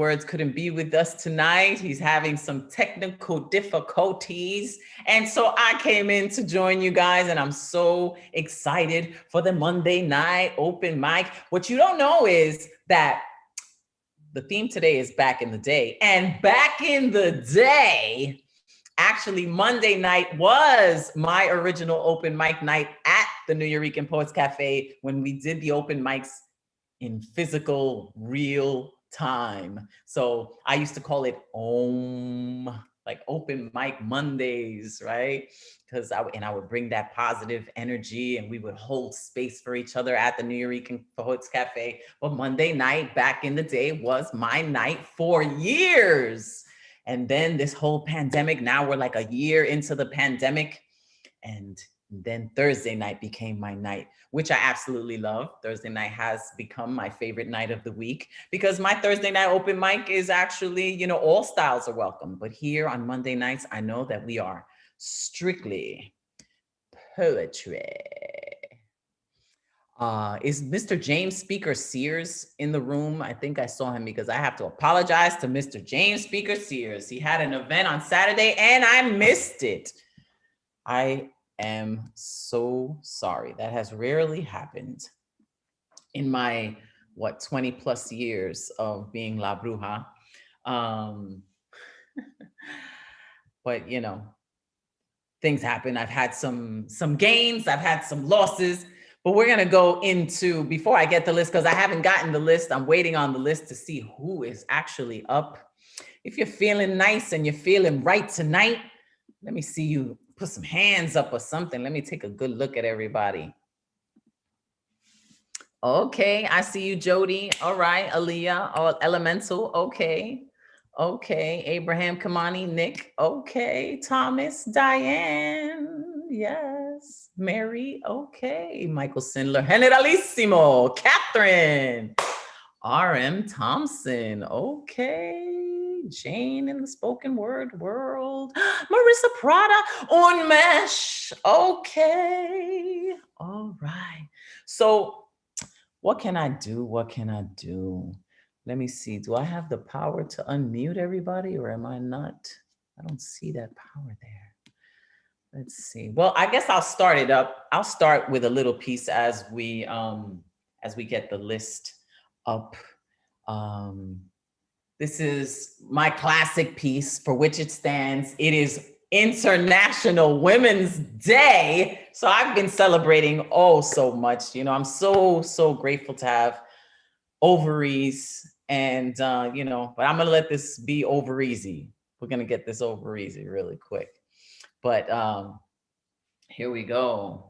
Words couldn't be with us tonight. He's having some technical difficulties. And so I came in to join you guys, and I'm so excited for the Monday night open mic. What you don't know is that the theme today is back in the day. And back in the day, actually, Monday night was my original open mic night at the New Eurekan Poets Cafe when we did the open mics in physical, real time. So I used to call it like open mic Mondays, right? Because I would bring that positive energy, and we would hold space for each other at the New Eurekan Poets Cafe. But Monday night back in the day was my night for years. And then this whole pandemic, now we're like a year into the pandemic. And then Thursday night became my night, which I absolutely love. Thursday night has become my favorite night of the week because my Thursday night open mic is actually, all styles are welcome. But here on Monday nights, I know that we are strictly poetry. Is Mr. James Speaker Sears in the room? I think I saw him because I have to apologize to Mr. James Speaker Sears. He had an event on Saturday and I missed it. I am so sorry. That has rarely happened in my, 20 plus years of being La Bruja. But, things happen. I've had some gains. I've had some losses. But we're going to go into, before I get the list, because I haven't gotten the list. I'm waiting on the list to see who is actually up. If you're feeling nice and you're feeling right tonight, let me see you put some hands up or something. Let me take a good look at everybody. Okay, I see you, Jody. All right, Aaliyah, Elemental. Okay. Abraham, Kamani, Nick. Okay, Thomas, Diane. Yes. Mary. Okay. Michael Sindler. Generalissimo. Catherine. R.M. Thompson. Okay. Jane in the spoken word world. Marissa Prada. Unmesh. Okay. All right. So what can I do? Let me see. Do I have the power to unmute everybody or am I not? I don't see that power there. Let's see. Well, I guess I'll start it up. I'll start with a little piece as we get the list up. This is my classic piece for which it stands. It is International Women's Day. So I've been celebrating so much. I'm so grateful to have ovaries and, but I'm going to let this be over easy. We're going to get this over easy really quick. But here we go.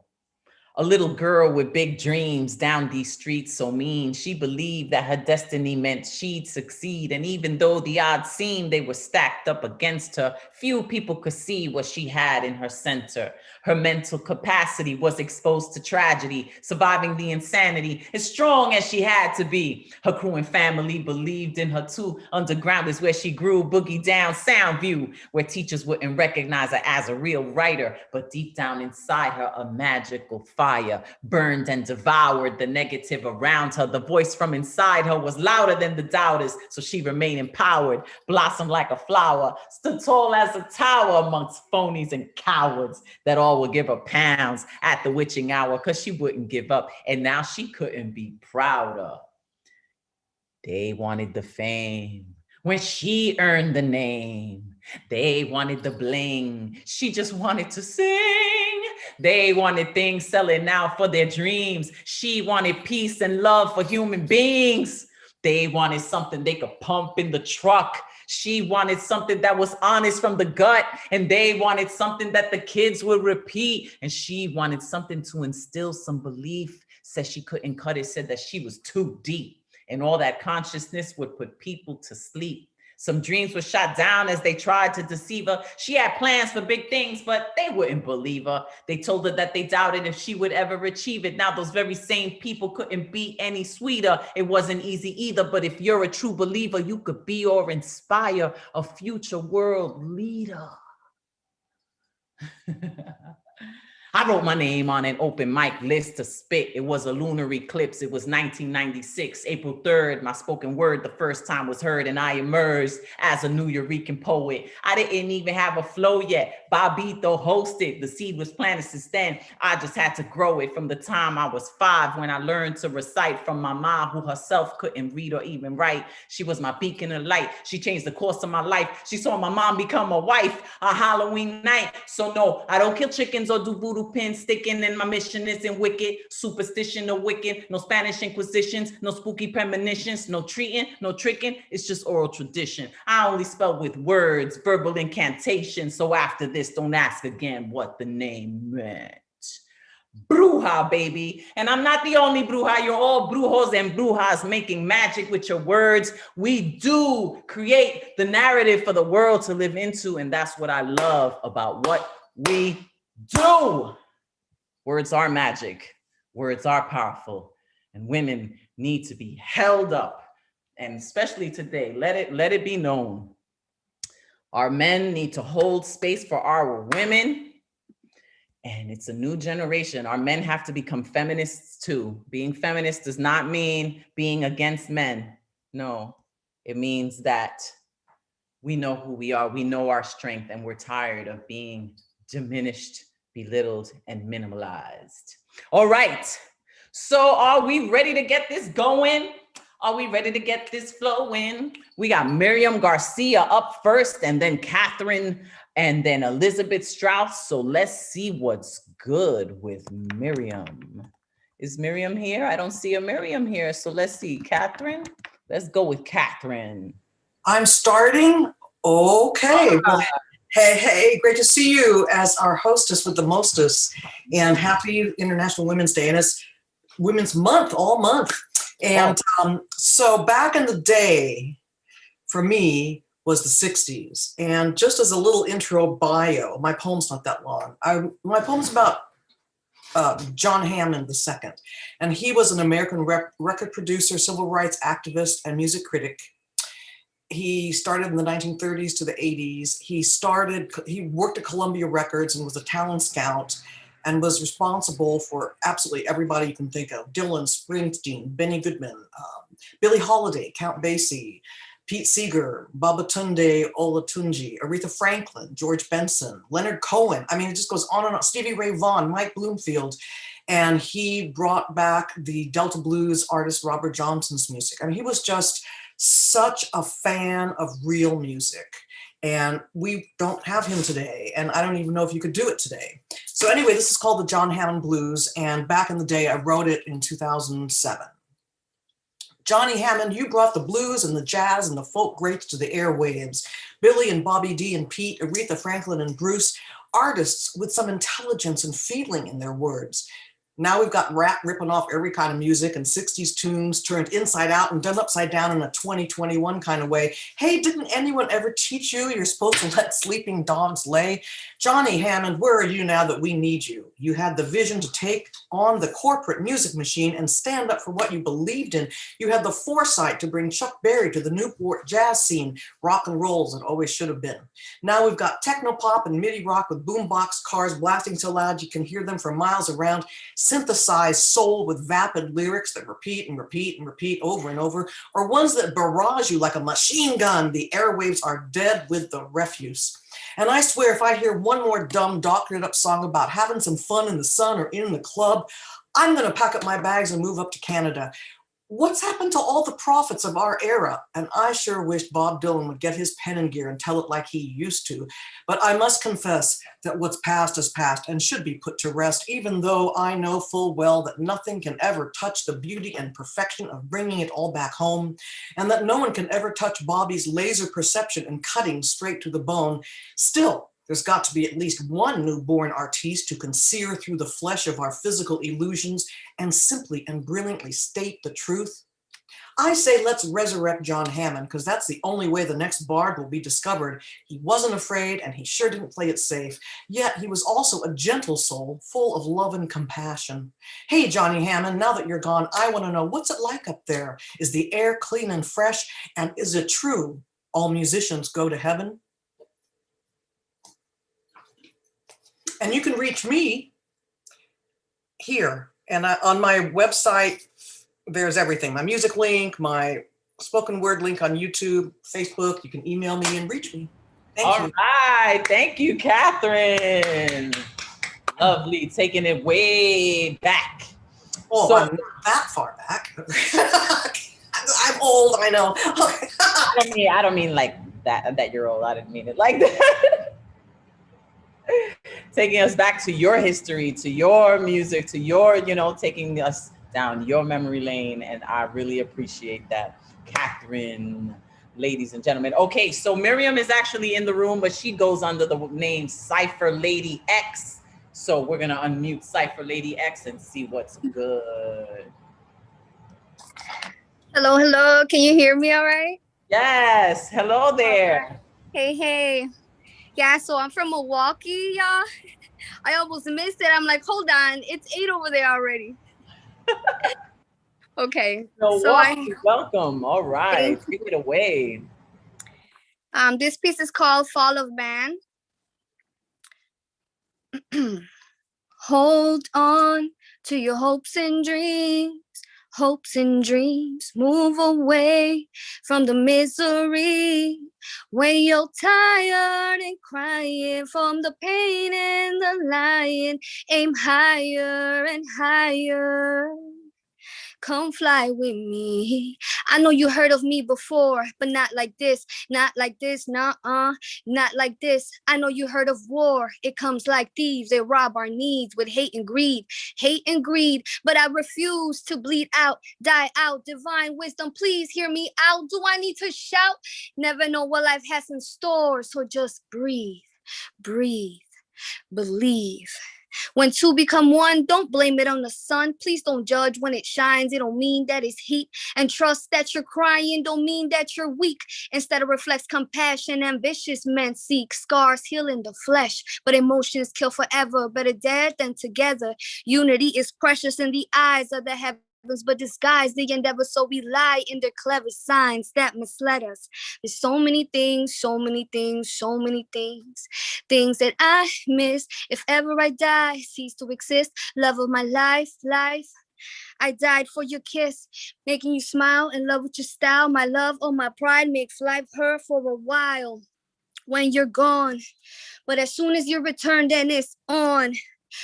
A little girl with big dreams down these streets so mean. She believed that her destiny meant she'd succeed. And even though the odds seemed they were stacked up against her, few people could see what she had in her center. Her mental capacity was exposed to tragedy, surviving the insanity, as strong as she had to be. Her crew and family believed in her too. Underground is where she grew, boogie down Soundview, where teachers wouldn't recognize her as a real writer. But deep down inside her, a magical fire burned and devoured the negative around her. The voice from inside her was louder than the doubters, so she remained empowered, blossomed like a flower, stood tall as a tower amongst phonies and cowards that all would give her pounds at the witching hour because she wouldn't give up, and now she couldn't be prouder. They wanted the fame when she earned the name. They wanted the bling. She just wanted to sing. They wanted things selling out for their dreams. She wanted peace and love for human beings. They wanted something they could pump in the truck. She wanted something that was honest from the gut. And they wanted something that the kids would repeat. And she wanted something to instill some belief. Said she couldn't cut it, said that she was too deep. And all that consciousness would put people to sleep. Some dreams were shot down as they tried to deceive her. She had plans for big things, but they wouldn't believe her. They told her that they doubted if she would ever achieve it. Now those very same people couldn't be any sweeter. It wasn't easy either, but if you're a true believer, you could be or inspire a future world leader. I wrote my name on an open mic list to spit. It was a lunar eclipse. It was 1996, April 3rd. My spoken word the first time was heard, and I emerged as a New Eurekan poet. I didn't even have a flow yet. Bobito hosted. The seed was planted since then. I just had to grow it from the time I was 5 when I learned to recite from my mom, who herself couldn't read or even write. She was my beacon of light. She changed the course of my life. She saw my mom become a wife on Halloween night. So no, I don't kill chickens or do voodoo pin sticking, and my mission isn't wicked. Superstition, no wicked, no Spanish Inquisitions, no spooky premonitions, no treating, no tricking. It's just oral tradition. I only spell with words, verbal incantation. So after this, don't ask again what the name meant. Bruja, baby. And I'm not the only bruja. You're all brujos and brujas making magic with your words. We do create the narrative for the world to live into. And that's what I love about what we do. Words are magic. Words are powerful. And women need to be held up. And especially today, let it be known. Our men need to hold space for our women. And it's a new generation. Our men have to become feminists too. Being feminist does not mean being against men. No, it means that we know who we are. We know our strength, and we're tired of being diminished, belittled, and minimalized. All right. So are we ready to get this going? Are we ready to get this flowing? We got Miriam Garcia up first, and then Catherine, and then Elizabeth Strauss. So let's see what's good with Miriam. Is Miriam here? I don't see a Miriam here. So let's see, Catherine. Let's go with Catherine. I'm starting. Okay. Well, hey, great to see you as our hostess with the mostest, and happy International Women's Day. And it's Women's Month all month. And so back in the day, for me, was the 60s. And just as a little intro bio, my poem's not that long. My poem's about John Hammond II. And he was an American record producer, civil rights activist, and music critic. He started in the 1930s to the 80s. He worked at Columbia Records and was a talent scout, and was responsible for absolutely everybody you can think of. Dylan, Springsteen, Benny Goodman, Billie Holiday, Count Basie, Pete Seeger, Babatunde Olatunji, Aretha Franklin, George Benson, Leonard Cohen. I mean, it just goes on and on. Stevie Ray Vaughan, Mike Bloomfield. And he brought back the Delta blues artist Robert Johnson's music. I mean, he was just such a fan of real music. And we don't have him today. And I don't even know if you could do it today. So anyway, this is called the John Hammond Blues. And back in the day, I wrote it in 2007. Johnny Hammond, you brought the blues and the jazz and the folk greats to the airwaves. Billy and Bobby D and Pete, Aretha Franklin and Bruce, artists with some intelligence and feeling in their words. Now we've got rap ripping off every kind of music and 60s tunes turned inside out and done upside down in a 2021 kind of way. Hey, didn't anyone ever teach you you're supposed to let sleeping dogs lay? Johnny Hammond, where are you now that we need you? You had the vision to take on the corporate music machine and stand up for what you believed in. You had the foresight to bring Chuck Berry to the Newport jazz scene, rock and rolls that always should have been. Now we've got techno pop and MIDI rock with boombox cars blasting so loud you can hear them for miles around. Synthesized soul with vapid lyrics that repeat and repeat and repeat over and over, or ones that barrage you like a machine gun. The airwaves are dead with the refuse. And I swear, if I hear one more dumb, doctored up song about having some fun in the sun or in the club, I'm going to pack up my bags and move up to Canada. What's happened to all the prophets of our era? And I sure wished Bob Dylan would get his pen and gear and tell it like he used to. But I must confess that what's past is past and should be put to rest, even though I know full well that nothing can ever touch the beauty and perfection of bringing it all back home, and that no one can ever touch Bobby's laser perception and cutting straight to the bone. Still, there's got to be at least one newborn artiste who can sear through the flesh of our physical illusions and simply and brilliantly state the truth. I say let's resurrect John Hammond, because that's the only way the next bard will be discovered. He wasn't afraid, and he sure didn't play it safe. Yet he was also a gentle soul, full of love and compassion. Hey, Johnny Hammond, now that you're gone, I want to know, what's it like up there? Is the air clean and fresh? And is it true all musicians go to heaven? And you can reach me here. And on my website, there's everything. My music link, my spoken word link on YouTube, Facebook. You can email me and reach me. Thank you. All right. Thank you, Catherine. Lovely. Taking it way back. Oh, So, I'm not that far back. I'm old, I know. I don't mean like that you're old. I didn't mean it like that. Taking us back to your history, to your music, to your, taking us down your memory lane. And I really appreciate that, Catherine, ladies and gentlemen. Okay, so Miriam is actually in the room, but she goes under the name Cypher Lady X. So we're gonna unmute Cypher Lady X and see what's good. Hello, hello. Can you hear me all right? Yes. Hello there. Okay. Hey. Yeah, so I'm from Milwaukee, y'all. I almost missed it. I'm like, hold on. It's 8 over there already. Okay. Milwaukee, welcome. All right. Take it away. This piece is called Fall of Man. Hold on to your hopes and dreams. Hopes and dreams, move away from the misery. When you're tired and crying from the pain and the lying, aim higher and higher. Come fly with me. I know you heard of me before, but not like this, not like this, nuh-uh, not like this. I know you heard of war. It comes like thieves. They rob our needs with hate and greed, but I refuse to bleed out, die out. Divine wisdom, please hear me out. Do I need to shout? Never know what life has in store, so just breathe, believe. When two become one, don't blame it on the sun. Please don't judge when it shines. It don't mean that it's heat. And trust that you're crying don't mean that you're weak. Instead, it reflects compassion. Ambitious men seek scars heal in the flesh, but emotions kill forever. Better dead than together. Unity is precious in the eyes of the heavens, but disguise the endeavor, so we lie in their clever signs that misled us. There's so many things that I miss. If ever I die, cease to exist, love of my life, I died for your kiss, making you smile in love with your style. My love, oh my pride, makes life hurt for a while when you're gone. But as soon as you return, then it's on.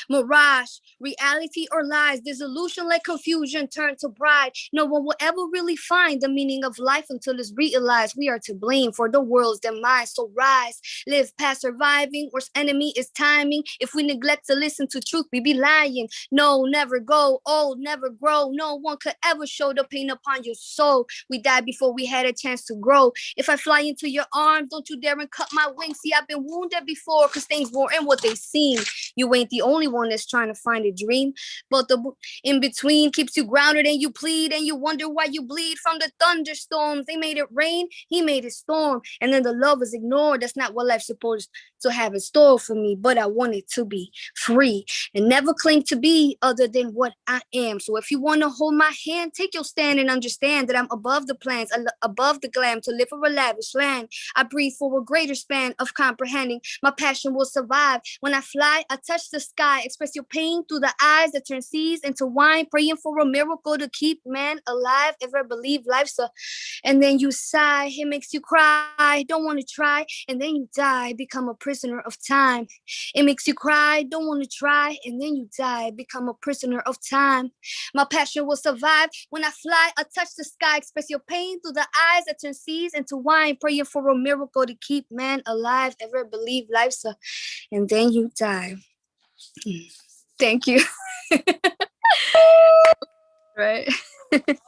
Mirage, reality or lies, disillusion like confusion turn to pride. No one will ever really find the meaning of life until it's realized we are to blame for the world's demise. So rise, live past surviving. Worst enemy is timing. If we neglect to listen to truth, we be lying. No, never go old, never grow. No one could ever show the pain upon your soul. We died before we had a chance to grow. If I fly into your arms, don't you dare and cut my wings. See, I've been wounded before, cause things weren't what they seem. You ain't the only one that's trying to find a dream, but the in between keeps you grounded, and you plead and you wonder why you bleed from the thunderstorms. They made it rain, he made it storm, and then the love is ignored. That's not what life's supposed to have in store for me, but I wanted to be free and never claim to be other than what I am. So if you want to hold my hand, take your stand and understand that I'm above the plans, above the glam, to live for a lavish land. I breathe for a greater span of comprehending. My passion will survive. When I fly, I touch the sky. Express your pain through the eyes that turn seas into wine. Praying for a miracle to keep man alive. Ever believe life's a... And then you sigh. It makes you cry. Don't want to try. And then you die. Become a prisoner of time. It makes you cry. Don't want to try. And then you die. Become a prisoner of time. My passion will survive. When I fly, I touch the sky. Express your pain through the eyes that turn seas into wine. Praying for a miracle to keep man alive. Ever believe life's a... And then you die. Thank you. Right.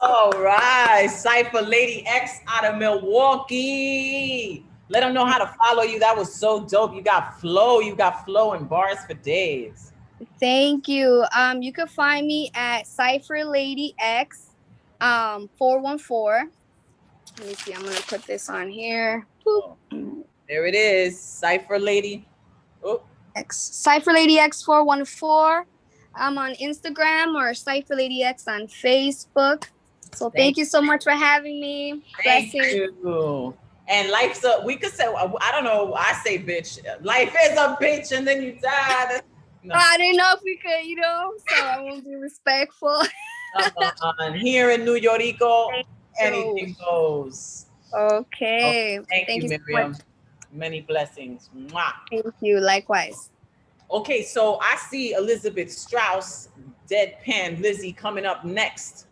All right. Cypher Lady X out of Milwaukee. Let them know how to follow you. That was so dope. You got flow and bars for days. Thank you. You can find me at Cypher Lady X 414. Let me see. I'm gonna put this on here. Oh, there it is. Cypher Lady. Oh. Cypher Lady X 414. I'm on Instagram, or Cypher Lady X on Facebook. So thank you so much for having me. Thank you. And we could say, I don't know, I say bitch. Life is a bitch and then you die. No, I didn't know if we could, so I won't be respectful. come on. Here in New York, So, anything goes. Oh, okay. thank Thank you, you so much. Miriam. Many blessings. Mwah. Thank you. Likewise. Okay, so I see Elizabeth Strauss, Deadpan Lizzie coming up next.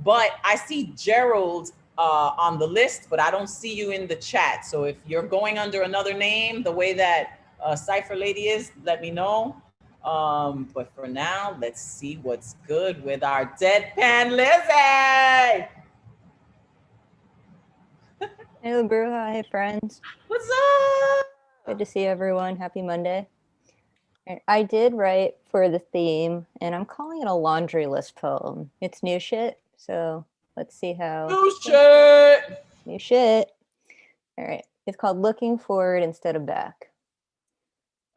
But I see Gerald on the list, but I don't see you in the chat. So if you're going under another name, the way that Cypher Lady is, let me know. But for now, let's see what's good with our Deadpan Lizzie. Hey, Labruja. Hey, friends. What's up? Good to see everyone. Happy Monday. I did write for the theme, and I'm calling it a laundry list poem. It's new shit, so let's see how. New shit. New shit. All right. It's called Looking Forward Instead of Back.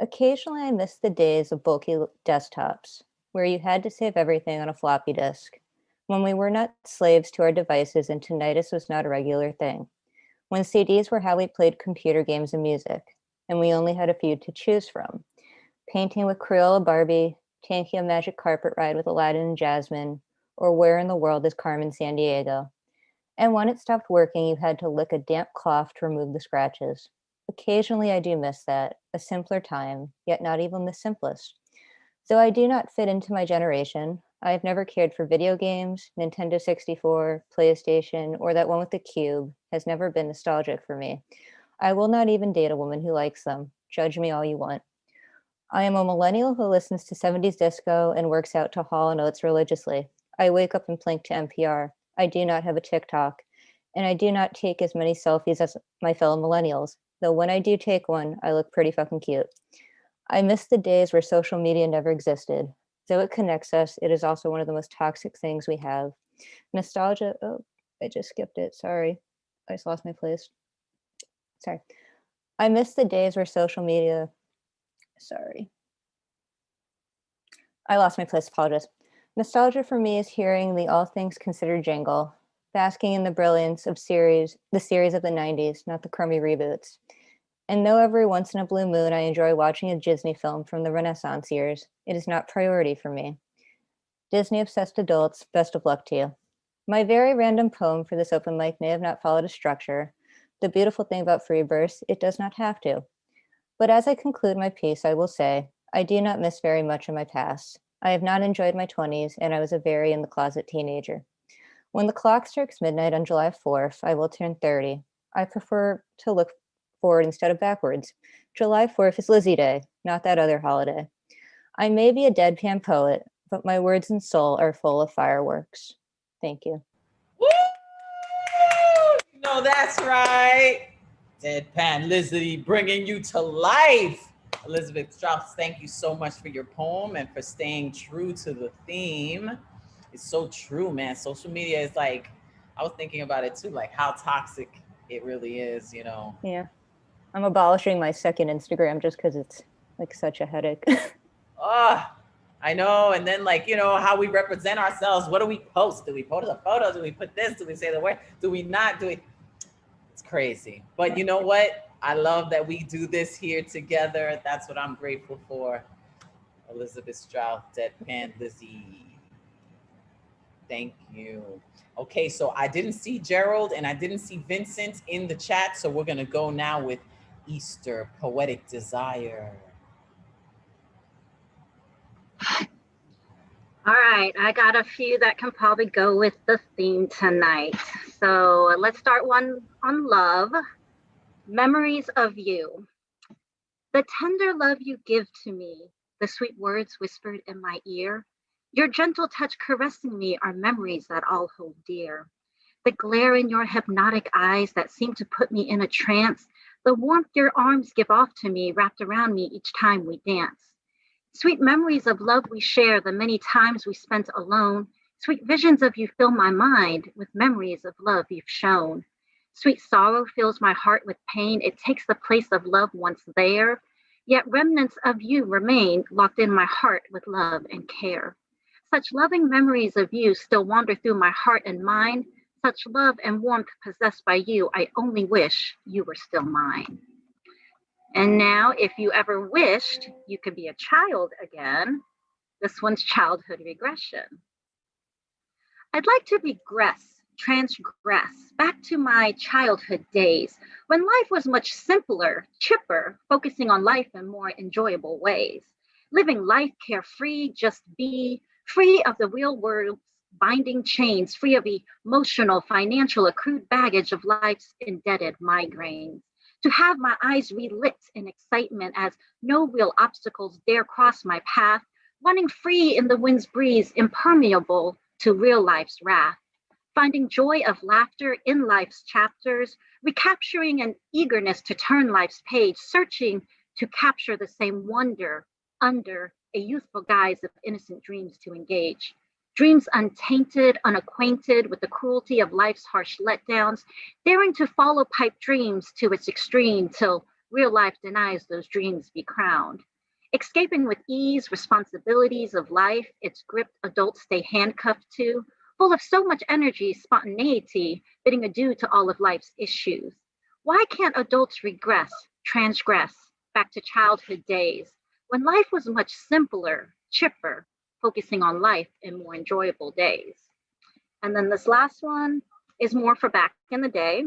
Occasionally, I miss the days of bulky desktops, where you had to save everything on a floppy disk, when we were not slaves to our devices and tinnitus was not a regular thing, when CDs were how we played computer games and music, and we only had a few to choose from. Painting with Crayola Barbie, taking a magic carpet ride with Aladdin and Jasmine, or Where in the World is Carmen Sandiego? And when it stopped working, you had to lick a damp cloth to remove the scratches. Occasionally, I do miss that, a simpler time, yet not even the simplest. Though I do not fit into my generation, I have never cared for video games, Nintendo 64, PlayStation, or that one with the cube has never been nostalgic for me. I will not even date a woman who likes them. Judge me all you want. I am a millennial who listens to 70s disco and works out to Hall & Oates religiously. I wake up and plink to NPR. I do not have a TikTok, and I do not take as many selfies as my fellow millennials, though when I do take one, I look pretty fucking cute. I miss the days where social media never existed. Though it connects us, it is also one of the most toxic things we have. Nostalgia, oh, I just skipped it, sorry. I just lost my place. Sorry. I miss the days where social media, sorry. I lost my place, apologize. Nostalgia for me is hearing the All Things Considered jingle, basking in the brilliance of the series of the 90s, not the crummy reboots. And though every once in a blue moon I enjoy watching a Disney film from the Renaissance years, it is not priority for me. Disney-obsessed adults, best of luck to you. My very random poem for this open mic may have not followed a structure. The beautiful thing about Freeburst, it does not have to. But as I conclude my piece, I will say, I do not miss very much of my past. I have not enjoyed my 20s, and I was a very in-the-closet teenager. When the clock strikes midnight on July 4th, I will turn 30. I prefer to look forward instead of backwards. July 4th is Lizzie Day, not that other holiday. I may be a deadpan poet, but my words and soul are full of fireworks. Thank you. Woo! No, that's right. Deadpan Lizzie bringing you to life. Elizabeth Strauss, thank you so much for your poem and for staying true to the theme. It's so true, man. Social media is like, I was thinking about it too, like how toxic it really is, Yeah. I'm abolishing my second Instagram just because it's like such a headache. I know. And then how we represent ourselves. What do we post? Do we post a photo? Do we put this? Do we say the word? Do we not? It's crazy. But you know what? I love that we do this here together. That's what I'm grateful for. Elizabeth Strauss, Deadpan Lizzie. Thank you. Okay, so I didn't see Gerald and I didn't see Vincent in the chat. So we're going to go now with Easter Poetic Desire. All right, I got a few that can probably go with the theme tonight. So let's start one on love. Memories of you. The tender love you give to me, the sweet words whispered in my ear, your gentle touch caressing me are memories that I'll hold dear. The glare in your hypnotic eyes that seem to put me in a trance, the warmth your arms give off to me wrapped around me each time we dance. Sweet memories of love we share, the many times we spent alone. Sweet visions of you fill my mind with memories of love you've shown. Sweet sorrow fills my heart with pain. It takes the place of love once there. Yet remnants of you remain locked in my heart with love and care. Such loving memories of you still wander through my heart and mind. Such love and warmth possessed by you, I only wish you were still mine. And now, if you ever wished you could be a child again, this one's childhood regression. I'd like to transgress back to my childhood days when life was much simpler, chipper, focusing on life in more enjoyable ways. Living life carefree, just be free of the real world's binding chains, free of emotional, financial, accrued baggage of life's indebted migraines. To have my eyes relit in excitement as no real obstacles dare cross my path, running free in the wind's breeze, impermeable to real life's wrath, finding joy of laughter in life's chapters, recapturing an eagerness to turn life's page, searching to capture the same wonder under a youthful guise of innocent dreams to engage. Dreams untainted, unacquainted with the cruelty of life's harsh letdowns, daring to follow pipe dreams to its extreme till real life denies those dreams be crowned. Escaping with ease responsibilities of life, its gripped adults stay handcuffed to, full of so much energy, spontaneity, bidding adieu to all of life's issues. Why can't adults regress, transgress, back to childhood days, when life was much simpler, chipper, focusing on life in more enjoyable days? And then this last one is more for back in the day.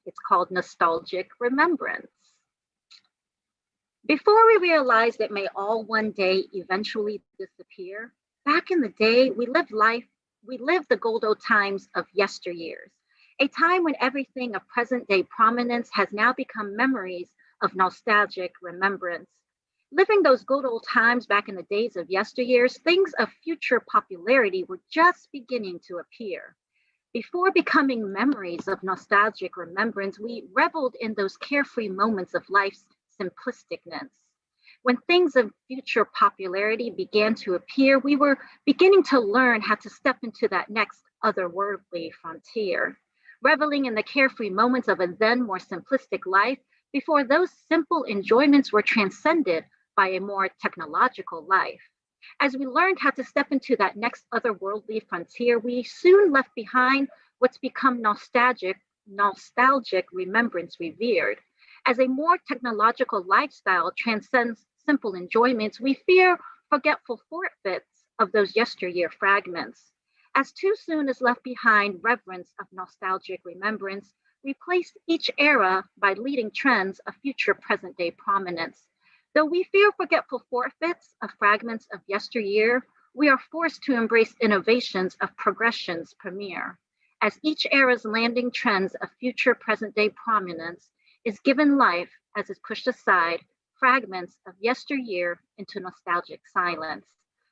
It's called nostalgic remembrance. Before we realized it may all one day eventually disappear, back in the day, we lived the gold old times of yesteryears, a time when everything of present day prominence has now become memories of nostalgic remembrance. Living those good old times back in the days of yesteryears, things of future popularity were just beginning to appear. Before becoming memories of nostalgic remembrance, we reveled in those carefree moments of life's simplisticness. When things of future popularity began to appear, we were beginning to learn how to step into that next otherworldly frontier, reveling in the carefree moments of a then more simplistic life before those simple enjoyments were transcended by a more technological life. As we learned how to step into that next otherworldly frontier, we soon left behind what's become nostalgic remembrance revered. As a more technological lifestyle transcends simple enjoyments, we fear forgetful forfeits of those yesteryear fragments. As too soon is left behind reverence of nostalgic remembrance, replaced each era by leading trends of future present day prominence. Though we fear forgetful forfeits of fragments of yesteryear, we are forced to embrace innovations of progression's premiere. As each era's landing trends of future present day prominence is given life as is pushed aside fragments of yesteryear into nostalgic silence.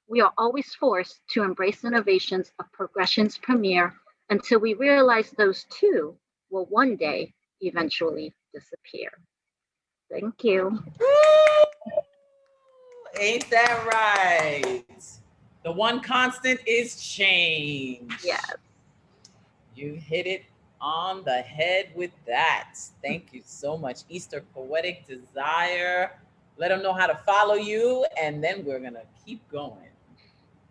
We are always forced to embrace innovations of progression's premiere until we realize those too will one day eventually disappear. Thank you. Ain't that right? The one constant is change. Yes. You hit it on the head with that. Thank you so much, Easter Poetic Desire. Let them know how to follow you, and then we're going to keep going.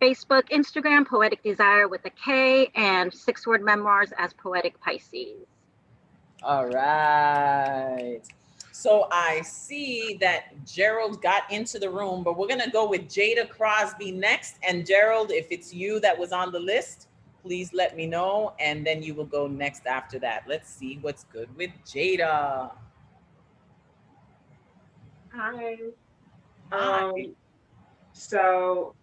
Facebook, Instagram, Poetic Desire with a K, and 6-word memoirs as Poetic Pisces. All right. So I see that Gerald got into the room, but we're going to go with Jada Crosby next. And Gerald, if it's you that was on the list, please let me know, and then you will go next after that. Let's see what's good with Jada. Hi. Hi. So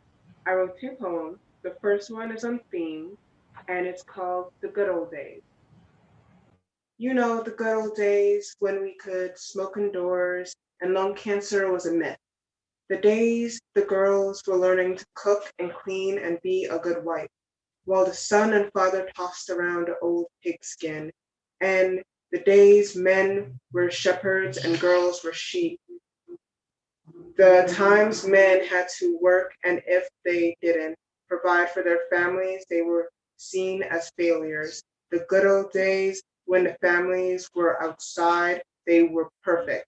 I wrote 2 poems. The first one is on theme, and it's called The Good Old Days. You know, the good old days when we could smoke indoors and lung cancer was a myth. The days the girls were learning to cook and clean and be a good wife, while the son and father tossed around an old pigskin, and the days men were shepherds and girls were sheep. The times men had to work, and if they didn't provide for their families, they were seen as failures. The good old days when the families were outside, they were perfect.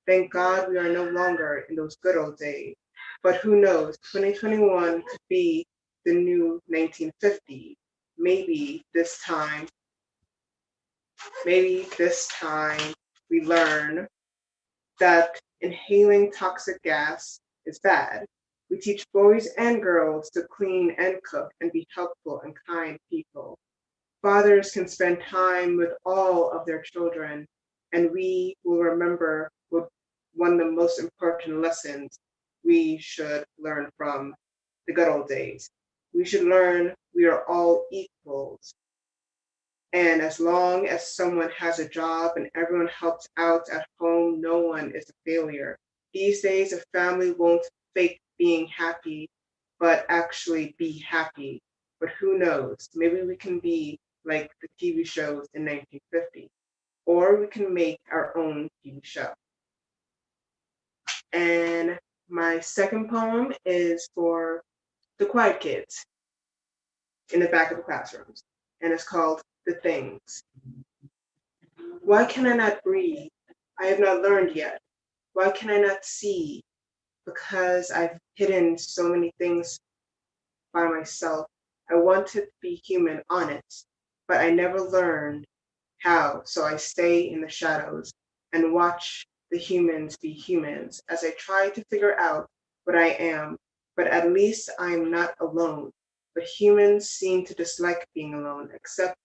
Thank God we are no longer in those good old days. But who knows, 2021 could be the new 1950. Maybe this time we learn that Inhaling toxic gas is bad. We teach boys and girls to clean and cook and be helpful and kind people. Fathers can spend time with all of their children, and we will remember what one of the most important lessons we should learn from the good old days. We should learn we are all equals. And as long as someone has a job and everyone helps out at home, no one is a failure. These days, a family won't fake being happy, but actually be happy. But who knows? Maybe we can be like the TV shows in 1950, or we can make our own TV show. And my second poem is for the quiet kids in the back of the classrooms, and it's called The Things. Why can I not breathe? I have not learned yet. Why can I not see? Because I've hidden so many things by myself. I wanted to be human, honest, but I never learned how, so I stay in the shadows and watch the humans be humans as I try to figure out what I am, but at least I'm not alone. But humans seem to dislike being alone, except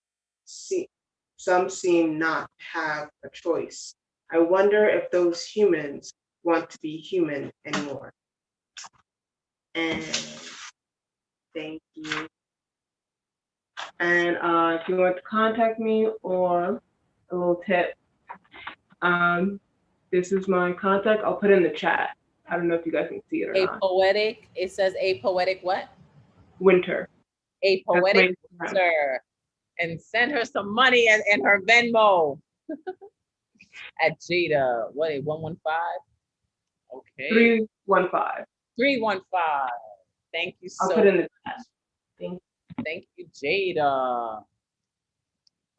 some seem not to have a choice. I wonder if those humans want to be human anymore. And thank you. And if you want to contact me or a little tip, this is my contact. I'll put it in the chat. I don't know if you guys can see it or A not. poetic, it says a poetic what? Winter. A poetic winter. And send her some money and her Venmo. At Jada, what, 115? Okay. 315. 315. Thank you so I'll put it in the chat. Thank you, Jada.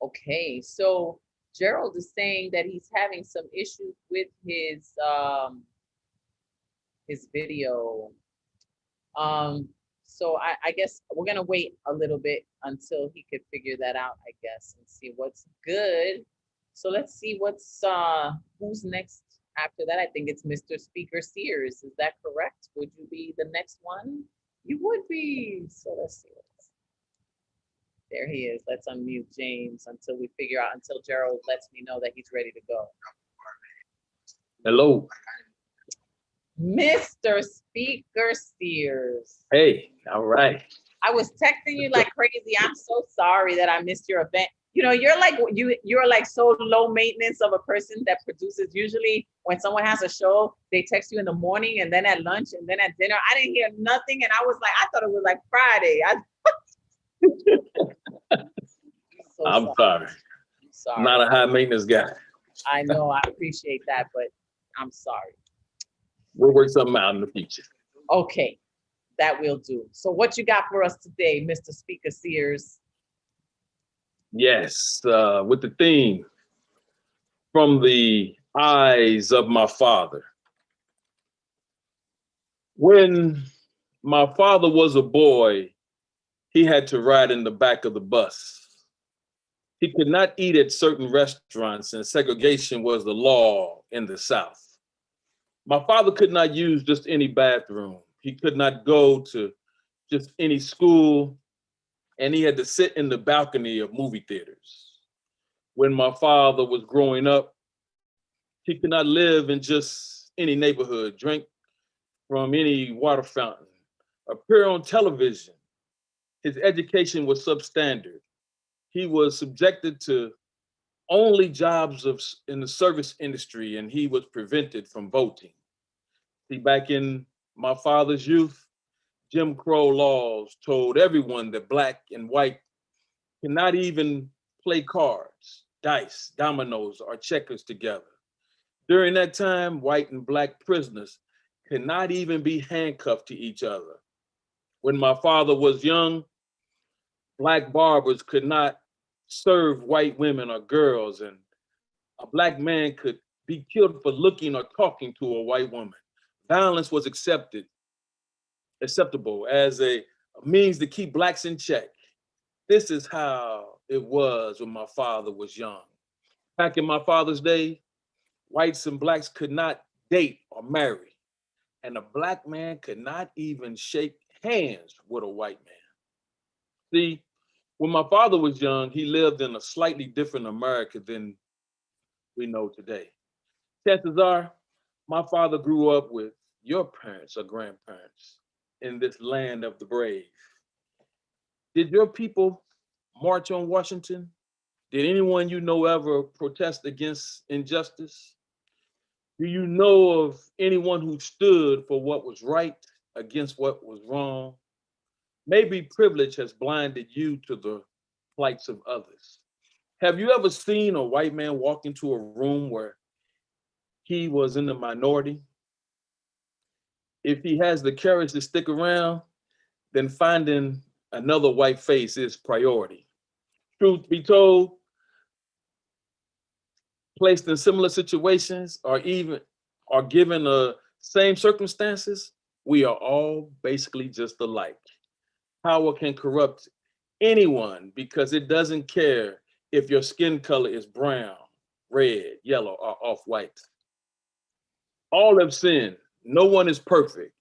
Okay, so Gerald is saying that he's having some issues with his video. So I guess we're gonna wait a little bit until he could figure that out, I guess, and see what's good. So let's see who's next after that. I think it's Mr. Speaker Sears. Is that correct? Would you be the next one? You would be. So let's see. There he is. Let's unmute James until we figure out, until Gerald lets me know that he's ready to go. Hello. Mr. Speaker Sears. Hey, all right. I was texting you like crazy. I'm so sorry that I missed your event. You know, you're like so low maintenance of a person that produces. Usually when someone has a show, they text you in the morning and then at lunch and then at dinner. I didn't hear nothing. And I was like, I thought it was like Friday. I'm sorry. I'm not a high maintenance guy. I know, I appreciate that, but I'm sorry. We'll work something out in the future. Okay, that will do. So what you got for us today, Mr. Speaker Sears? Yes, with the theme, From the Eyes of My Father. When my father was a boy, he had to ride in the back of the bus. He could not eat at certain restaurants, and segregation was the law in the South. My father could not use just any bathroom. He could not go to just any school, and he had to sit in the balcony of movie theaters. When my father was growing up, he could not live in just any neighborhood, drink from any water fountain, appear on television. His education was substandard. He was subjected to only jobs in the service industry, and he was prevented from voting. See, back in my father's youth, Jim Crow laws told everyone that black and white cannot even play cards, dice, dominoes, or checkers together. During that time, white and black prisoners could not even be handcuffed to each other. When my father was young, black barbers could not serve white women or girls, and a black man could be killed for looking or talking to a white woman. Violence was acceptable as a means to keep blacks in check. This is how it was when my father was young. Back in my father's day, whites and blacks could not date, or marry. And a black man could not even shake hands with a white man. See, when my father was young, he lived in a slightly different America than we know today. Chances are, my father grew up with your parents or grandparents in this land of the brave. Did your people march on Washington? Did anyone you know ever protest against injustice? Do you know of anyone who stood for what was right against what was wrong? Maybe privilege has blinded you to the plights of others. Have you ever seen a white man walk into a room where he was in the minority? If he has the courage to stick around, then finding another white face is priority. Truth be told, placed in similar situations or given the same circumstances, we are all basically just alike. Power can corrupt anyone because it doesn't care if your skin color is brown, red, yellow, or off-white. All have sinned. No one is perfect.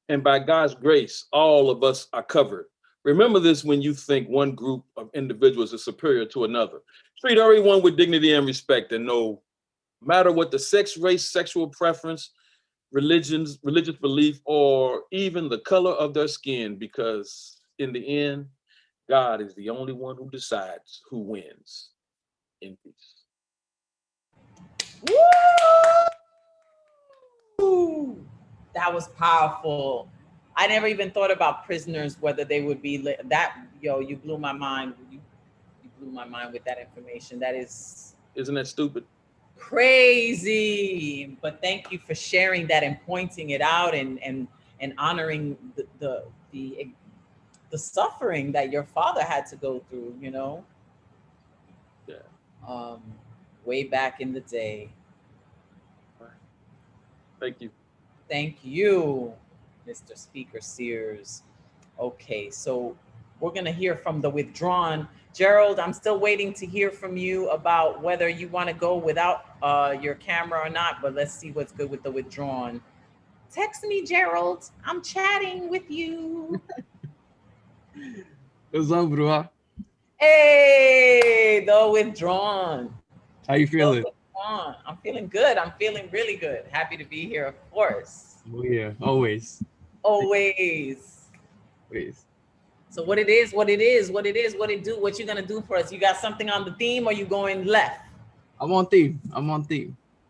And by God's grace, all of us are covered. Remember this when you think one group of individuals is superior to another. Treat everyone with dignity and respect, and no matter what the sex, race, sexual preference, religious belief, or even the color of their skin, because in the end, God is the only one who decides who wins. In peace. Woo! That was powerful. I never even thought about prisoners, whether they would be you blew my mind. You blew my mind with that information. That is, isn't that stupid? Crazy. But thank you for sharing that and pointing it out and honoring the suffering that your father had to go through, you know? Yeah. Way back in the day. Thank you. Thank you, Mr. Speaker Sears. Okay, so we're gonna hear from the withdrawn. Gerald, I'm still waiting to hear from you about whether you wanna go without your camera or not, but let's see what's good with the withdrawn. Text me, Gerald. I'm chatting with you. What's up, bro? Hey, the withdrawn. How you feeling? I'm feeling good. I'm feeling really good. Happy to be here, of course. Oh yeah, always. Always. So what it is, what it do, what you gonna do for us? You got something on the theme or you going left? I'm on theme.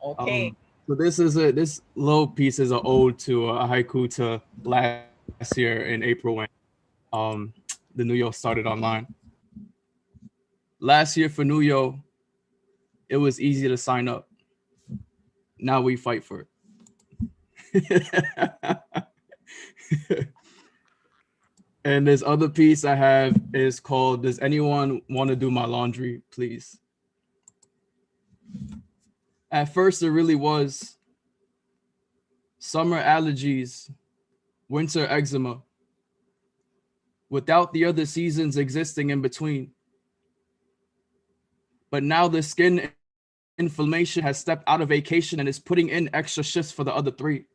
Okay. So this little piece is an ode to a haiku to last year in April when the New Year started online. Last year for New Year, it was easy to sign up. Now we fight for it. And this other piece I have is called, Does Anyone Want to Do My Laundry, Please? At first, it really was summer allergies, winter eczema, without the other seasons existing in between. But now the skin inflammation has stepped out of vacation and is putting in extra shifts for the other three.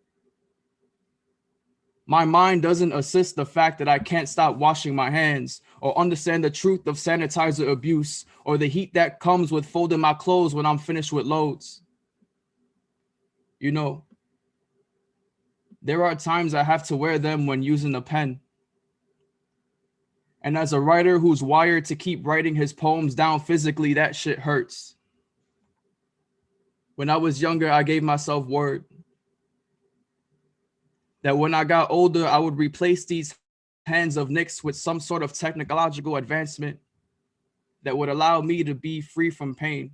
My mind doesn't assist the fact that I can't stop washing my hands or understand the truth of sanitizer abuse or the heat that comes with folding my clothes when I'm finished with loads. You know, there are times I have to wear them when using a pen. And as a writer who's wired to keep writing his poems down physically, that shit hurts. When I was younger, I gave myself word that when I got older, I would replace these hands of Knicks with some sort of technological advancement that would allow me to be free from pain.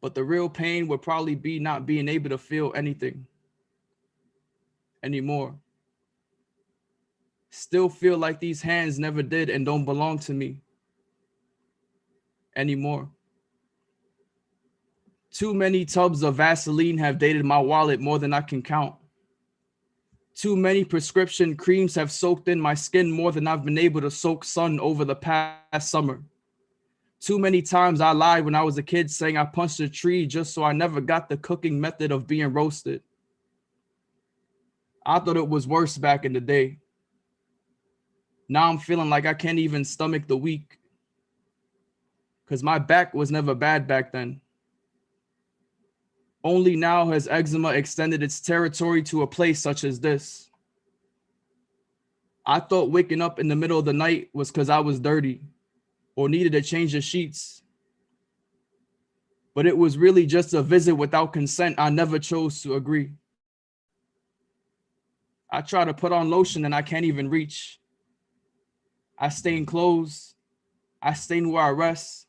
But the real pain would probably be not being able to feel anything anymore. Still feel like these hands never did and don't belong to me anymore. Too many tubs of Vaseline have dated my wallet more than I can count. Too many prescription creams have soaked in my skin more than I've been able to soak sun over the past summer. Too many times I lied when I was a kid saying I punched a tree just so I never got the cooking method of being roasted. I thought it was worse back in the day. Now I'm feeling like I can't even stomach the week because my back was never bad back then. Only now has eczema extended its territory to a place such as this. I thought waking up in the middle of the night was because I was dirty or needed to change the sheets. But it was really just a visit without consent. I never chose to agree. I try to put on lotion and I can't even reach. I stain clothes. I stain where I rest.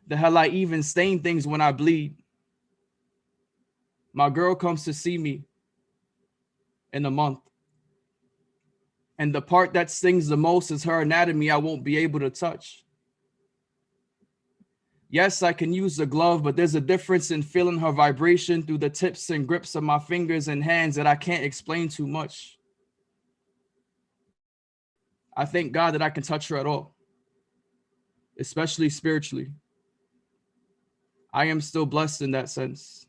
The hell I even stain things when I bleed. My girl comes to see me in a month. And the part that stings the most is her anatomy I won't be able to touch. Yes, I can use the glove, but there's a difference in feeling her vibration through the tips and grips of my fingers and hands that I can't explain too much. I thank God that I can touch her at all, especially spiritually. I am still blessed in that sense.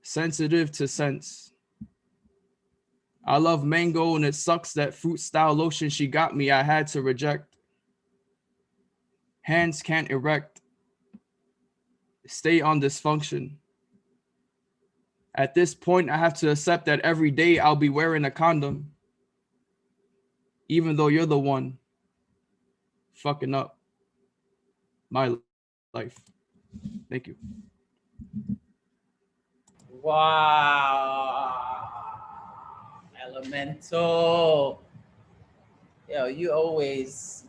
Sensitive to sense. I love mango and it sucks that fruit style lotion she got me I had to reject. Hands can't erect. Stay on dysfunction. At this point, I have to accept that every day I'll be wearing a condom, even though you're the one fucking up my life. Thank you. Wow. Elemental. Yo, you always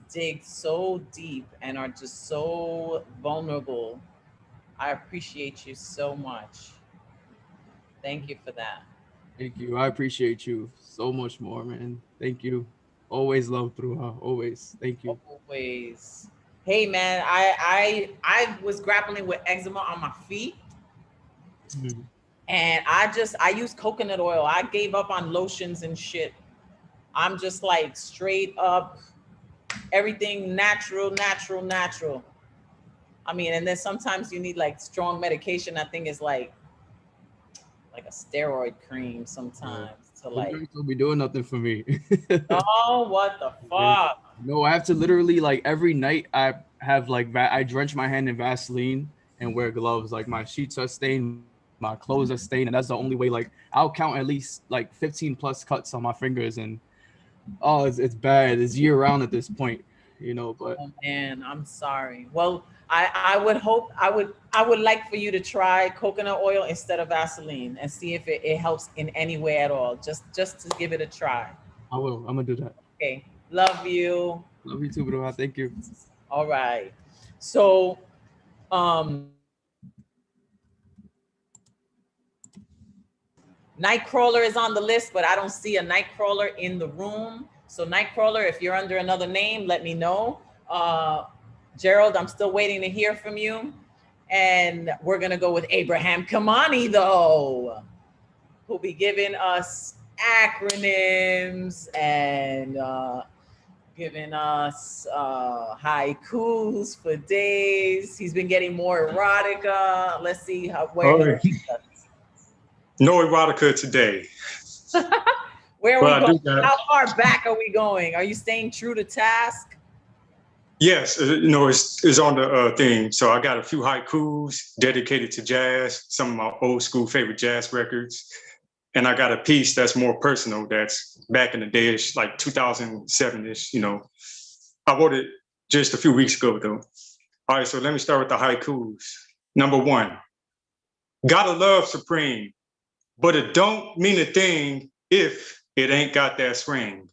dig so deep and are just so vulnerable. I appreciate you so much. Thank you for that. Thank you. I appreciate you so much more, man. Thank you. Always love through her. Always. Thank you. Always. Hey man, I was grappling with eczema on my feet. And I use coconut oil. I gave up on lotions and shit. I'm just like straight up everything natural. I mean, and then sometimes you need like strong medication. I think it's like a steroid cream sometimes to like. You don't be doing nothing for me. Oh, what the fuck? No, I have to literally like every night I have like I drench my hand in Vaseline and wear gloves. Like my sheets are stained, my clothes are stained, and that's the only way. Like I'll count at least like 15 plus cuts on my fingers, and oh, it's bad. It's year round at this point, you know. But oh man, I'm sorry. Well, I would like for you to try coconut oil instead of Vaseline and see if it helps in any way at all. Just to give it a try. I will. I'm gonna do that. Okay. Love you. Love you too, bro. Thank you. All right. So, Nightcrawler is on the list, but I don't see a Nightcrawler in the room. So Nightcrawler, if you're under another name, let me know. Gerald, I'm still waiting to hear from you. And we're gonna go with Abraham Kamani though, who'll be giving us acronyms and giving us haikus for days. He's been getting more erotica. Let's see where he takes us. No erotica today. Where are we going? How far back are we going? Are you staying true to task? Yes, it's on the thing. So I got a few haikus dedicated to jazz, some of my old school favorite jazz records. And I got a piece that's more personal, that's back in the day-ish, like 2007-ish, I wrote it just a few weeks ago, though. All right, so let me start with the haikus. Number 1, gotta love supreme, but it don't mean a thing if it ain't got that swing.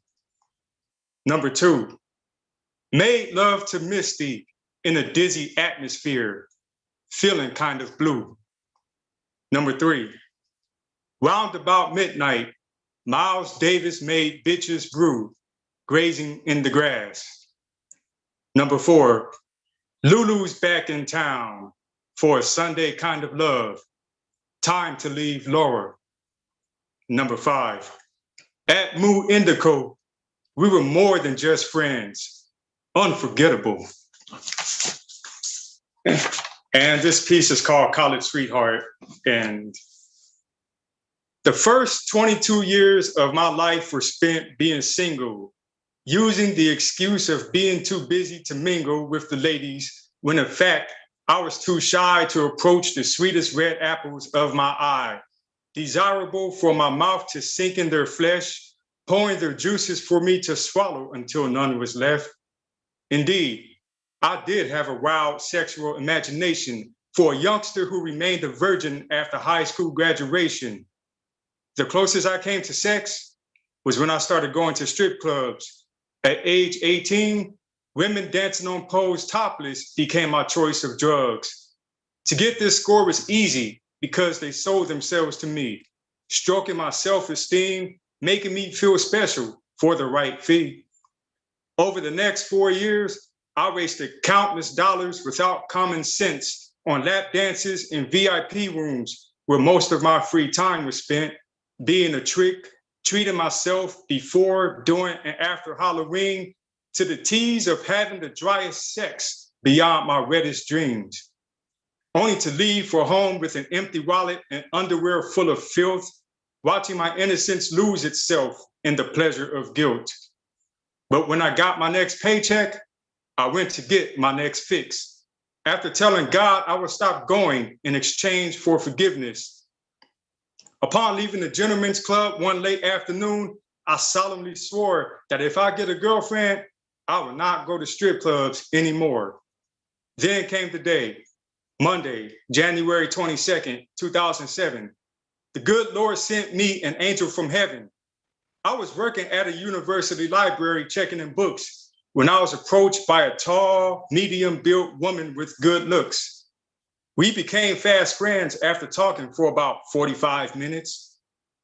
Number 2, made love to Misty in a dizzy atmosphere, feeling kind of blue. Number 3, round about midnight, Miles Davis made bitches brew, grazing in the grass. Number 4, Lulu's back in town for a Sunday kind of love, time to leave Laura. Number 5, at Mu Indico, we were more than just friends. unforgettable. And this piece is called College Sweetheart. And the first 22 years of my life were spent being single, using the excuse of being too busy to mingle with the ladies, when in fact, I was too shy to approach the sweetest red apples of my eye, desirable for my mouth to sink in their flesh, pouring their juices for me to swallow until none was left. Indeed, I did have a wild sexual imagination for a youngster who remained a virgin after high school graduation. The closest I came to sex was when I started going to strip clubs. At age 18, women dancing on poles topless became my choice of drugs. To get this score was easy because they sold themselves to me, stroking my self-esteem, making me feel special for the right fee. Over the next 4 years, I wasted countless dollars without common sense on lap dances in VIP rooms where most of my free time was spent being a trick, treating myself before, during, and after Halloween to the tease of having the driest sex beyond my reddest dreams, only to leave for home with an empty wallet and underwear full of filth, watching my innocence lose itself in the pleasure of guilt. But when I got my next paycheck, I went to get my next fix. After telling God I would stop going in exchange for forgiveness. Upon leaving the gentleman's club one late afternoon, I solemnly swore that if I get a girlfriend, I would not go to strip clubs anymore. Then came the day, Monday, January 22nd, 2007. The good Lord sent me an angel from heaven. I was working at a university library checking in books when I was approached by a tall, medium-built woman with good looks. We became fast friends after talking for about 45 minutes,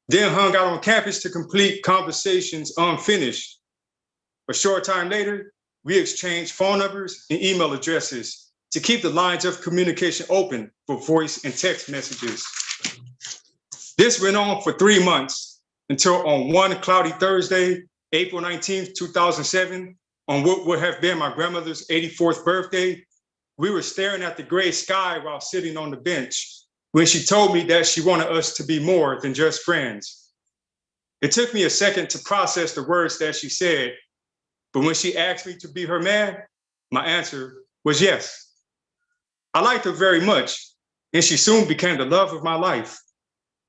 then hung out on campus to complete conversations unfinished. A short time later, we exchanged phone numbers and email addresses to keep the lines of communication open for voice and text messages. This went on for 3 months until on one cloudy Thursday, April 19th, 2007, on what would have been my grandmother's 84th birthday, we were staring at the gray sky while sitting on the bench when she told me that she wanted us to be more than just friends. It took me a second to process the words that she said, but when she asked me to be her man, my answer was yes. I liked her very much, and she soon became the love of my life.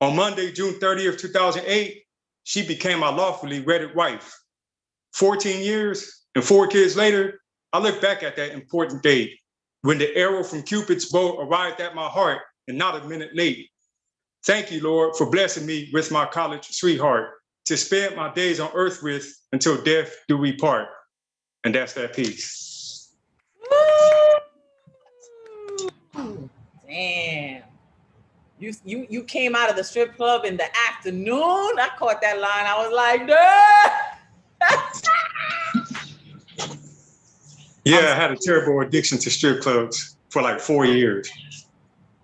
On Monday, June 30th, 2008, she became my lawfully wedded wife. 14 years and 4 kids later, I look back at that important date when the arrow from Cupid's bow arrived at my heart and not a minute late. Thank you, Lord, for blessing me with my college sweetheart to spend my days on earth with until death do we part. And that's that piece. Damn. You came out of the strip club in the afternoon. I caught that line. I was like, duh. Yeah, I had a terrible addiction to strip clubs for like 4 years,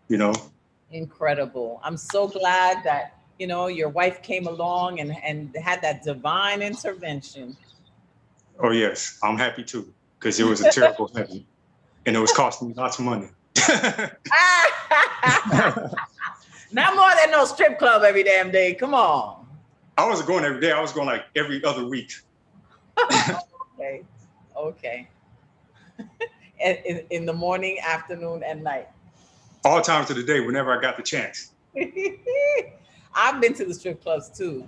you know. Incredible. I'm so glad that, you know, your wife came along and had that divine intervention. Oh, yes, I'm happy too, because it was a terrible habit and it was costing me lots of money. Not more than no strip club every damn day. Come on. I wasn't going every day. I was going like every other week. Okay. In the morning, afternoon, and night. All times of the day, whenever I got the chance. I've been to the strip clubs too,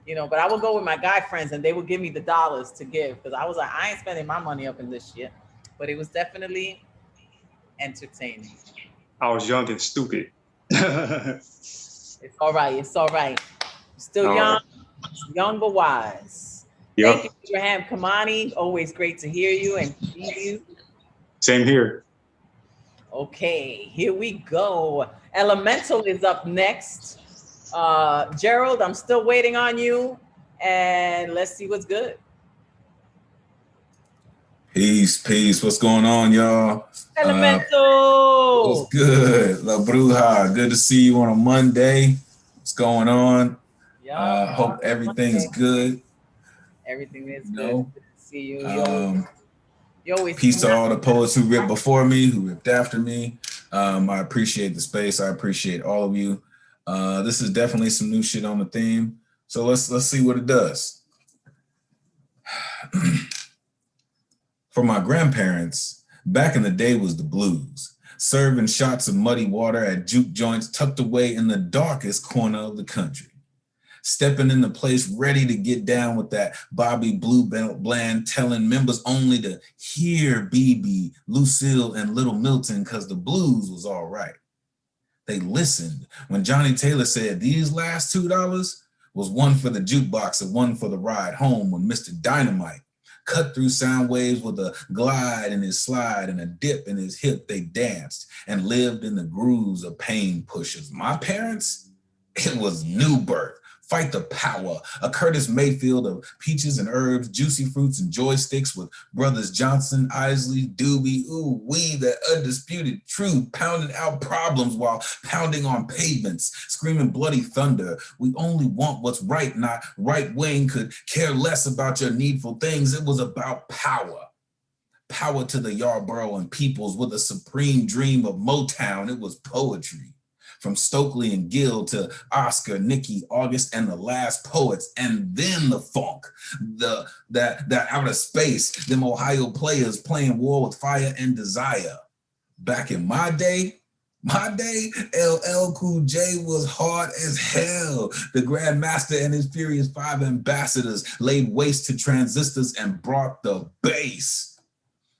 you know, but I would go with my guy friends and they would give me the dollars to give because I was like, I ain't spending my money up in this shit. But it was definitely entertaining. I was young and stupid. It's all right. It's all right. You're still all young, right. Young but wise. Yep. Thank you, Abraham Kamani. Always great to hear you and see you. Same here. Okay, here we go. Elemental is up next. Gerald, I'm still waiting on you. And let's see what's good. Peace. What's going on, y'all? Elemental. What's good? La Bruja. Good to see you on a Monday. What's going on? Hope everything's good. Everything is good. No. Good to see you. Peace to all the poets who ripped before me, who ripped after me. I appreciate the space. I appreciate all of you. This is definitely some new shit on the theme. So let's see what it does. For my grandparents, back in the day was the blues. Serving shots of muddy water at juke joints tucked away in the darkest corner of the country. Stepping in the place ready to get down with that Bobby Blue Bland, telling members only to hear BB, Lucille, and Little Milton because the blues was all right. They listened when Johnny Taylor said these last $2 was one for the jukebox and one for the ride home when Mr. Dynamite cut through sound waves with a glide in his slide and a dip in his hip. They danced and lived in the grooves of pain pushers. My parents, it was new birth. Fight the power, a Curtis Mayfield of peaches and herbs, juicy fruits and joysticks with brothers Johnson, Isley, Doobie, ooh, we, the undisputed truth, pounding out problems while pounding on pavements, screaming bloody thunder. We only want what's right, not right wing could care less about your needful things. It was about power. Power to the Yarborough and peoples with a supreme dream of Motown. It was poetry. From Stokely and Gill to Oscar, Nikki, August, and the last poets, and then the funk, that outer space, them Ohio players playing War with Fire and Desire. Back in my day, LL Cool J was hard as hell. The Grandmaster and his Furious Five ambassadors laid waste to transistors and brought the bass.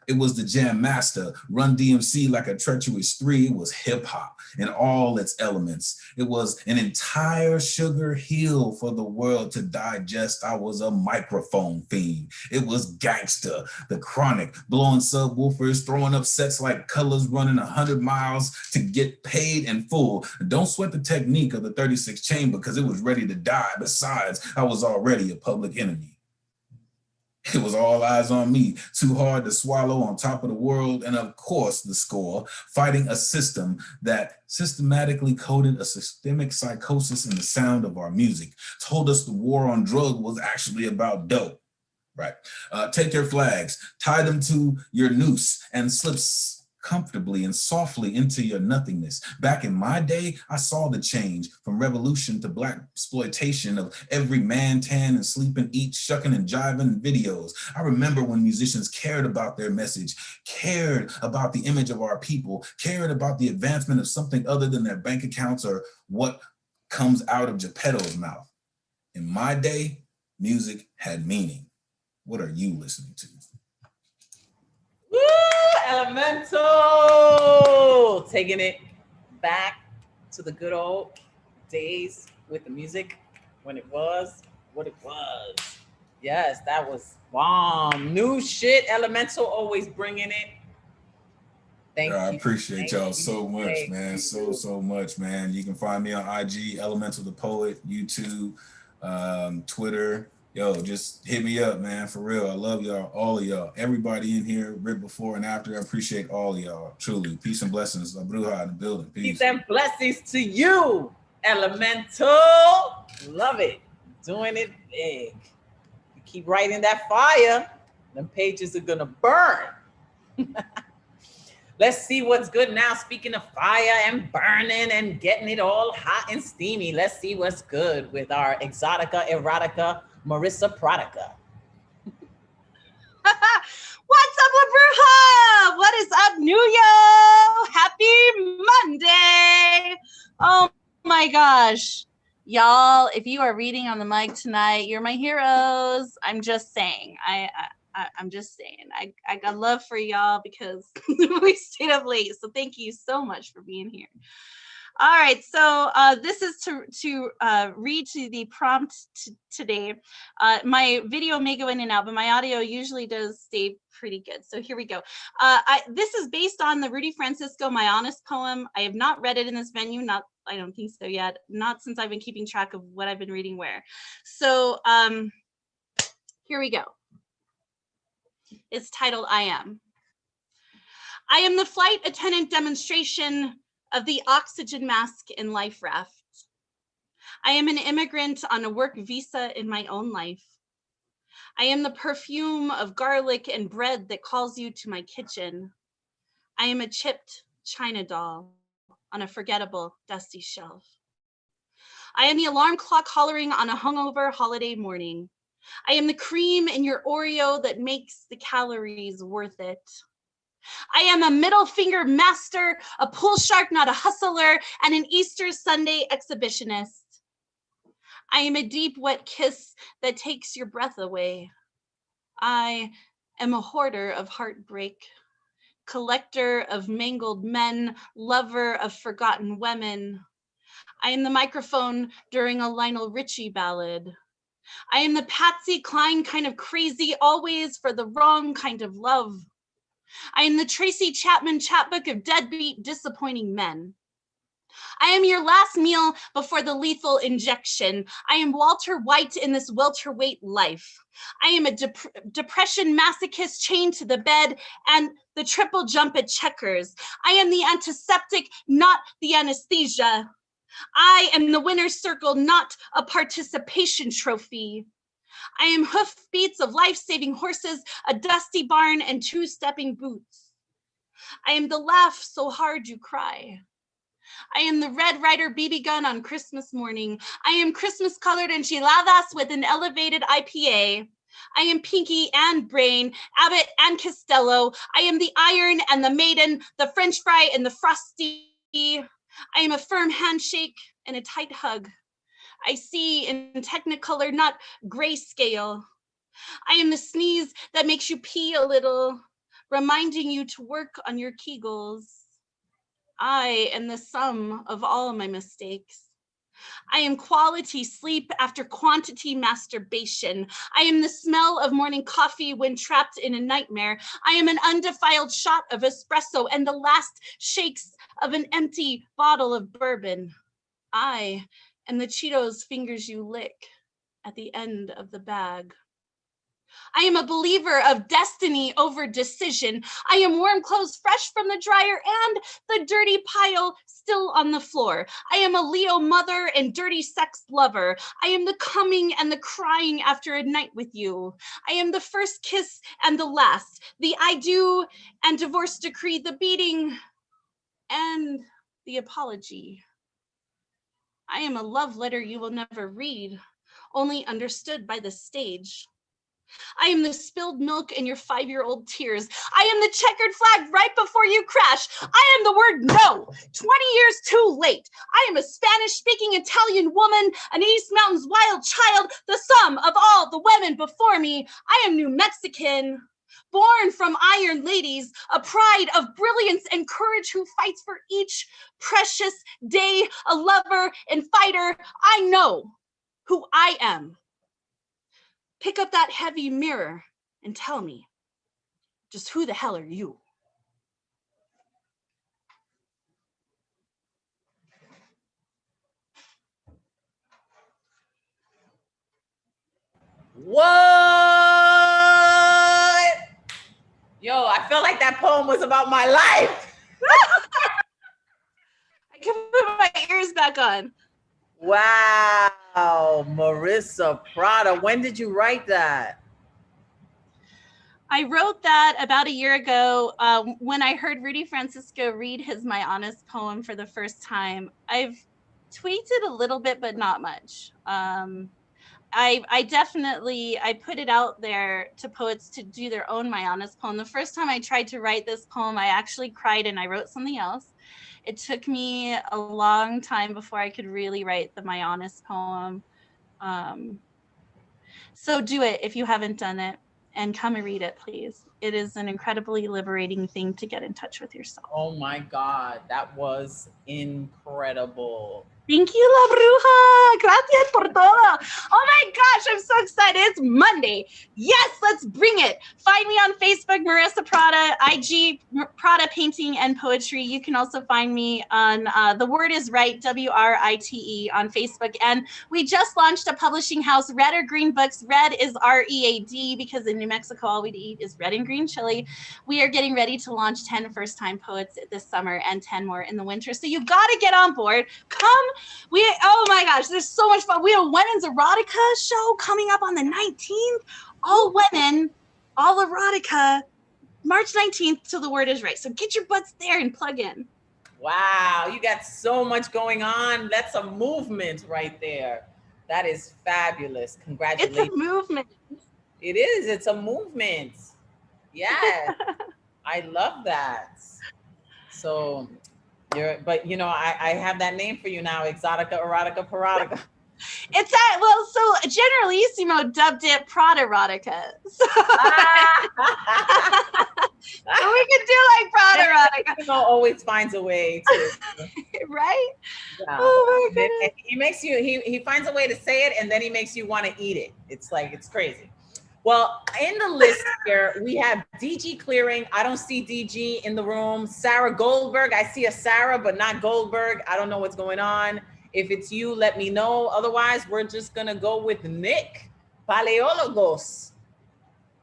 It was the Jam Master, Run DMC like a treacherous 3. It was hip hop in all its elements. It was an entire sugar hill for the world to digest. I was a microphone fiend. It was gangster, the Chronic, blowing subwoofers, throwing up sets like Colors, running 100 miles to get paid in full. Don't sweat the technique of the 36 chamber because it was ready to die. Besides, I was already a public enemy. It was all eyes on me, too hard to swallow, on top of the world, and of course the score, fighting a system that systematically coded a systemic psychosis in the sound of our music, told us the war on drugs was actually about dope. Right. Take your flags, tie them to your noose, and slip comfortably and softly into your nothingness. Back in my day, I saw the change from revolution to black exploitation of every man, tan, and sleep and eat, shucking and jiving videos. I remember when musicians cared about their message, cared about the image of our people, cared about the advancement of something other than their bank accounts or what comes out of Geppetto's mouth. In my day, music had meaning. What are you listening to? Woo! Elemental! Taking it back to the good old days with the music when it was what it was. Yes, that was bomb. New shit. Elemental always bringing it. Thank you. I appreciate y'all so much, man. So much, man. You can find me on IG, Elemental the Poet, YouTube, Twitter. Yo, just hit me up, man, for real. I love y'all, all of y'all. Everybody in here, right before and after, I appreciate all of y'all, truly. Peace and blessings. La Bruja in the building. Peace. Peace and blessings to you, Elemental. Love it. Doing it big. You keep writing that fire, them pages are gonna burn. Let's see what's good now. Speaking of fire and burning and getting it all hot and steamy, let's see what's good with our exotica, erotica, Marissa Prodica. What's up, La Bruja? What is up, New Yo? Happy Monday. Oh my gosh. Y'all, if you are reading on the mic tonight, you're my heroes. I'm just saying. I'm just saying. I got love for y'all because we stayed up late. So thank you so much for being here. All right, so this is to read to the prompt today. My video may go in and out, but my audio usually does stay pretty good. So here we go. This is based on the Rudy Francisco, My Honest Poem. I have not read it in this venue, I don't think so yet, not since I've been keeping track of what I've been reading where. So here we go. It's titled, I Am. I am the flight attendant demonstration of the oxygen mask in life raft. I am an immigrant on a work visa in my own life. I am the perfume of garlic and bread that calls you to my kitchen. I am a chipped china doll on a forgettable, dusty shelf. I am the alarm clock hollering on a hungover holiday morning. I am the cream in your Oreo that makes the calories worth it. I am a middle finger master, a pool shark, not a hustler, and an Easter Sunday exhibitionist. I am a deep, wet kiss that takes your breath away. I am a hoarder of heartbreak, collector of mangled men, lover of forgotten women. I am the microphone during a Lionel Richie ballad. I am the Patsy Cline kind of crazy, always for the wrong kind of love. I am the Tracy Chapman chapbook of deadbeat, disappointing men. I am your last meal before the lethal injection. I am Walter White in this welterweight life. I am a depression masochist chained to the bed and the triple jump at checkers. I am the antiseptic, not the anesthesia. I am the winner's circle, not a participation trophy. I am hoofbeats of life-saving horses, a dusty barn, and two-stepping boots. I am the laugh so hard you cry. I am the Red Ryder BB gun on Christmas morning. I am Christmas-colored enchiladas with an elevated IPA. I am Pinky and Brain, Abbott and Costello. I am the iron and the maiden, the French fry and the frosty. I am a firm handshake and a tight hug. I see in Technicolor, not grayscale. I am the sneeze that makes you pee a little, reminding you to work on your Kegels. I am the sum of all my mistakes. I am quality sleep after quantity masturbation. I am the smell of morning coffee when trapped in a nightmare. I am an undefiled shot of espresso and the last shakes of an empty bottle of bourbon. I am the Cheetos fingers you lick at the end of the bag. I am a believer of destiny over decision. I am warm clothes fresh from the dryer and the dirty pile still on the floor. I am a Leo mother and dirty sex lover. I am the coming and the crying after a night with you. I am the first kiss and the last, the I do and divorce decree, the beating and the apology. I am a love letter you will never read, only understood by the stage. I am the spilled milk in your 5-year-old tears. I am the checkered flag right before you crash. I am the word no, 20 years too late. I am a Spanish-speaking Italian woman, an East Mountains wild child, the sum of all the women before me. I am New Mexican, born from iron ladies, a pride of brilliance and courage who fights for each precious day, a lover and fighter. I know who I am. Pick up that heavy mirror and tell me, just who the hell are you? What? Yo, I felt like that poem was about my life. I can put my ears back on. Wow, Marissa Prada. When did you write that? I wrote that about a year ago when I heard Rudy Francisco read his My Honest poem for the first time. I've tweaked a little bit, but not much. I definitely put it out there to poets to do their own My Honest poem. The first time I tried to write this poem, I actually cried and I wrote something else. It took me a long time before I could really write the My Honest poem. So do it if you haven't done it, and come and read it, please. It is an incredibly liberating thing to get in touch with yourself. Oh my God, that was incredible. Thank you, La Bruja. Gracias por todo. Oh my gosh, I'm so excited. It's Monday. Yes, let's bring it. Find me on Facebook, Marissa Prada, IG, Prada Painting and Poetry. You can also find me on The Word is Right, WRITE on Facebook. And we just launched a publishing house, Red or Green Books. Red is READ because in New Mexico, all we eat is red and green chili. We are getting ready to launch 10 first-time poets this summer and 10 more in the winter. So you got to get on board. Come. Oh my gosh, there's so much fun. We have a women's erotica show coming up on the 19th. all women, all erotica, March 19th till the word is right. So get your butts there and plug in. Wow, you got so much going on. That's a movement right there. That is fabulous. Congratulations. It's a movement. It is. It's a movement. Yeah. I love that. So but you know, I have that name for you now, Exotica, Erotica, Parotica. It's that, well, so Generalissimo dubbed it Proderotica. So, so we could do like Proderotica. You know, always finds a way to. Right? Yeah. Oh my goodness. He makes you, he finds a way to say it, and then he makes you want to eat it. It's like, it's crazy. Well, in the list here, we have DG Clearing. I don't see DG in the room. Sarah Goldberg. I see a Sarah, but not Goldberg. I don't know what's going on. If it's you, let me know. Otherwise, we're just going to go with Nick Paleologos.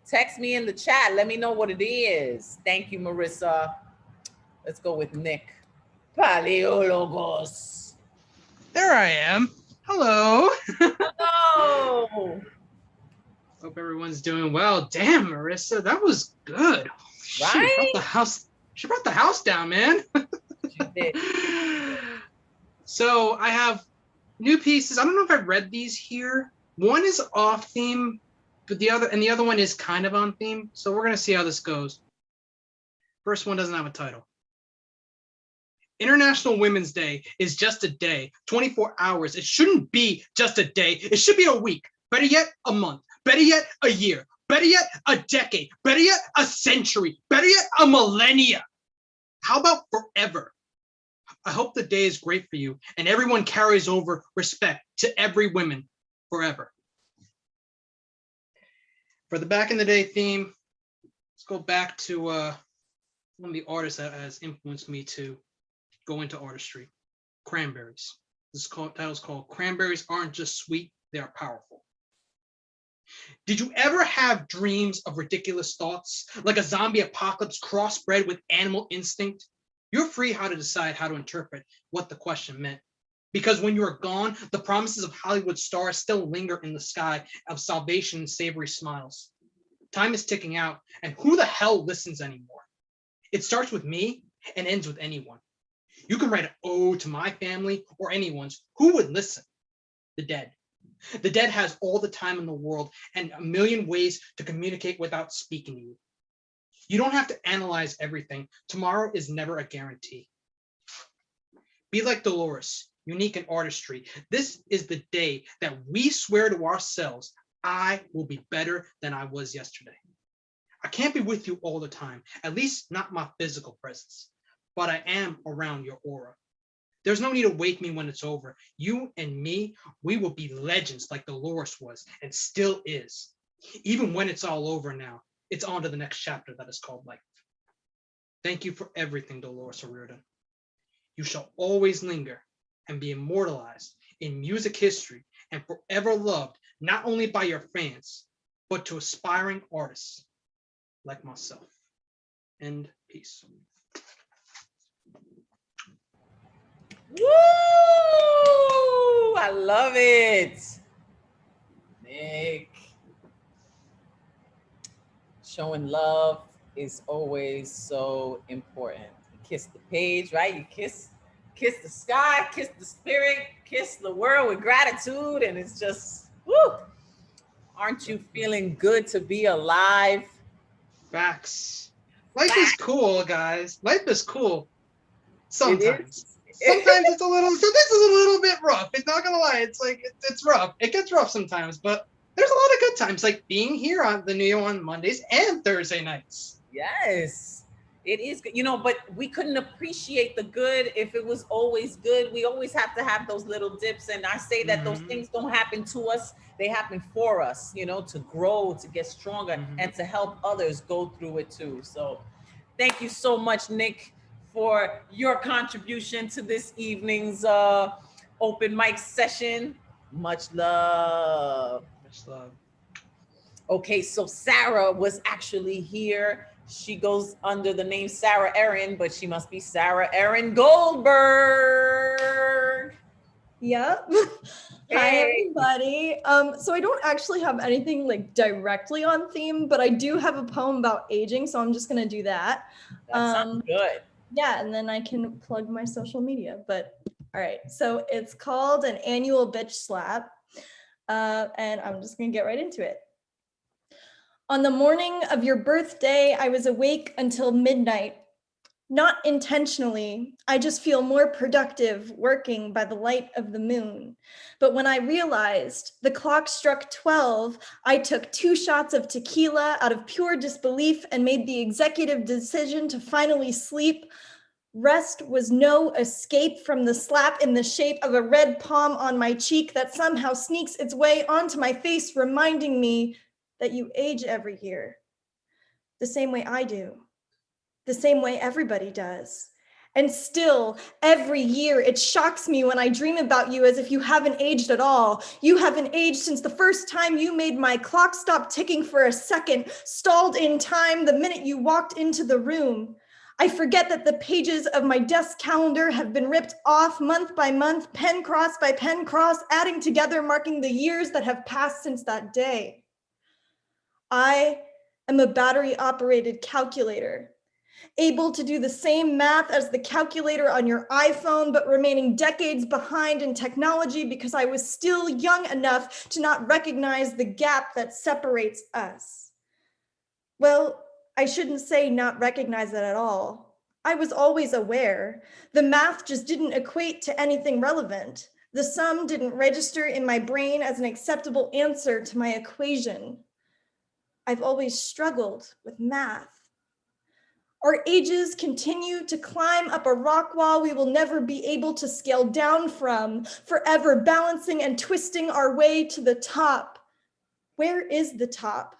Text me in the chat. Let me know what it is. Thank you, Marissa. Let's go with Nick Paleologos. There I am. Hello. Hello. Hope everyone's doing well. Damn, Marissa, that was good. Right? She brought the house down, man. She did. So I have new pieces. I don't know if I read these here. One is off theme, but the other one is kind of on theme. So we're gonna see how this goes. First one doesn't have a title. International Women's Day is just a day, 24 hours. It shouldn't be just a day. It should be a week. Better yet, a month. Better yet, a year. Better yet, a decade. Better yet, a century. Better yet, a millennia. How about forever? I hope the day is great for you and everyone carries over respect to every woman forever. For the back in the day theme, let's go back to one of the artists that has influenced me to go into artistry, Cranberries. This title is called Cranberries Aren't Just Sweet, They Are Powerful. Did you ever have dreams of ridiculous thoughts, like a zombie apocalypse crossbred with animal instinct? You're free how to decide how to interpret what the question meant. Because when you are gone, the promises of Hollywood stars still linger in the sky of salvation and savory smiles. Time is ticking out, and who the hell listens anymore? It starts with me and ends with anyone. You can write an ode to my family or anyone's. Who would listen? The dead. The dead has all the time in the world and a million ways to communicate without speaking to you. You don't have to analyze everything. Tomorrow is never a guarantee. Be like Dolores, unique in artistry. This is the day that we swear to ourselves, I will be better than I was yesterday. I can't be with you all the time, at least not my physical presence, but I am around your aura. There's no need to wake me when it's over. You and me, we will be legends like Dolores was and still is. Even when it's all over now, it's on to the next chapter that is called life. Thank you for everything, Dolores O'Riordan. You shall always linger and be immortalized in music history and forever loved, not only by your fans, but to aspiring artists like myself. And peace. Woo! I love it. Nick. Showing love is always so important. You kiss the page, right? You kiss the sky, kiss the spirit, kiss the world with gratitude, and it's just, woo! Aren't you feeling good to be alive? Facts. Life is cool, guys. Life is cool. Sometimes. Sometimes it's a little, so this is a little bit rough. It's not gonna lie, it's like, it's rough. It gets rough sometimes, but there's a lot of good times, like being here on the New on Mondays and Thursday nights. Yes, it is good. You know, but we couldn't appreciate the good if it was always good. We always have to have those little dips. And I say that those things don't happen to us. They happen for us, you know, to grow, to get stronger, and to help others go through it too. So thank you so much, Nick, for your contribution to this evening's open mic session. Much love. Much love. Okay, so Sarah was actually here. She goes under the name Sarah Erin, but she must be Sarah Erin Goldberg. Yep. Hi Hey. everybody. So I don't actually have anything like directly on theme, but I do have a poem about aging, so I'm just gonna do that. That sounds good. Yeah, and then I can plug my social media. But all right, so it's called An Annual Bitch Slap, and I'm just gonna get right into it. On the morning of your birthday, I was awake until midnight. Not intentionally, I just feel more productive working by the light of the moon. But when I realized the clock struck 12, I took 2 shots of tequila out of pure disbelief and made the executive decision to finally sleep. Rest was no escape from the slap in the shape of a red palm on my cheek that somehow sneaks its way onto my face, reminding me that you age every year, the same way I do. The same way everybody does. And still, every year, it shocks me when I dream about you as if you haven't aged at all. You haven't aged since the first time you made my clock stop ticking for a second, stalled in time the minute you walked into the room. I forget that the pages of my desk calendar have been ripped off month by month, pen cross by pen cross, adding together, marking the years that have passed since that day. I am a battery-operated calculator, able to do the same math as the calculator on your iPhone, but remaining decades behind in technology because I was still young enough to not recognize the gap that separates us. Well, I shouldn't say not recognize it at all. I was always aware. The math just didn't equate to anything relevant. The sum didn't register in my brain as an acceptable answer to my equation. I've always struggled with math. Our ages continue to climb up a rock wall we will never be able to scale down from, forever balancing and twisting our way to the top. Where is the top?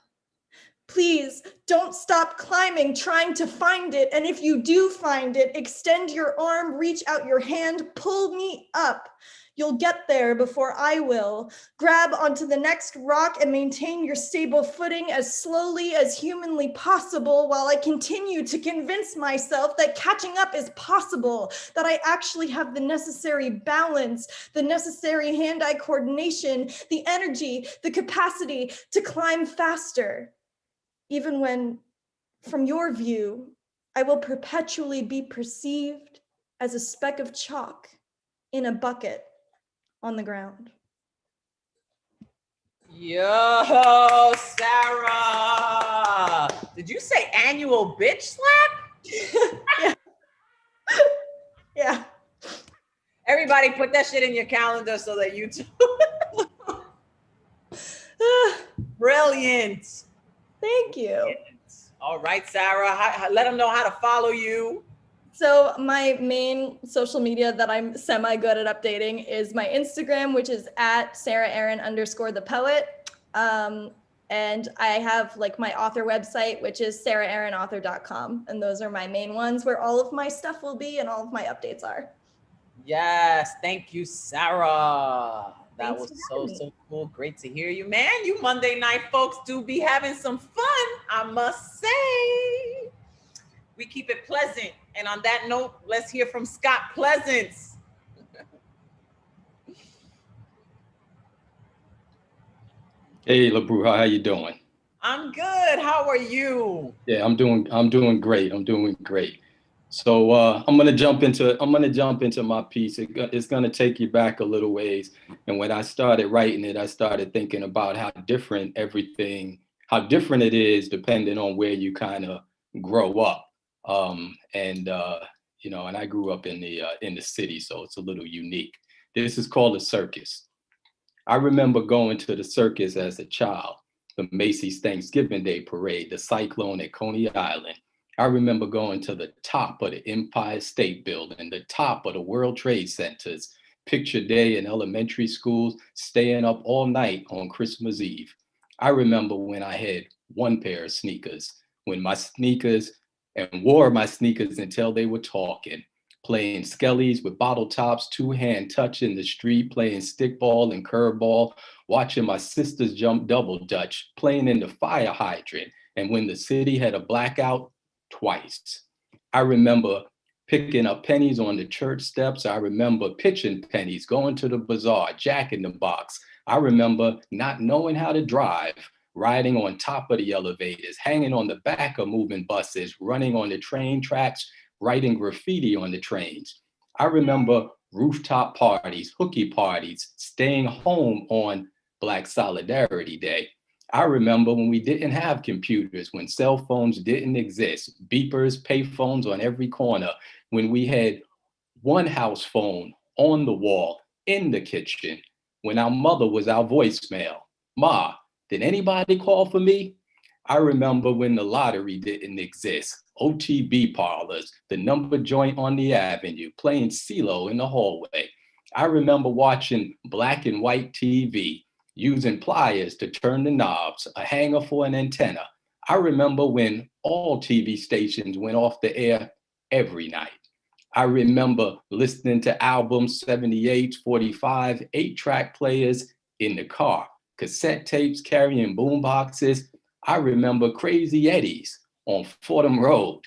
Please don't stop climbing, trying to find it. And if you do find it, extend your arm, reach out your hand, pull me up. You'll get there before I will. Grab onto the next rock and maintain your stable footing as slowly as humanly possible while I continue to convince myself that catching up is possible, that I actually have the necessary balance, the necessary hand-eye coordination, the energy, the capacity to climb faster. Even when, from your view, I will perpetually be perceived as a speck of chalk in a bucket on the ground. Yo, Sarah. Did you say annual bitch slap? Yeah. Yeah. Everybody put that shit in your calendar so that you too. Brilliant. Thank you. All right, Sarah, let them know how to follow you. So my main social media that I'm semi good at updating is my Instagram, which is at @SarahErin_the_poet. And I have like my author website, which is saraherinauthor.com. And those are my main ones where all of my stuff will be and all of my updates are. Yes, thank you, Sarah. That Thanks was for having so cool. Great to hear you, man. You Monday night folks do be having some fun, I must say. We keep it pleasant. And on that note, let's hear from Scott Pleasance. Hey, LaBruja, how you doing? I'm good. How are you? Yeah, I'm doing great. I'm doing great. So I'm gonna jump into my piece. It's gonna take you back a little ways. And when I started writing it, I started thinking about how different it is depending on where you kind of grow up. And I grew up in the city, so it's a little unique. This is called a circus. I remember going to the circus as a child, the Macy's Thanksgiving Day Parade, the Cyclone at Coney Island. I remember going to the top of the Empire State Building, the top of the World Trade Centers, picture day in elementary schools, staying up all night on Christmas Eve. I remember when I had one pair of sneakers, and wore my sneakers until they were talking, playing skellies with bottle tops, two-hand touch in the street, playing stickball and curveball, watching my sisters jump double dutch, playing in the fire hydrant, and when the city had a blackout, twice. I remember picking up pennies on the church steps. I remember pitching pennies, going to the bazaar, Jack in the Box. I remember not knowing how to drive, riding on top of the elevators, hanging on the back of moving buses, running on the train tracks, writing graffiti on the trains. I remember rooftop parties, hooky parties, staying home on Black Solidarity Day. I remember when we didn't have computers, when cell phones didn't exist, beepers, payphones on every corner, when we had one house phone on the wall in the kitchen, when our mother was our voicemail. Ma, did anybody call for me? I remember when the lottery didn't exist, OTB parlors, the number joint on the avenue, playing CeeLo in the hallway. I remember watching black and white TV, using pliers to turn the knobs, a hanger for an antenna. I remember when all TV stations went off the air every night. I remember listening to albums, 78, 45, 8-track players in the car, cassette tapes carrying boom boxes. I remember Crazy Eddie's on Fordham Road.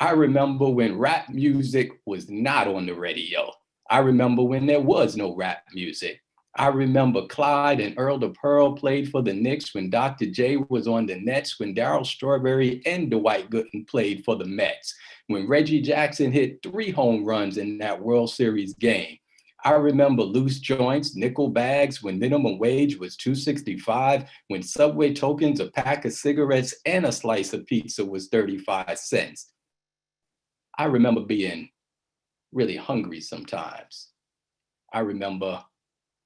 I remember when rap music was not on the radio. I remember when there was no rap music. I remember Clyde and Earl the Pearl played for the Knicks, when Dr. J was on the Nets, when Darryl Strawberry and Dwight Gooden played for the Mets, when Reggie Jackson hit 3 home runs in that World Series game. I remember loose joints, nickel bags, when minimum wage was $2.65, when Subway tokens, a pack of cigarettes, and a slice of pizza was 35 cents. I remember being really hungry sometimes. I remember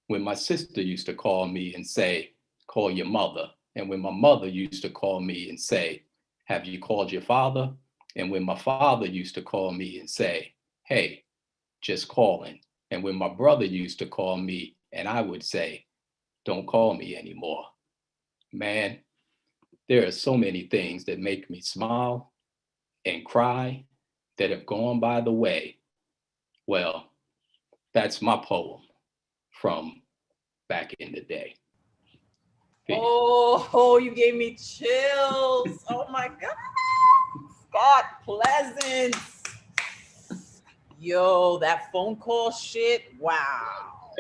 when my sister used to call me and say, call your mother. And when my mother used to call me and say, have you called your father? And when my father used to call me and say, hey, just calling. And when my brother used to call me and I would say, don't call me anymore. Man, there are so many things that make me smile and cry that have gone by the way. Well, that's my poem from back in the day. Peace. Oh, you gave me chills. Oh my God. Scott Pleasance. Yo, that phone call shit. Wow.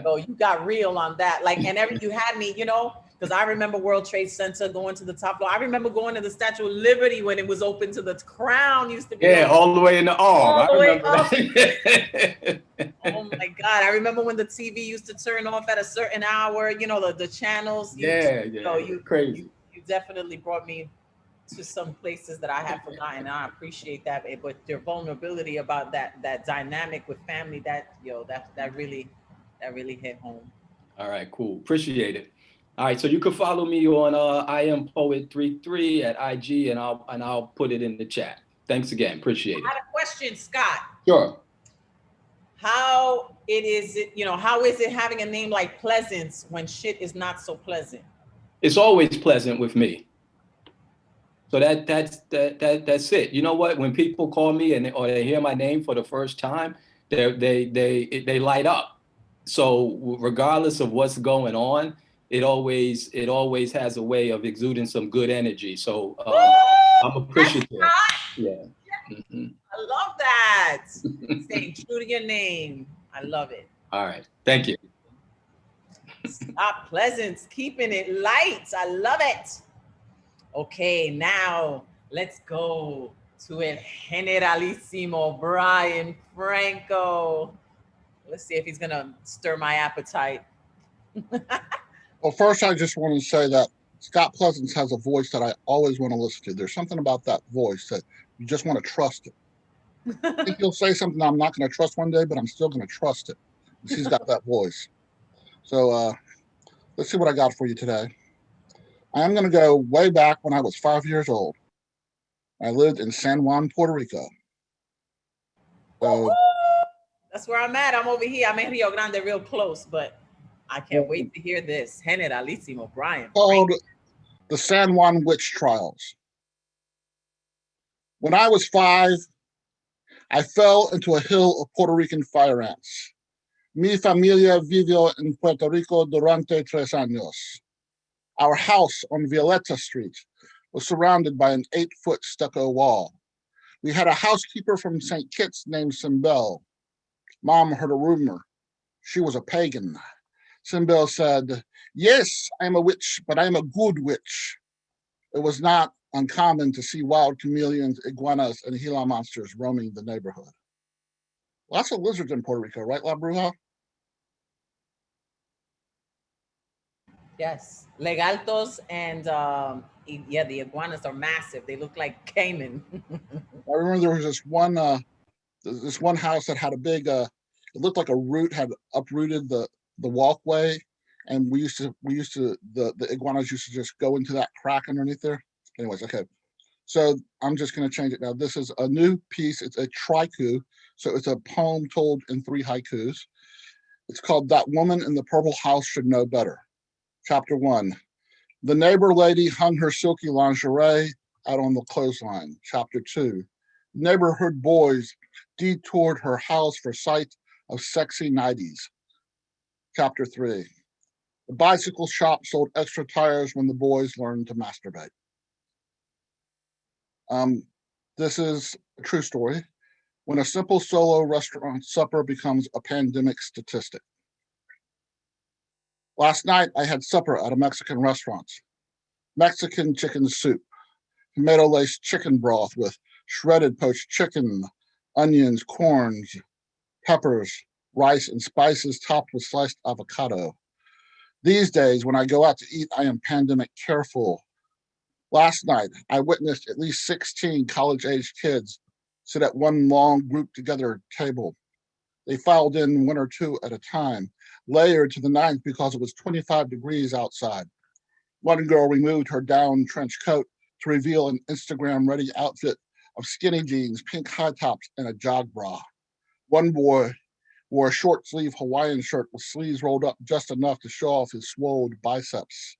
Oh, you got real on that. Like, and you had me, you know, because I remember World Trade Center going to the top floor. I remember going to the Statue of Liberty when it was open to the crown used to be. Yeah, all the way in the arm. All the way up. Oh my God. I remember when the TV used to turn off at a certain hour, you know, the channels. You crazy. You definitely brought me to some places that I had forgotten. I appreciate that, but your vulnerability about that dynamic with family, that really hit home. All right, cool. Appreciate it. All right, so you can follow me on I am Poet33 at IG, and I'll put it in the chat. Thanks again. Appreciate it. I had a question, Scott. Sure. How is it having a name like Pleasance when shit is not so pleasant? It's always pleasant with me. So that's it. You know what? When people call me or they hear my name for the first time, they light up. So regardless of what's going on, it always has a way of exuding some good energy. So I'm appreciative. Yeah. Mm-hmm. I love that. Staying true to your name. I love it. All right. Thank you. Stop Pleasance, keeping it light. I love it. Okay, now let's go to El Generalissimo Brian Franco. Let's see if he's gonna stir my appetite. Well, first, I just want to say that Scott Pleasance has a voice that I always want to listen to. There's something about that voice that you just want to trust it. I think he'll say something I'm not going to trust one day, but I'm still going to trust it. He's got that voice. So let's see what I got for you today. I am going to go way back when I was 5 years old. I lived in San Juan, Puerto Rico. So, that's where I'm at. I'm over here. I'm in Rio Grande, real close, but I can't wait to hear this. Generalissimo Brian. Called the San Juan Witch Trials. When I was 5, I fell into a hill of Puerto Rican fire ants. Mi familia vivió en Puerto Rico durante 3 años. Our house on Violeta Street was surrounded by an 8-foot stucco wall. We had a housekeeper from St. Kitts named Simbel. Mom heard a rumor. She was a pagan. Simbel said, "Yes, I'm a witch, but I'm a good witch." It was not uncommon to see wild chameleons, iguanas, and Gila monsters roaming the neighborhood. Lots of lizards in Puerto Rico, right, La Bruja? Yes, legaltos and yeah, the iguanas are massive. They look like caiman. I remember there was this one house that had a big, it looked like a root had uprooted the walkway, and the iguanas used to just go into that crack underneath there. Anyways, okay. So I'm just going to change it now. This is a new piece. It's a traiku. So it's a poem told in 3 haikus. It's called That Woman in the Purple House Should Know Better. Chapter 1. The neighbor lady hung her silky lingerie out on the clothesline. Chapter 2. Neighborhood boys detoured her house for sight of sexy nighties. Chapter 3. The bicycle shop sold extra tires when the boys learned to masturbate. This is a true story. When a simple solo restaurant supper becomes a pandemic statistic. Last night, I had supper at a Mexican restaurant. Mexican chicken soup, tomato-laced chicken broth with shredded poached chicken, onions, corns, peppers, rice, and spices topped with sliced avocado. These days, when I go out to eat, I am pandemic careful. Last night, I witnessed at least 16 college-aged kids sit at one long grouped together table. They filed in 1 or 2 at a time, layered to the 9th because it was 25 degrees outside. One girl removed her down trench coat to reveal an Instagram-ready outfit of skinny jeans, pink high tops, and a jog bra. One boy wore a short-sleeve Hawaiian shirt with sleeves rolled up just enough to show off his swole biceps.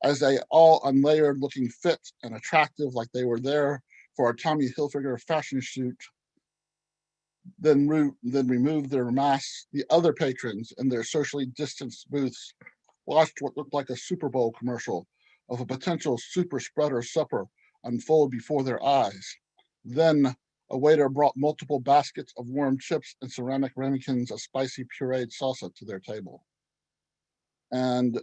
As they all unlayered, looking fit and attractive like they were there for a Tommy Hilfiger fashion shoot, then removed their masks, the other patrons in their socially distanced booths watched what looked like a Super Bowl commercial of a potential super spreader supper unfold before their eyes. Then a waiter brought multiple baskets of warm chips and ceramic ramekins of spicy pureed salsa to their table. And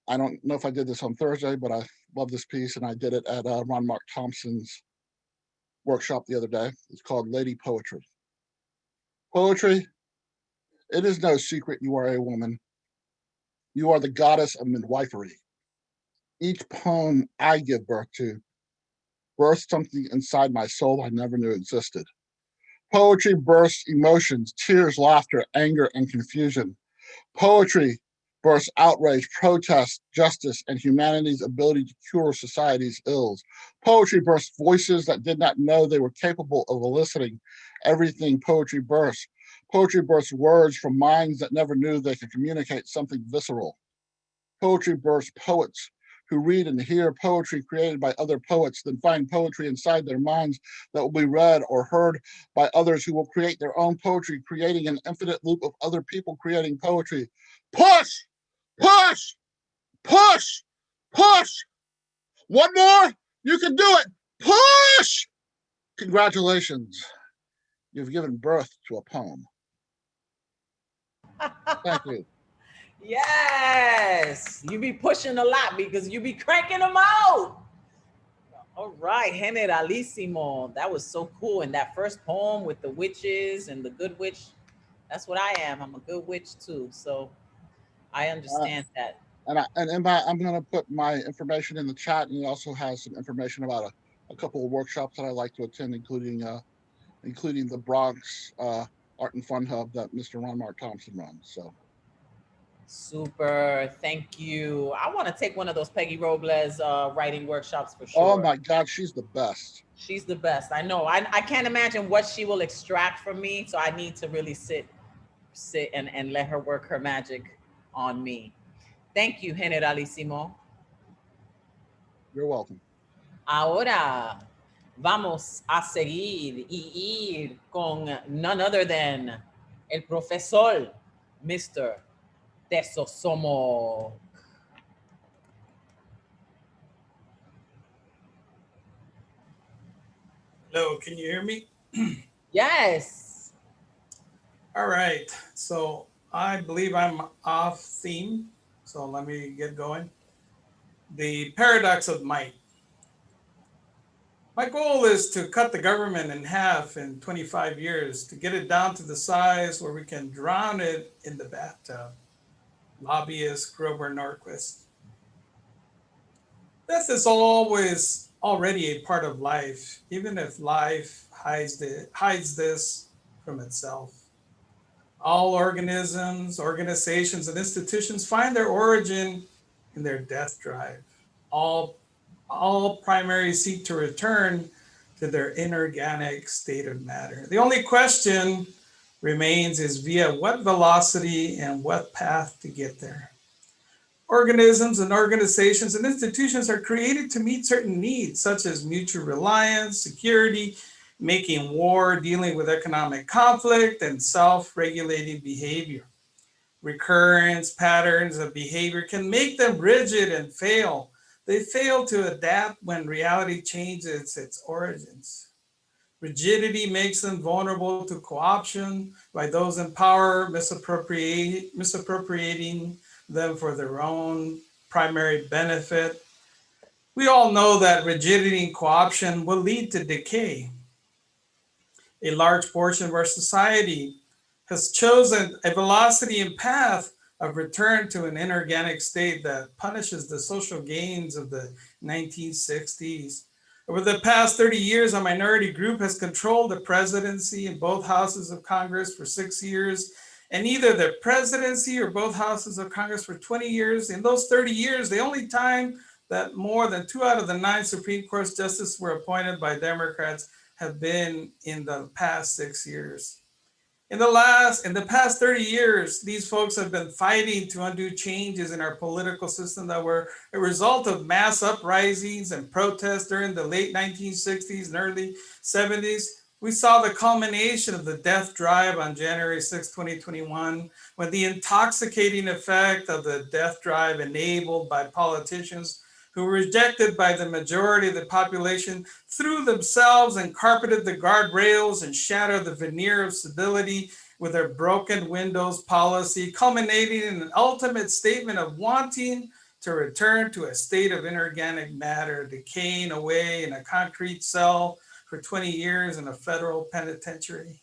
I don't know if I did this on Thursday, but I love this piece, and I did it at Ron Mark Thompson's workshop the other day. It's called Lady Poetry. Poetry, it is no secret you are a woman. You are the goddess of midwifery. Each poem I give birth to births something inside my soul I never knew existed. Poetry bursts emotions, tears, laughter, anger, and confusion. Poetry bursts outrage, protest, justice, and humanity's ability to cure society's ills. Poetry bursts voices that did not know they were capable of eliciting everything poetry bursts. Poetry bursts words from minds that never knew they could communicate something visceral. Poetry bursts poets who read and hear poetry created by other poets, then find poetry inside their minds that will be read or heard by others who will create their own poetry, creating an infinite loop of other people creating poetry. Push, push, push, push. One more, you can do it. Push. Congratulations. You've given birth to a poem. Thank you. Yes, you be pushing a lot because you be cranking them out. All right, generalissimo. That was so cool. And that first poem with the witches and the good witch, that's what I am. I'm a good witch too. So I understand that. And I'm going to put my information in the chat, and he also has some information about a couple of workshops that I like to attend, including the Bronx Art and Fun Hub that Mr. Ron Mark Thompson runs. So. Super, thank you. I want to take one of those Peggy Robles writing workshops for sure. Oh my God, she's the best. She's the best. I know. I can't imagine what she will extract from me. So I need to really sit and let her work her magic on me. Thank you, generalissimo. You're welcome. Ahora vamos a seguir y ir con none other than el profesor, Mr. Tesosomo. Hello, can you hear me? Yes. All right, so I believe I'm off theme, so let me get going. The paradox of might. My goal is to cut the government in half in 25 years, to get it down to the size where we can drown it in the bathtub. Lobbyist Grover Norquist. Death is always already a part of life, even if life hides this from itself. All organisms, organizations, and institutions find their origin in their death drive. All, all primaries seek to return to their inorganic state of matter. The only question remains is via what velocity and what path to get there. Organisms and organizations and institutions are created to meet certain needs, such as mutual reliance, security, making war, dealing with economic conflict, and self-regulating behavior. Recurrence patterns of behavior can make them rigid and fail. They fail to adapt when reality changes its origins. Rigidity makes them vulnerable to co-option by those in power, misappropriating them for their own primary benefit. We all know that rigidity and co-option will lead to decay. A large portion of our society has chosen a velocity and path of return to an inorganic state that punishes the social gains of the 1960s. Over the past 30 years, a minority group has controlled the presidency in both houses of Congress for 6 years, and either the presidency or both houses of Congress for 20 years. In those 30 years, the only time that more than 2 out of the 9 Supreme Court justices were appointed by Democrats have been in the past 6 years. In the past 30 years, these folks have been fighting to undo changes in our political system that were a result of mass uprisings and protests during the late 1960s and early 70s. We saw the culmination of the death drive on January 6, 2021, when the intoxicating effect of the death drive enabled by politicians who were rejected by the majority of the population threw themselves and carpeted the guardrails and shattered the veneer of civility with their broken windows policy, culminating in an ultimate statement of wanting to return to a state of inorganic matter, decaying away in a concrete cell for 20 years in a federal penitentiary.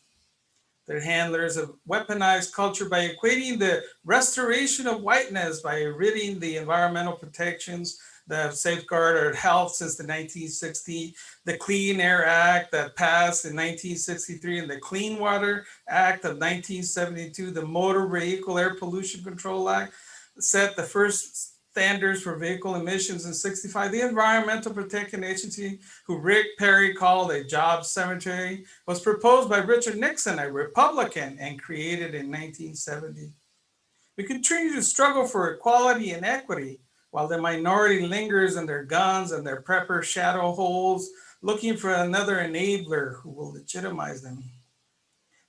Their handlers have weaponized culture by equating the restoration of whiteness by ridding the environmental protections that have safeguarded our health since the 1960s, the Clean Air Act that passed in 1963, and the Clean Water Act of 1972, the Motor Vehicle Air Pollution Control Act set the first standards for vehicle emissions in 65. The Environmental Protection Agency, who Rick Perry called a job cemetery, was proposed by Richard Nixon, a Republican, and created in 1970. We continue to struggle for equality and equity, while the minority lingers in their guns and their prepper shadow holes, looking for another enabler who will legitimize them.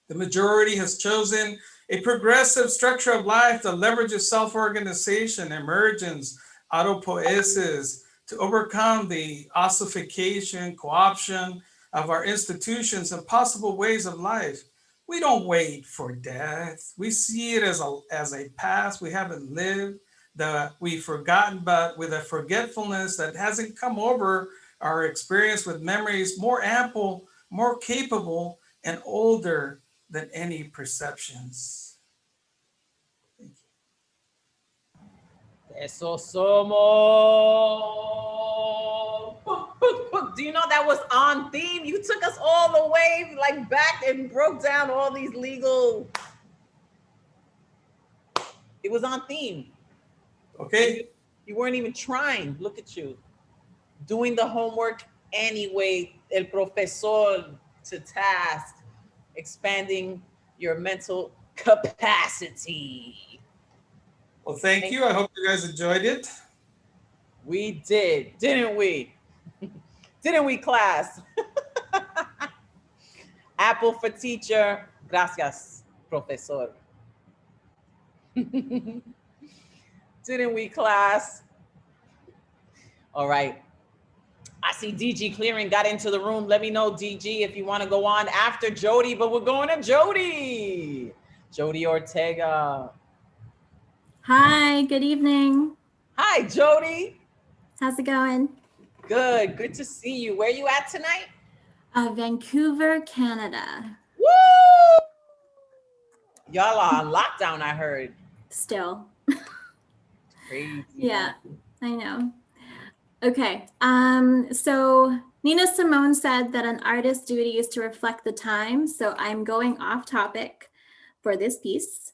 The majority has chosen a progressive structure of life that leverages self-organization, emergence, autopoiesis to overcome the ossification, co-option of our institutions and possible ways of life. We don't wait for death. We see it as a past we haven't lived, that we've forgotten, but with a forgetfulness that hasn't come over our experience with memories more ample, more capable, and older than any perceptions. Eso somos. Do you know that was on theme? You took us all the way like back and broke down all these legal. It was on theme. Okay. You weren't even trying. Look at you. Doing the homework anyway. El profesor to task. Expanding your mental capacity. Well, thank you. I hope you guys enjoyed it. We did, didn't we? Didn't we, class? Apple for teacher. Gracias, profesor. Didn't we, class? All right. I see DG Clearing got into the room. Let me know, DG, if you want to go on after Jody, but we're going to Jody. Jody Ortega. Hi, good evening. Hi, Jody. How's it going? Good. Good to see you. Where you at tonight? Vancouver, Canada. Woo! Y'all are on lockdown, I heard. Still. Crazy. Yeah, I know. Okay. So Nina Simone said that an artist's duty is to reflect the time. So I'm going off topic for this piece.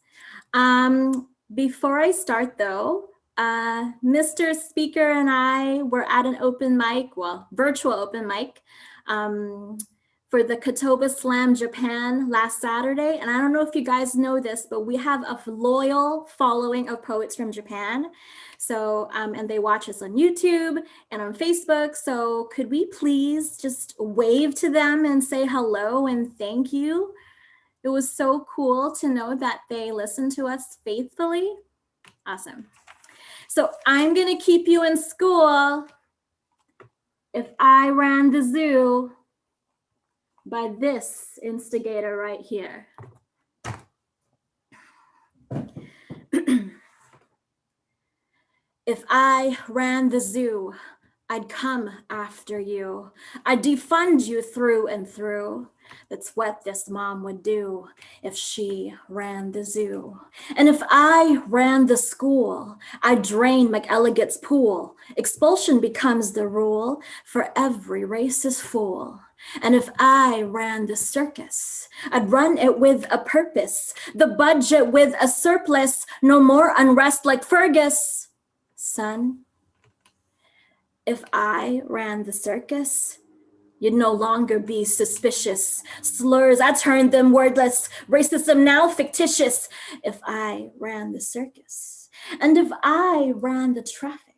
Before I start though, Mr. Speaker and I were at an open mic, well, virtual open mic, for the Katoba Slam Japan last Saturday. And I don't know if you guys know this, but we have a loyal following of poets from Japan. So, and they watch us on YouTube and on Facebook. So could we please just wave to them and say hello and thank you? It was so cool to know that they listen to us faithfully. Awesome. So I'm gonna keep you in school if I ran the zoo by this instigator right here. If I ran the zoo, I'd come after you. I'd defund you through and through. That's what this mom would do if she ran the zoo. And if I ran the school, I'd drain McElligot's pool. Expulsion becomes the rule for every racist fool. And if I ran the circus, I'd run it with a purpose. The budget with a surplus. No more unrest like Fergus. Son, if I ran the circus, you'd no longer be suspicious. Slurs, I turned them wordless. Racism now fictitious. If I ran the circus, and if I ran the traffic,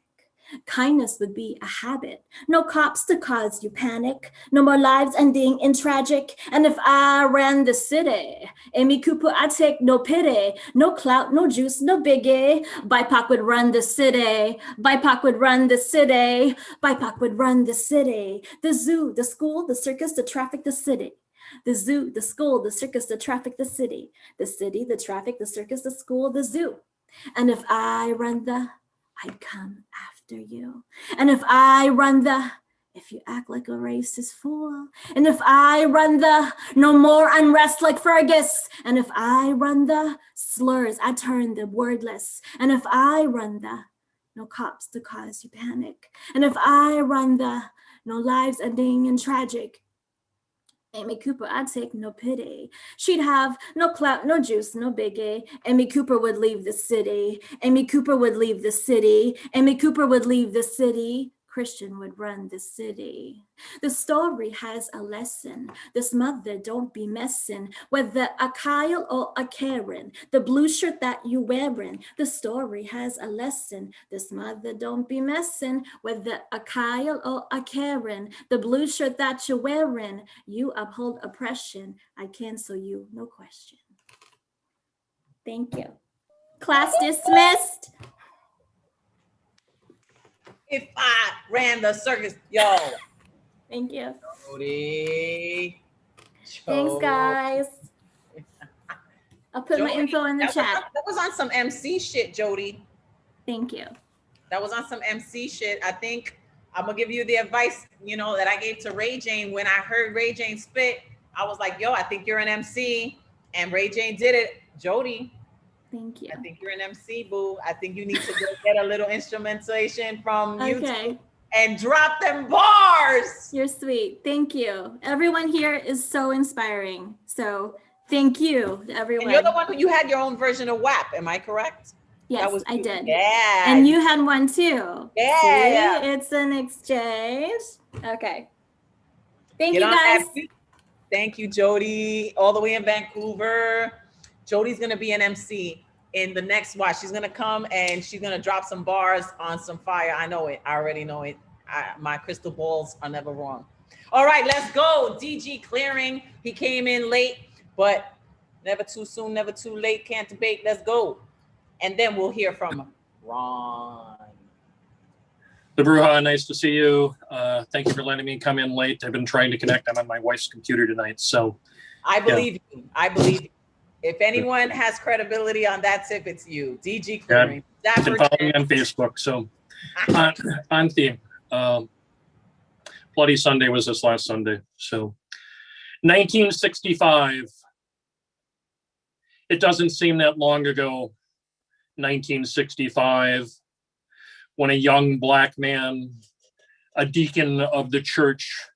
kindness would be a habit. No cops to cause you panic. No more lives ending in tragic. And if I ran the city, Amy Cooper, I'd take no pity. No clout, no juice, no biggie. BIPOC would run the city. BIPOC would run the city. BIPOC would run the city. The zoo, the school, the circus, the traffic, the city. The zoo, the school, the circus, the traffic, the city. The city, the traffic, the circus, the school, the zoo. And if I run the, I'd come after you. And if I run the, if you act like a racist fool. And if I run the, no more unrest like Fergus. And if I run the slurs, I turn them wordless. And if I run the, no cops to cause you panic. And if I run the, no lives ending in tragic. Amy Cooper, I'd take no pity. She'd have no clout, no juice, no biggie. Amy Cooper would leave the city. Amy Cooper would leave the city. Amy Cooper would leave the city. Christian would run the city. The story has a lesson. This mother don't be messing, whether a Kyle or a Karen. The blue shirt that you wearing, the story has a lesson. This mother don't be messing, whether a Kyle or a Karen. The blue shirt that you're wearing, you uphold oppression. I cancel you, no question. Thank you. Class dismissed. If I ran the circus, yo. Thank you. Jody. Thanks, guys. I'll put my Jody, info in the chat. That was on some MC shit, Jody. Thank you. That was on some MC shit. I think I'm gonna give you the advice, you know, that I gave to Ray Jane when I heard Ray Jane spit. I was like, yo, I think you're an MC. And Ray Jane did it. Jody. Thank you. I think you're an MC, boo. I think you need to go get a little instrumentation from YouTube and drop them bars. You're sweet. Thank you. Everyone here is so inspiring. So thank you to everyone. And you're the one who you had your own version of WAP. Am I correct? Yes, I did. Yeah. And you had one too. Yeah. See? It's an exchange. Okay. Thank Get you on guys. that beat. Thank you, Jody, all the way in Vancouver. Jody's gonna be an MC in the next watch. She's gonna come and she's gonna drop some bars on some fire. I know it. I already know it. My crystal balls are never wrong. All right, let's go. DG Clearing. He came in late, but never too soon, never too late. Can't debate. Let's go. And then we'll hear from Ron. Bruja, nice to see you. Thank you for letting me come in late. I've been trying to connect. I'm on my wife's computer tonight, so. I believe you. I believe you. If anyone has credibility on that tip, it's you. DG Clearing. I've been following me on Facebook, so on theme. Bloody Sunday was this last Sunday. So 1965. It doesn't seem that long ago, 1965, when a young Black man, a deacon of the church,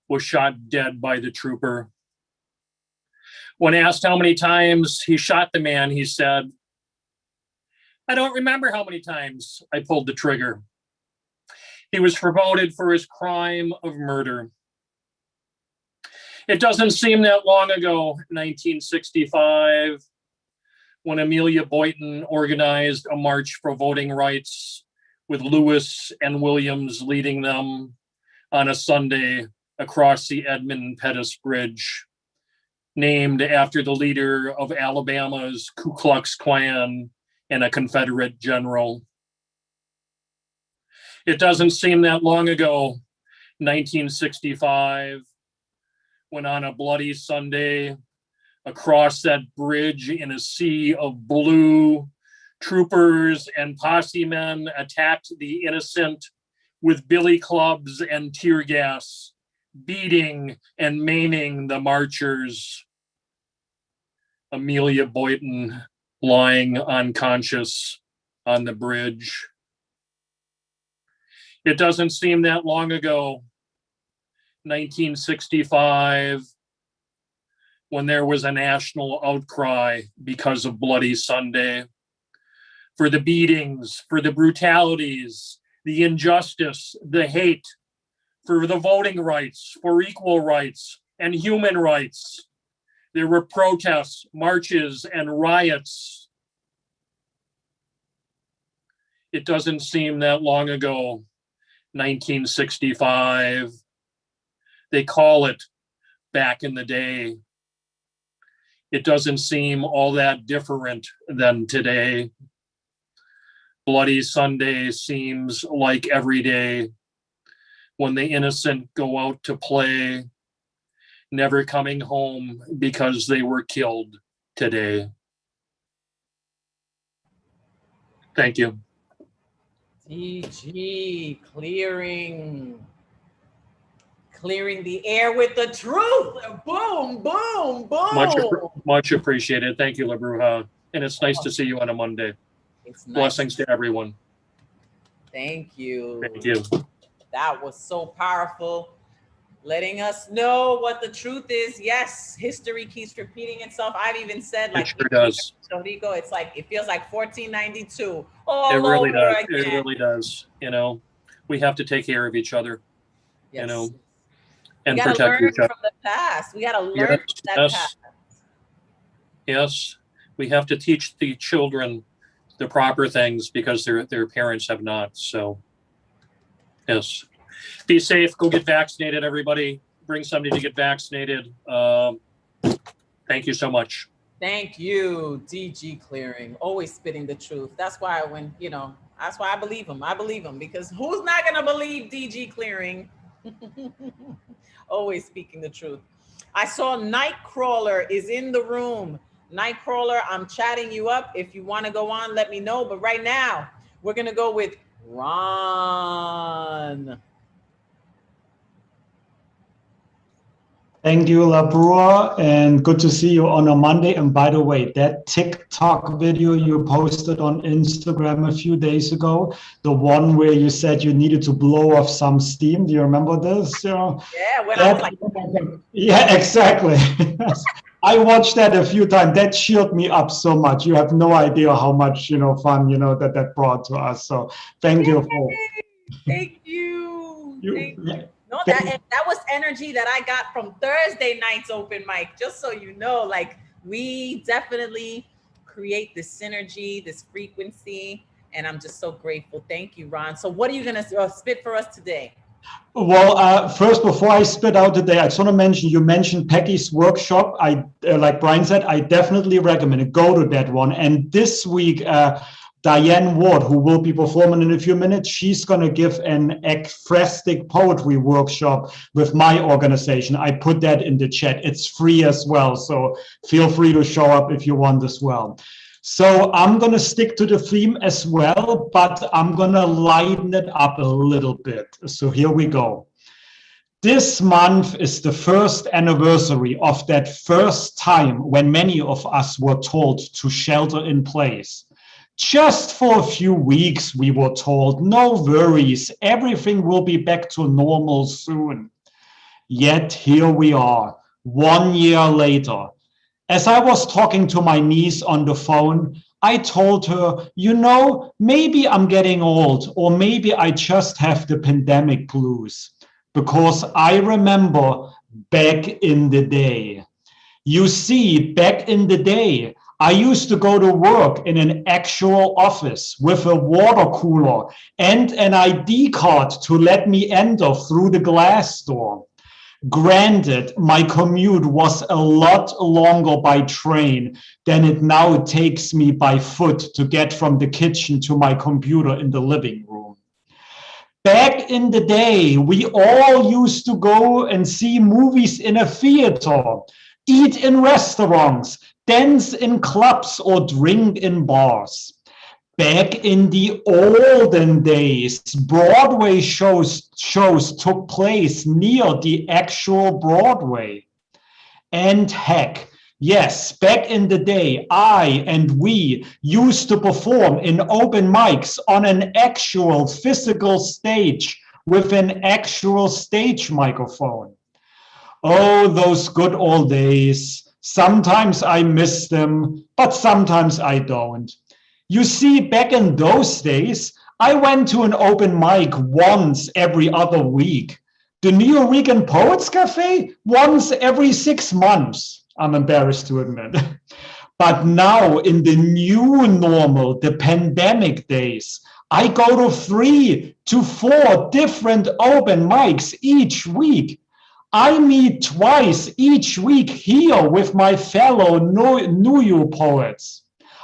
was shot dead by the trooper. When asked how many times he shot the man, he said, "I don't remember how many times I pulled the trigger." He was promoted for his crime of murder. It doesn't seem that long ago, 1965, when Amelia Boynton organized a march for voting rights with Lewis and Williams leading them on a Sunday across the Edmund Pettus Bridge, named after the leader of Alabama's Ku Klux Klan and a Confederate general. It doesn't seem that long ago, 1965, when on a bloody Sunday, across that bridge in a sea of blue, troopers and posse men attacked the innocent with billy clubs and tear gas, beating and maiming the marchers. Amelia Boynton lying unconscious on the bridge. It doesn't seem that long ago, 1965, when there was a national outcry because of Bloody Sunday, for the beatings, for the brutalities, the injustice, the hate, for the voting rights, for equal rights and human rights. There were protests, marches, and riots. It doesn't seem that long ago, 1965. They call it back in the day. It doesn't seem all that different than today. Bloody Sunday seems like every day when the innocent go out to play, never coming home because they were killed today. Thank you. DG clearing the air with the truth. Boom, boom, boom. Much appreciated. Thank you, La Bruja. And it's nice to see you on a Monday. It's nice. Blessings to everyone. Thank you. Thank you. That was so powerful. Letting us know what the truth is. Yes, history keeps repeating itself. I've even said, like, it sure does. Puerto Rico, it's like, it feels like 1492. It really does. Again. It really does. You know, we have to take care of each other, yes. You know, and we gotta protect learn each other. from the past. We got to learn from that past. Yes, we have to teach the children the proper things because their parents have not. So, yes. Be safe. Go get vaccinated, everybody. Bring somebody to get vaccinated. Thank you so much. Thank you, DG Clearing. Always spitting the truth. That's why that's why I believe him. I believe him because who's not going to believe DG Clearing? Always speaking the truth. I saw Nightcrawler is in the room. Nightcrawler, I'm chatting you up. If you want to go on, let me know. But right now, we're going to go with Ron. Thank you, La Brua, and good to see you on a Monday. And by the way, that TikTok video you posted on Instagram a few days ago, the one where you said you needed to blow off some steam. Do you remember this? Yeah, when I was like, yeah, exactly. I watched that a few times. That cheered me up so much. You have no idea how much fun that brought to us. So thank you for. Thank you. Thank you. No, that was energy that I got from Thursday night's open mic. Just so you know, like we definitely create this synergy, this frequency, and I'm just so grateful. Thank you, Ron. So what are you gonna spit for us today? Well, first, before I spit out today, I just want to mention, you mentioned Peggy's workshop. Like Brian said, I definitely recommend it. Go to that one. And this week, Diane Ward, who will be performing in a few minutes, she's going to give an ekphrastic poetry workshop with my organization. I put that in the chat. It's free as well, so feel free to show up if you want as well. So I'm going to stick to the theme as well, but I'm going to lighten it up a little bit. So here we go. This month is the first anniversary of that first time when many of us were told to shelter in place. Just for a few weeks, we were told, no worries, everything will be back to normal soon. Yet here we are, 1 year later. As I was talking to my niece on the phone, I told her, you know, maybe I'm getting old, or maybe I just have the pandemic blues. Because I remember back in the day. You see, back in the day, I used to go to work in an actual office with a water cooler and an ID card to let me enter through the glass door. Granted, my commute was a lot longer by train than it now takes me by foot to get from the kitchen to my computer in the living room. Back in the day, we all used to go and see movies in a theater, eat in restaurants, dance in clubs, or drink in bars. Back in the olden days, Broadway shows took place near the actual Broadway. And heck, yes, back in the day, I and we used to perform in open mics on an actual physical stage with an actual stage microphone. Oh, those good old days. Sometimes I miss them, but sometimes I don't. You see, back in those days, I went to an open mic once every other week. The New Rican Poets Cafe once every 6 months, I'm embarrassed to admit. But now in the new normal, the pandemic days, I go to 3 to 4 different open mics each week. I meet twice each week here with my fellow New poets.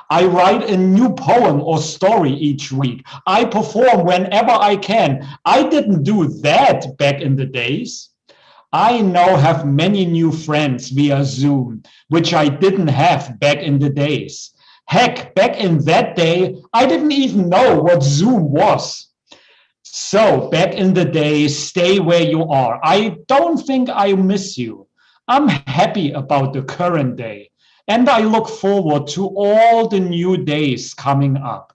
I write a new poem or story each week. I perform whenever I can. I didn't do that back in the days. I now have many new friends via Zoom, which I didn't have back in the days. Heck, back in that day, I didn't even know what Zoom was. So back in the day, stay where you are. I don't think I miss you. I'm happy about the current day. And I look forward to all the new days coming up.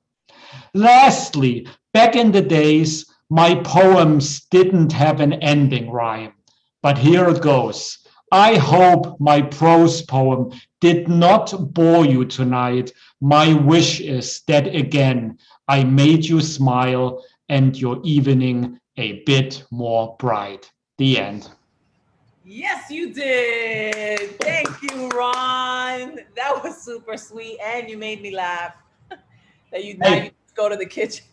Lastly, back in the days, my poems didn't have an ending rhyme. But here it goes. I hope my prose poem did not bore you tonight. My wish is that again, I made you smile and your evening a bit more bright. The end. Yes, you did. Thank you, Ron. That was super sweet, and you made me laugh. That you now you go to the kitchen.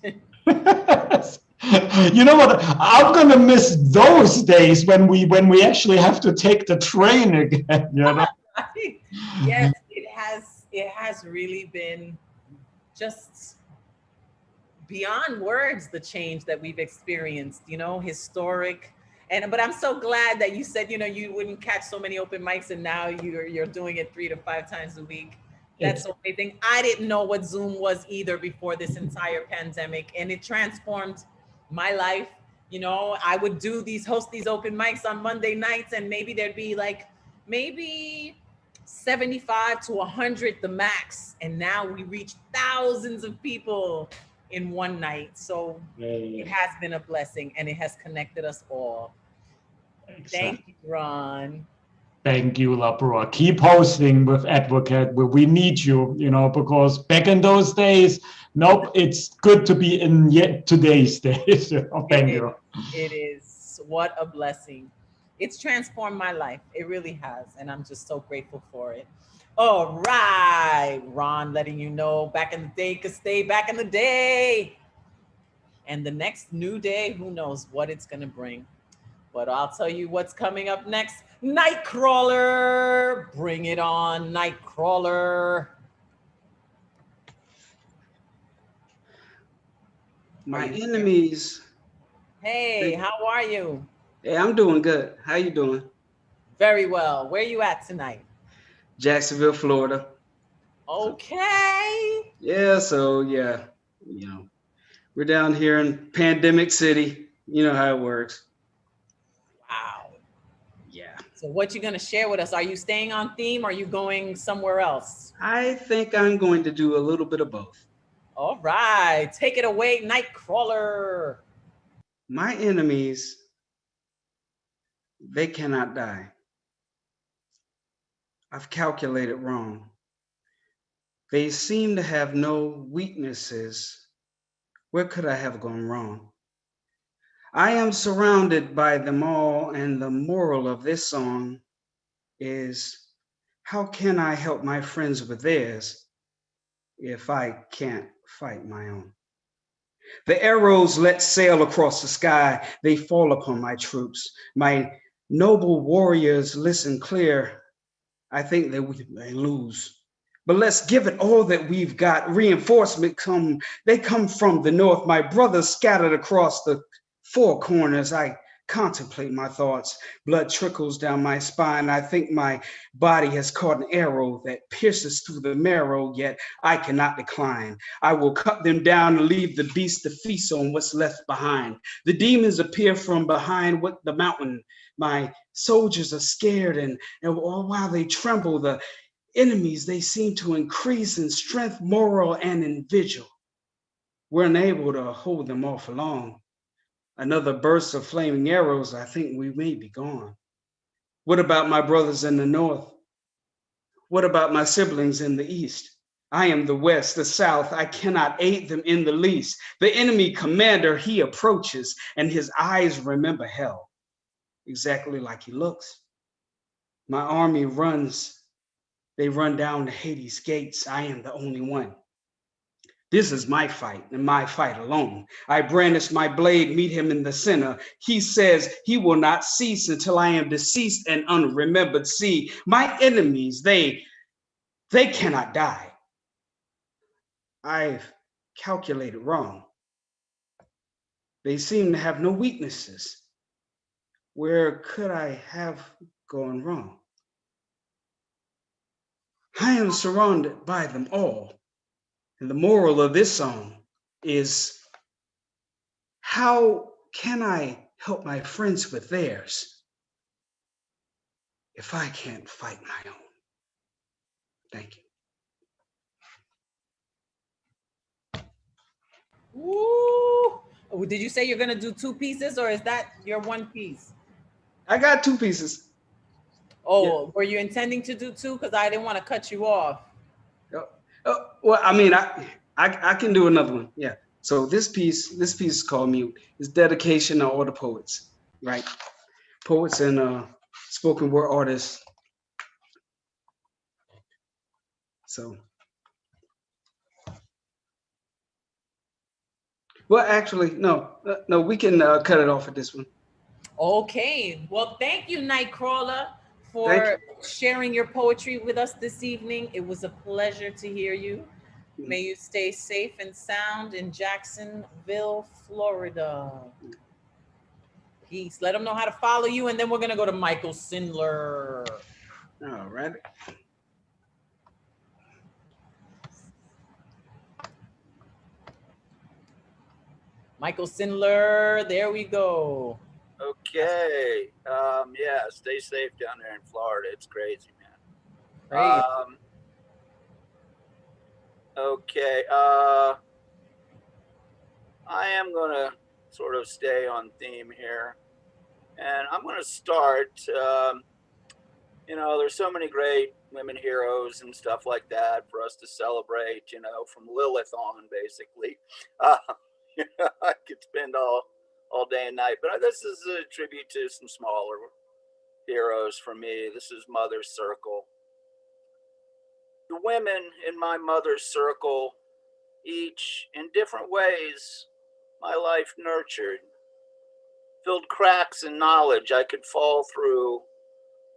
You know what? I'm gonna miss those days when we actually have to take the train again. You know? Yes, it has really been just beyond words the change that we've experienced. You know, historic. But I'm so glad that you said, you know, you wouldn't catch so many open mics and now you're doing it 3 to 5 times a week. That's so amazing. I didn't know what Zoom was either before this entire pandemic, and it transformed my life. You know, I would host these open mics on Monday nights, and maybe there'd be like maybe 75 to 100 the max. And now we reach thousands of people in one night. So it has been a blessing, and it has connected us all. Thank you, Ron. Thank you, Labroa. Keep hosting with Advocate. We need you, you know, because back in those days, nope, it's good to be in today's days. Thank you. It is. What a blessing. It's transformed my life. It really has. And I'm just so grateful for it. All right, Ron, letting you know back in the day could stay back in the day. And the next new day, who knows what it's going to bring. But I'll tell you what's coming up next. Nightcrawler. Bring it on, Nightcrawler. My enemies. Hey, how are you? Hey, I'm doing good. How you doing? Very well. Where you at tonight? Jacksonville, Florida. Okay. Yeah, so yeah, you know, we're down here in Pandemic City. You know how it works. Wow. Yeah. So what you gonna share with us? Are you staying on theme? Or are you going somewhere else? I think I'm going to do a little bit of both. All right, take it away, Nightcrawler. My enemies, they cannot die. I've calculated wrong. They seem to have no weaknesses. Where could I have gone wrong? I am surrounded by them all, and the moral of this song is, how can I help my friends with theirs if I can't fight my own? The arrows let sail across the sky. They fall upon my troops. My noble warriors listen clear. I think that we may lose. But let's give it all that we've got. Reinforcement they come from the north. My brothers scattered across the four corners. I contemplate my thoughts. Blood trickles down my spine. I think my body has caught an arrow that pierces through the marrow, yet I cannot decline. I will cut them down and leave the beast to feast on what's left behind. The demons appear from behind what the mountain. My soldiers are scared, and while they tremble, the enemies, they seem to increase in strength, moral, and in vigil. We're unable to hold them off long. Another burst of flaming arrows, I think we may be gone. What about my brothers in the north? What about my siblings in the east? I am the west, the south. I cannot aid them in the least. The enemy commander, he approaches, and his eyes remember hell, exactly like he looks. My army runs. They run down to Hades' gates. I am the only one. This is my fight, and my fight alone. I brandish my blade, meet him in the center. He says he will not cease until I am deceased and unremembered. See, my enemies, they cannot die. I've calculated wrong. They seem to have no weaknesses. Where could I have gone wrong? I am surrounded by them all. And the moral of this song is, how can I help my friends with theirs if I can't fight my own? Thank you. Ooh. Did you say you're gonna do two pieces, or is that your one piece? I got two pieces. Oh, yeah. Were you intending to do two? Because I didn't want to cut you off. Well, I mean, I can do another one. Yeah. So this piece is called Mute. It's dedication to all the poets, right? Poets and spoken word artists. So, well, actually, no, we can cut it off at this one. Okay. Well, thank you, Nightcrawler, for sharing your poetry with us this evening. It was a pleasure to hear you. May you stay safe and sound in Jacksonville, Florida. Peace. Let them know how to follow you, and then we're going to go to Michael Sindler. All right. Michael Sindler, there we go. Okay. Yeah, stay safe down there in Florida. It's crazy, man. Crazy. Okay. I am going to sort of stay on theme here. And I'm going to start, you know, there's so many great women heroes and stuff like that for us to celebrate, you know, from Lilith on, basically. You know, I could spend all day and night, but this is a tribute to some smaller heroes for me. This is Mother's Circle. The women in my mother's circle, each in different ways, my life nurtured, filled cracks in knowledge I could fall through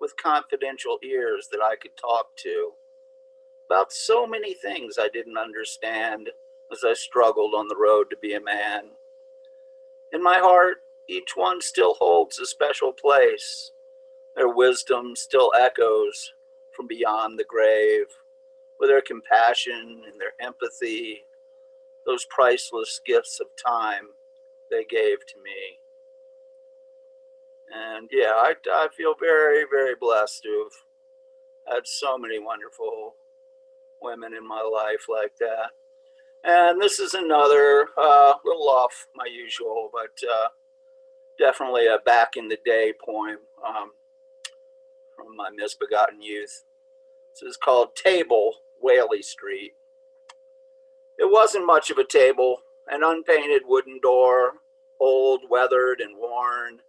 with confidential ears that I could talk to about so many things I didn't understand as I struggled on the road to be a man. In my heart, each one still holds a special place. Their wisdom still echoes from beyond the grave, with their compassion and their empathy, those priceless gifts of time they gave to me. And yeah, I feel very, very blessed to have had so many wonderful women in my life like that. And this is another little off my usual, but definitely a back in the day poem from my misbegotten youth. This is called Table, Whaley Street. It wasn't much of a table, an unpainted wooden door, old, weathered, and worn,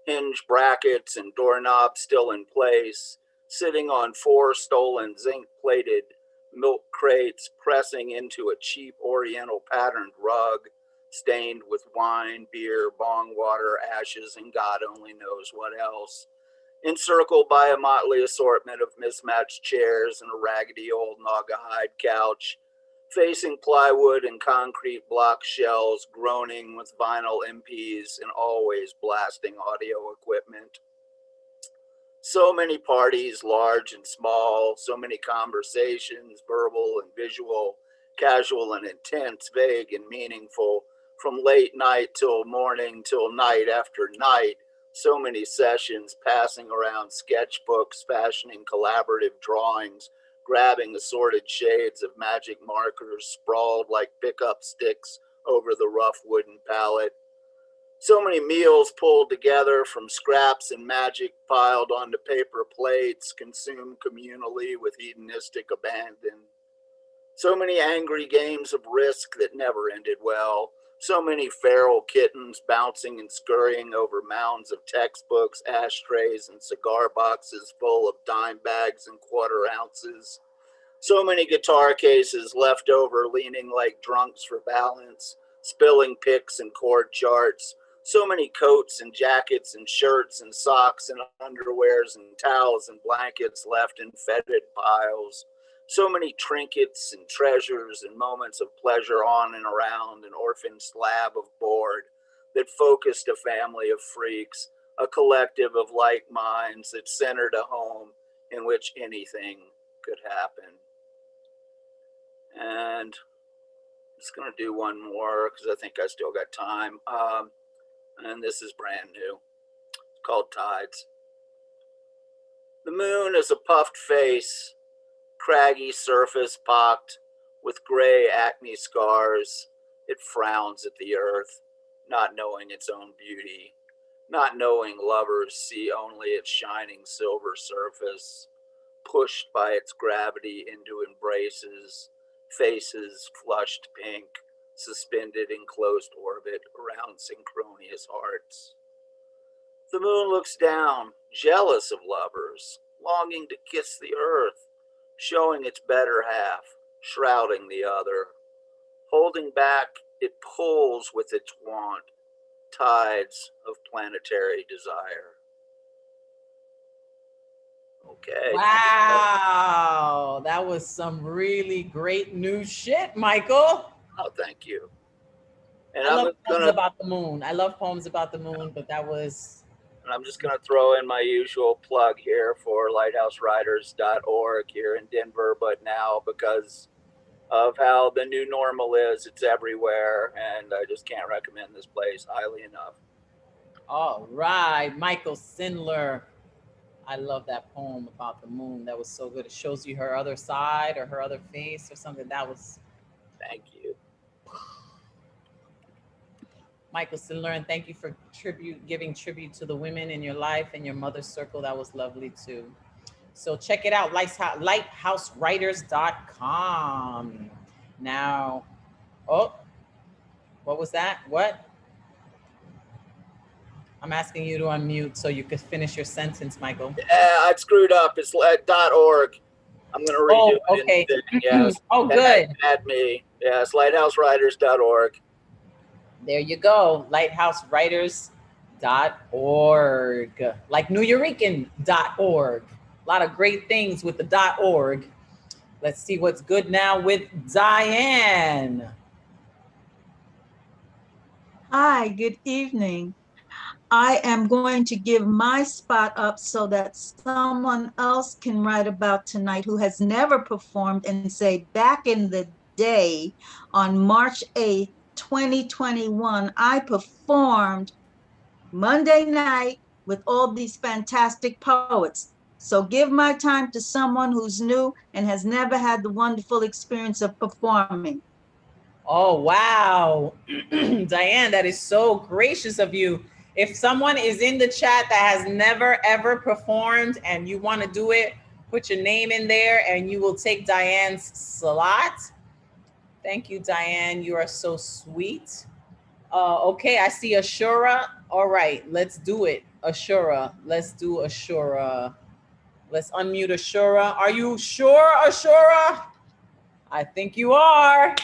hinge brackets and doorknobs still in place, sitting on 4 stolen zinc-plated milk crates pressing into a cheap oriental patterned rug, stained with wine, beer, bong water, ashes, and God only knows what else. Encircled by a motley assortment of mismatched chairs and a raggedy old Naugahyde couch, facing plywood and concrete block shells, groaning with vinyl MPs and always blasting audio equipment. So many parties, large and small, so many conversations, verbal and visual, casual and intense, vague and meaningful, from late night till morning till night after night. So many sessions passing around sketchbooks, fashioning collaborative drawings, grabbing assorted shades of magic markers sprawled like pickup sticks over the rough wooden palette. So many meals pulled together from scraps and magic piled onto paper plates, consumed communally with hedonistic abandon. So many angry games of Risk that never ended well. So many feral kittens bouncing and scurrying over mounds of textbooks, ashtrays, and cigar boxes full of dime bags and quarter ounces. So many guitar cases left over, leaning like drunks for balance, spilling picks and chord charts. So many coats and jackets and shirts and socks and underwears and towels and blankets left in fetid piles. So many trinkets and treasures and moments of pleasure on and around an orphan slab of board that focused a family of freaks, a collective of like minds that centered a home in which anything could happen. And I'm just going to do one more because I think I still got time. And this is brand new. It's called Tides. The moon is a puffed face, craggy surface pocked with gray acne scars. It frowns at the earth, not knowing its own beauty, not knowing lovers see only its shining silver surface, pushed by its gravity into embraces, faces flushed pink, suspended in closed orbit around synchronous hearts. The moon looks down, jealous of lovers, longing to kiss the earth, showing its better half, shrouding the other. Holding back, it pulls with its want, tides of planetary desire. Okay. Wow, that was some really great new shit, Michael. Oh, thank you. And I love poems about the moon. I love poems about the moon, but that was... And I'm just going to throw in my usual plug here for lighthousewriters.org here in Denver, but now because of how the new normal is, it's everywhere, and I just can't recommend this place highly enough. All right, Michael Sindler. I love that poem about the moon. That was so good. It shows you her other side or her other face or something. That was... Thank you. Michael Sindler, and thank you for giving tribute to the women in your life and your mother's circle. That was lovely too. So check it out, lighthousewriters.com. Now, oh, what was that? What? I'm asking you to unmute so you could finish your sentence, Michael. Yeah, I screwed up. It's .org. I'm going to redo it. Okay. Yes. Oh, good. Add me. Yes, lighthousewriters.org. There you go, lighthousewriters.org, like nuyorican.org. A lot of great things with the .org. Let's see what's good now with Diane. Hi, good evening. I am going to give my spot up so that someone else can write about tonight who has never performed and say, back in the day on March 8th, 2021, I performed Monday night with all these fantastic poets. So give my time to someone who's new and has never had the wonderful experience of performing. Oh, wow. Diane, that is so gracious of you. If someone is in the chat that has never ever performed and you want to do it, put your name in there and you will take Diane's slot. Thank you, Diane. You are so sweet. Okay, I see Ashura. All right, let's do it. Ashura. Let's do Ashura. Let's unmute Ashura. Are you sure, Ashura? I think you are.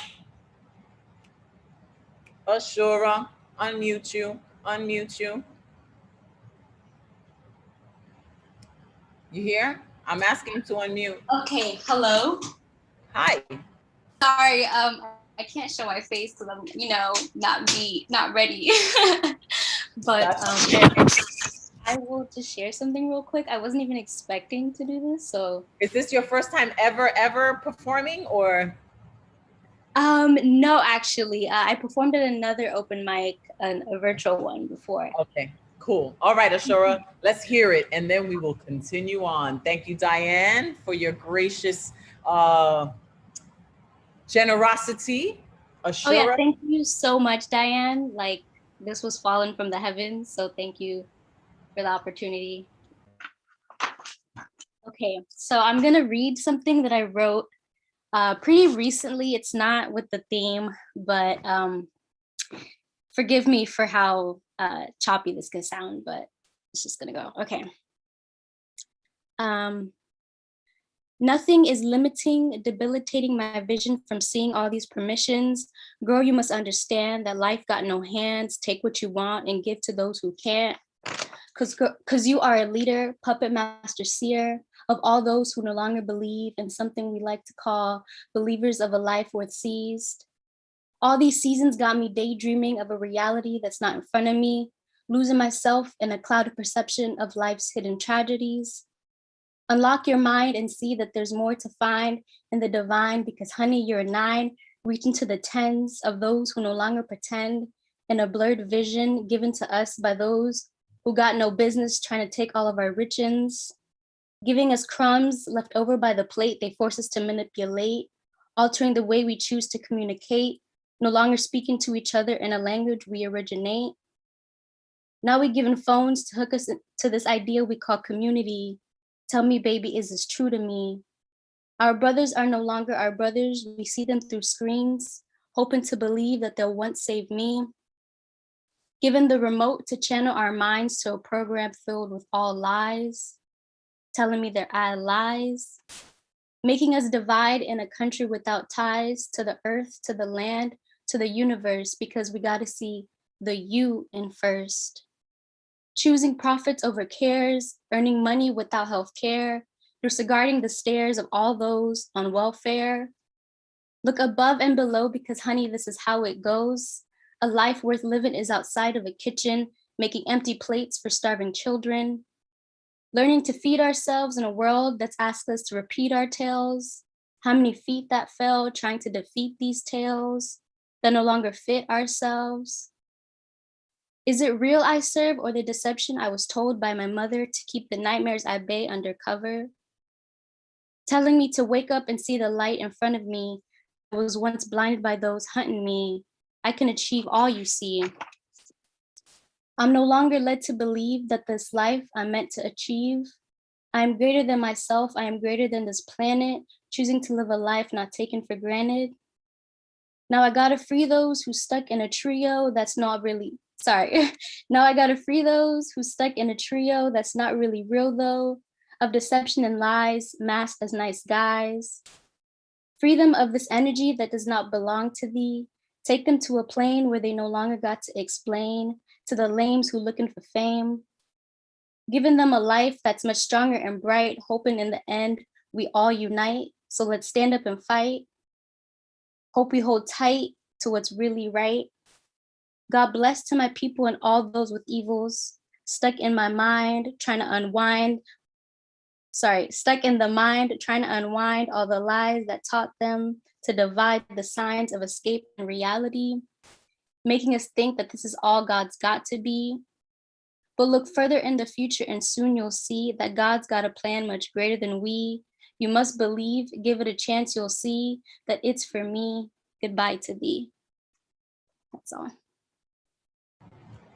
Ashura, unmute you. Unmute you. You hear? I'm asking to unmute. Okay, hello. Hi. Sorry, I can't show my face because I'm, not ready. But I will just share something real quick. I wasn't even expecting to do this, so. Is this your first time ever performing or? No, actually, I performed at another open mic, a virtual one before. Okay, cool. All right, Ashura, let's hear it and then we will continue on. Thank you, Diane, for your gracious generosity. Ashura. Oh yeah, thank you so much, Diane. Like, this was fallen from the heavens, so thank you for the opportunity. Okay, so I'm gonna read something that I wrote pretty recently. It's not with the theme, but forgive me for how choppy this can sound, but it's just gonna go. Okay. Nothing is limiting, debilitating my vision from seeing all these permissions. Girl, you must understand that life got no hands. Take what you want and give to those who can't. Cause you are a leader, puppet master seer of all those who no longer believe in something we like to call believers of a life worth seized. All these seasons got me daydreaming of a reality that's not in front of me, losing myself in a cloud of perception of life's hidden tragedies. Unlock your mind and see that there's more to find in the divine, because honey, you're a 9, reaching to the 10s of those who no longer pretend in a blurred vision given to us by those who got no business trying to take all of our riches, giving us crumbs left over by the plate they force us to manipulate, altering the way we choose to communicate, no longer speaking to each other in a language we originate. Now we're given phones to hook us to this idea we call community. Tell me, baby, is this true to me? Our brothers are no longer our brothers. We see them through screens, hoping to believe that they'll once save me. Given the remote to channel our minds to a program filled with all lies, telling me they're lies, making us divide in a country without ties to the earth, to the land, to the universe, because we got to see the you in first. Choosing profits over cares, earning money without health care, disregarding the stares of all those on welfare. Look above and below because honey, this is how it goes. A life worth living is outside of a kitchen, making empty plates for starving children. Learning to feed ourselves in a world that's asked us to repeat our tales. How many feet that fell trying to defeat these tales that no longer fit ourselves. Is it real I serve or the deception I was told by my mother to keep the nightmares I bay under cover? Telling me to wake up and see the light in front of me. I was once blinded by those hunting me. I can achieve all you see. I'm no longer led to believe that this life I'm meant to achieve. I am greater than myself. I am greater than this planet, choosing to live a life not taken for granted. Now I gotta free those who stuck in a trio that's not really, Now I gotta free those who stuck in a trio that's not really real though, of deception and lies, masked as nice guys. Free them of this energy that does not belong to thee. Take them to a plane where they no longer got to explain to the lames who looking for fame. Giving them a life that's much stronger and bright, hoping in the end we all unite. So let's stand up and fight. Hope we hold tight to what's really right. God bless to my people and all those with evils, stuck in my mind, trying to unwind. Stuck in the mind, trying to unwind all the lies that taught them to divide the signs of escape and reality, making us think that this is all God's got to be. But look further in the future and soon you'll see that God's got a plan much greater than we. You must believe, give it a chance, you'll see that it's for me. Goodbye to thee. That's all.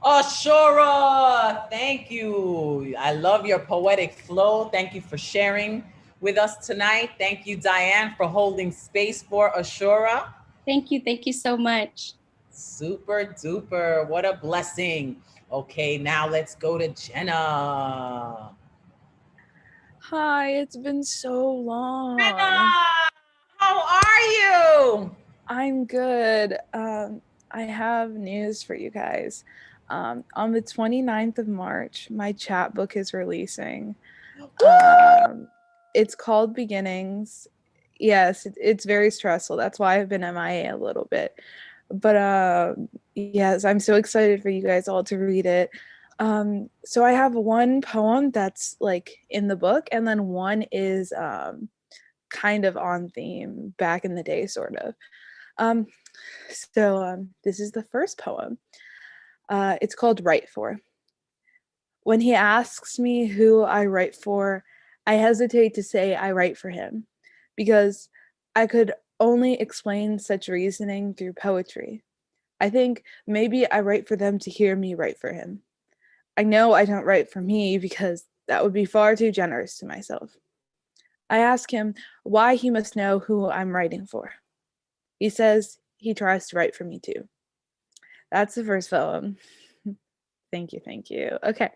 Ashura, thank you. I love your poetic flow. Thank you for sharing with us tonight. Thank you, Diane, for holding space for Ashura. Thank you so much. Super duper, what a blessing. Okay, now let's go to Jenna. Hi, it's been so long. Jenna, how are you? I'm good. I have news for you guys. On the 29th of March, my chapbook is releasing. It's called Beginnings. Yes, it's very stressful. That's why I've been MIA a little bit. But yes, I'm so excited for you guys all to read it. So I have one poem that's like in the book, and then one is kind of on theme, back in the day, sort of. This is the first poem. It's called Write For. When he asks me who I write for, I hesitate to say I write for him, because I could only explain such reasoning through poetry. I think maybe I write for them to hear me write for him. I know I don't write for me because that would be far too generous to myself. I ask him why he must know who I'm writing for. He says he tries to write for me too. That's the first poem. Thank you. Okay,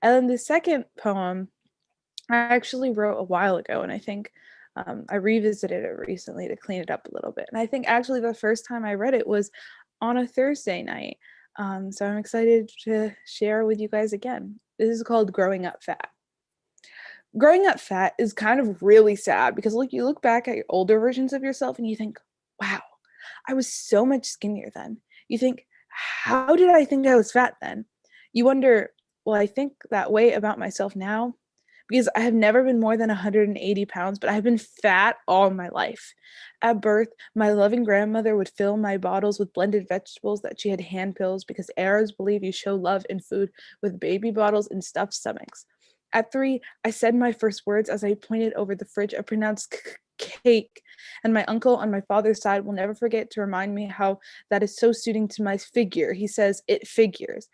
and then the second poem I actually wrote a while ago, and I think I revisited it recently to clean it up a little bit. And I think actually the first time I read it was on a Thursday night. So I'm excited to share with you guys again. This is called Growing Up Fat. Growing up fat is kind of really sad because you look back at your older versions of yourself and you think, wow, I was so much skinnier then. You think, how did I think I was fat then? You wonder, well, I think that way about myself now because I have never been more than 180 pounds, but I've been fat all my life. At birth, my loving grandmother would fill my bottles with blended vegetables that she had hand pills because Arabs believe you show love in food with baby bottles and stuffed stomachs. At 3, I said my first words as I pointed over the fridge. I pronounced cake, and my uncle on my father's side will never forget to remind me how that is so suiting to my figure. He says, it figures.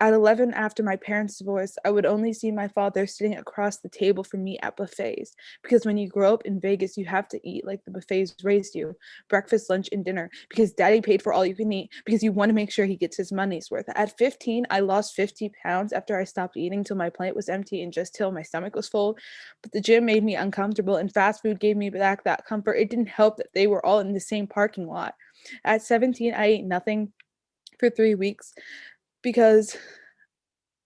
At 11, after my parents' divorce, I would only see my father sitting across the table from me at buffets. Because when you grow up in Vegas, you have to eat like the buffets raised you. Breakfast, lunch, and dinner. Because daddy paid for all you can eat. Because you want to make sure he gets his money's worth. At 15, I lost 50 pounds after I stopped eating till my plate was empty and just till my stomach was full. But the gym made me uncomfortable and fast food gave me back that comfort. It didn't help that they were all in the same parking lot. At 17, I ate nothing for 3 weeks. Because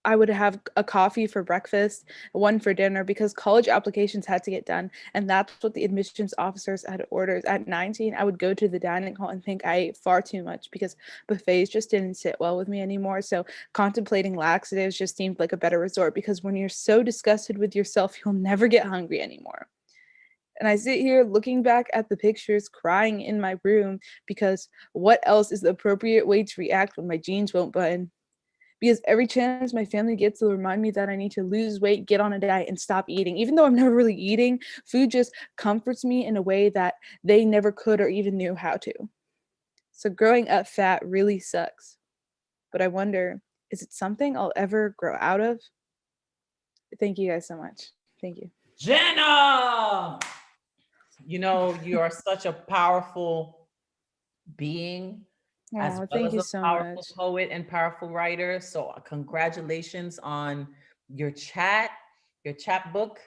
I would have a coffee for breakfast, one for dinner, because college applications had to get done. And that's what the admissions officers had ordered. At 19, I would go to the dining hall and think I ate far too much because buffets just didn't sit well with me anymore. So contemplating laxatives just seemed like a better resort because when you're so disgusted with yourself, you'll never get hungry anymore. And I sit here looking back at the pictures, crying in my room because what else is the appropriate way to react when my jeans won't button? Because every chance my family gets to remind me that I need to lose weight, get on a diet, and stop eating. Even though I'm never really eating, food just comforts me in a way that they never could or even knew how to. So growing up fat really sucks. But I wonder, is it something I'll ever grow out of? Thank you guys so much. Thank you. Jenna! You know, you are such a powerful being. As well Thank as you a so powerful much. poet and powerful writer. So congratulations on your chapbook.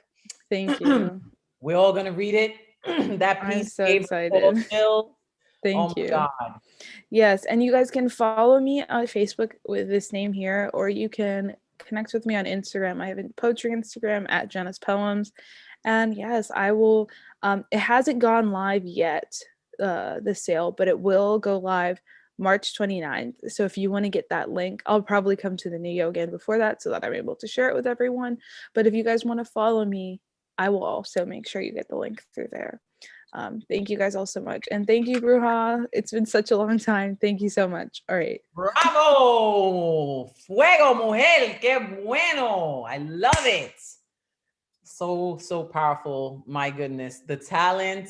Thank you. We're all gonna read it. That I'm piece so gave us all excited. chills. Thank Oh my you. God. Yes, and you guys can follow me on Facebook with this name here, or you can connect with me on Instagram. I have a poetry Instagram at Jenna's Poems. And yes, I will, it hasn't gone live yet, the sale, but it will go live March 29th. So if you want to get that link, I'll probably come to the New again before that so that I'm able to share it with everyone. But if you guys want to follow me, I will also make sure you get the link through there. Thank you guys all so much. And thank you, Bruja. It's been such a long time. Thank you so much. All right. Bravo! Fuego, mujer. Qué bueno. I love it. So powerful. My goodness. The talent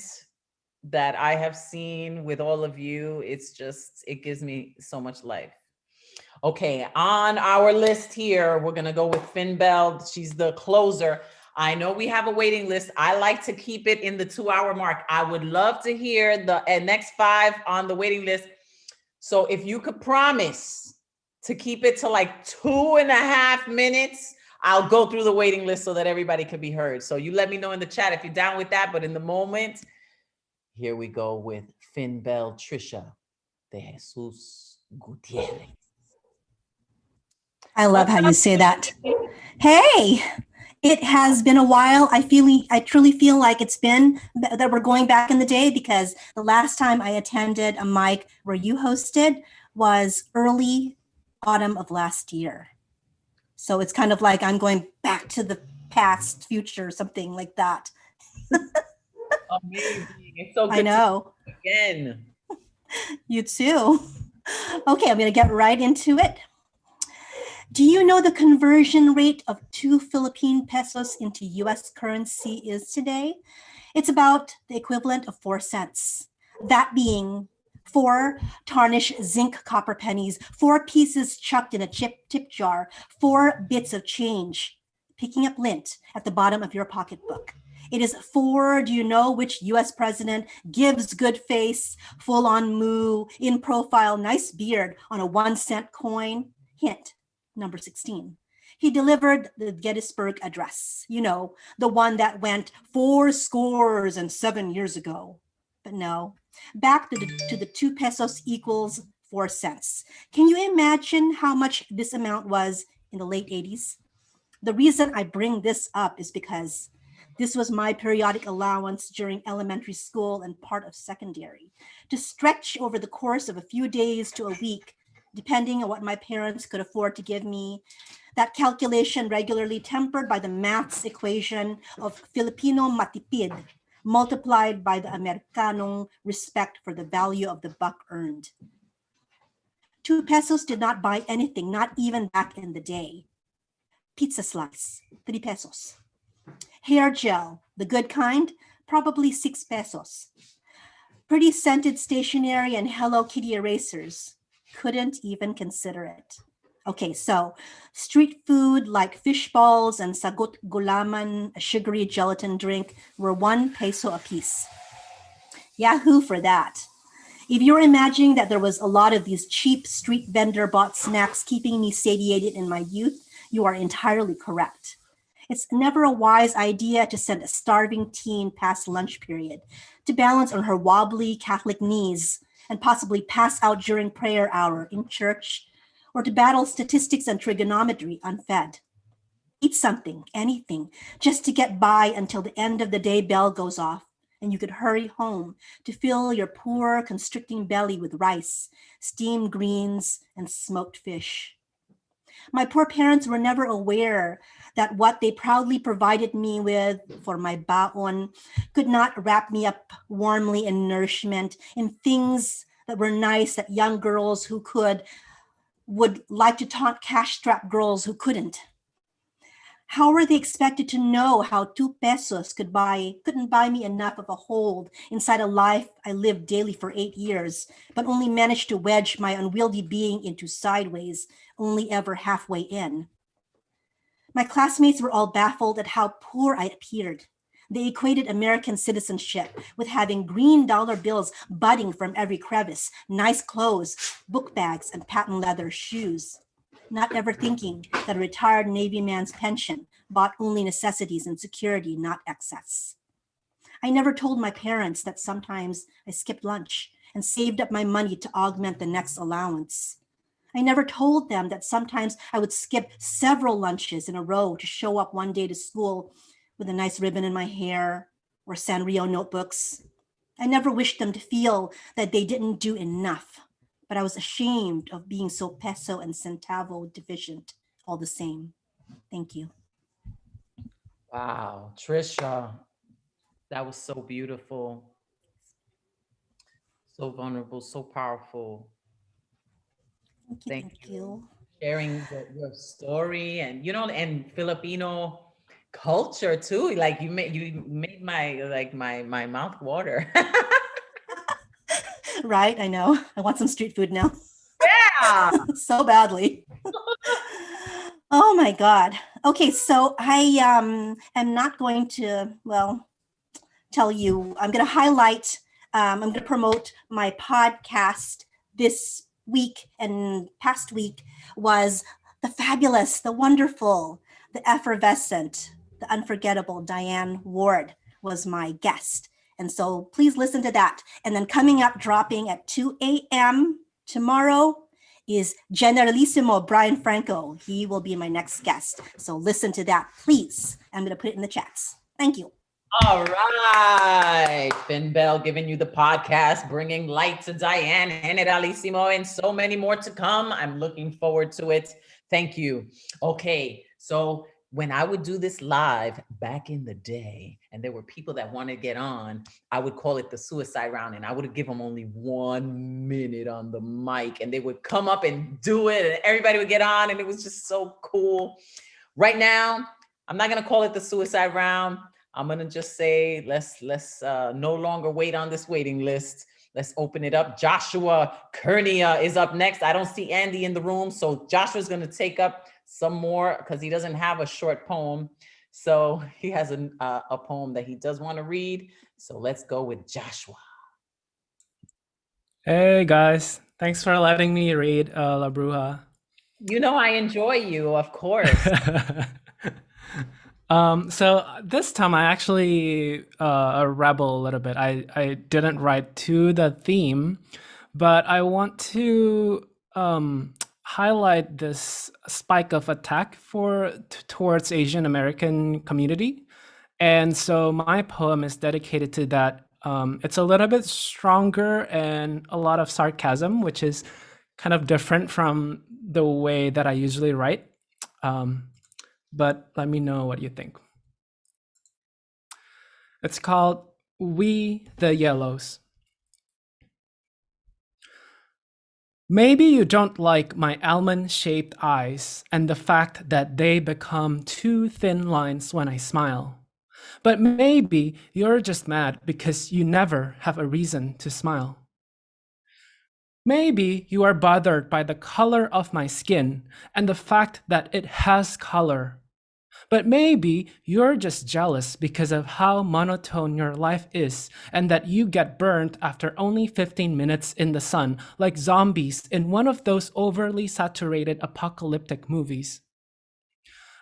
that I have seen with all of you, it gives me so much life. Okay, on our list here, we're gonna go with Finn Bell. She's the closer. I know we have a waiting list. I like to keep it in the 2-hour mark. I would love to hear the next 5 on the waiting list. So if you could promise to keep it to like 2.5 minutes, I'll go through the waiting list so that everybody could be heard. So you let me know in the chat if you're down with that. But in the moment, here we go with Finn Bell, Trisha de Jesus Gutierrez. I love how you say that. Hey, it has been a while. I truly feel like it's been that we're going back in the day, because the last time I attended a mic where you hosted was early autumn of last year. So it's kind of like I'm going back to the past, future, something like that. Amazing. It's so good I know. To see you again. You too. Okay, I'm going to get right into it. Do you know the conversion rate of 2 Philippine pesos into US currency is today? It's about the equivalent of 4 cents. That being 4 tarnished zinc copper pennies, 4 pieces chucked in a tip jar, 4 bits of change, picking up lint at the bottom of your pocketbook. It is 4, do you know which US president gives good face, full on moo, in profile, nice beard on a 1-cent coin? Hint, number 16. He delivered the Gettysburg Address, you know, the one that went 77 years ago. But no, back to the 2 pesos equals 4 cents. Can you imagine how much this amount was in the late 80s? The reason I bring this up is because this was my periodic allowance during elementary school and part of secondary, to stretch over the course of a few days to a week, depending on what my parents could afford to give me. That calculation regularly tempered by the maths equation of Filipino matipid, multiplied by the Americanong respect for the value of the buck earned. 2 pesos did not buy anything, not even back in the day. Pizza slice, 3 pesos. Hair gel, the good kind, probably 6 pesos. Pretty scented stationery and Hello Kitty erasers, couldn't even consider it. Okay, so street food like fish balls and sagut gulaman, a sugary gelatin drink, were 1 peso apiece. Yahoo for that. If you're imagining that there was a lot of these cheap street vendor bought snacks keeping me satiated in my youth, you are entirely correct. It's never a wise idea to send a starving teen past lunch period, to balance on her wobbly Catholic knees and possibly pass out during prayer hour in church, or to battle statistics and trigonometry unfed. Eat something, anything, just to get by until the end of the day bell goes off and you could hurry home to fill your poor constricting belly with rice, steamed greens, and smoked fish. My poor parents were never aware that what they proudly provided me with for my baon could not wrap me up warmly in nourishment, in things that were nice that young girls who could would like to taunt cash-strapped girls who couldn't. How were they expected to know how 2 pesos couldn't buy me enough of a hold inside a life I lived daily for 8 years, but only managed to wedge my unwieldy being into sideways, only ever halfway in? My classmates were all baffled at how poor I appeared. They equated American citizenship with having green dollar bills budding from every crevice, nice clothes, book bags, and patent leather shoes, not ever thinking that a retired Navy man's pension bought only necessities and security, not excess. I never told my parents that sometimes I skipped lunch and saved up my money to augment the next allowance. I never told them that sometimes I would skip several lunches in a row to show up one day to school with a nice ribbon in my hair or Sanrio notebooks. I never wished them to feel that they didn't do enough, but I was ashamed of being so peso and centavo deficient all the same. Thank you. Wow, Trisha, that was so beautiful, so vulnerable, so powerful. Thank you. Sharing your story and and Filipino culture too. Like you made my mouth water. Right, I know. I want some street food now. Yeah. So badly. Oh my God. Okay, so I am not going to, tell you, I'm going to highlight, I'm going to promote my podcast this week and past week was the fabulous, the wonderful, the effervescent, the unforgettable Diane Ward was my guest. And so please listen to that. And then coming up, dropping at 2 a.m. tomorrow is Generalissimo Brian Franco. He will be my next guest. So listen to that, please. I'm going to put it in the chats. Thank you. All right. Finn Bell giving you the podcast, bringing light to Diane, Generalissimo, and so many more to come. I'm looking forward to it. Thank you. Okay. So when I would do this live back in the day, and there were people that wanted to get on, I would call it the suicide round, and I would give them only 1 minute on the mic, and they would come up and do it, and everybody would get on, and it was just so cool. Right now, I'm not gonna call it the suicide round. I'm gonna just say, let's no longer wait on this waiting list. Let's open it up. Joshua Kernia is up next. I don't see Andy in the room, so Joshua's gonna take up some more because he doesn't have a short poem. So he has a poem that he does want to read. So let's go with Joshua. Hey guys, thanks for letting me read La Bruja. You know I enjoy you, of course. So this time I actually rebel a little bit. I didn't write to the theme, but I want to highlight this spike of attack towards Asian American community. And so my poem is dedicated to that. It's a little bit stronger and a lot of sarcasm, which is kind of different from the way that I usually write. But let me know what you think. It's called We the Yellows. Maybe you don't like my almond-shaped eyes and the fact that they become two thin lines when I smile. But maybe you're just mad because you never have a reason to smile. Maybe you are bothered by the color of my skin and the fact that it has color. But maybe you're just jealous because of how monotone your life is and that you get burned after only 15 minutes in the sun, like zombies in one of those overly saturated apocalyptic movies.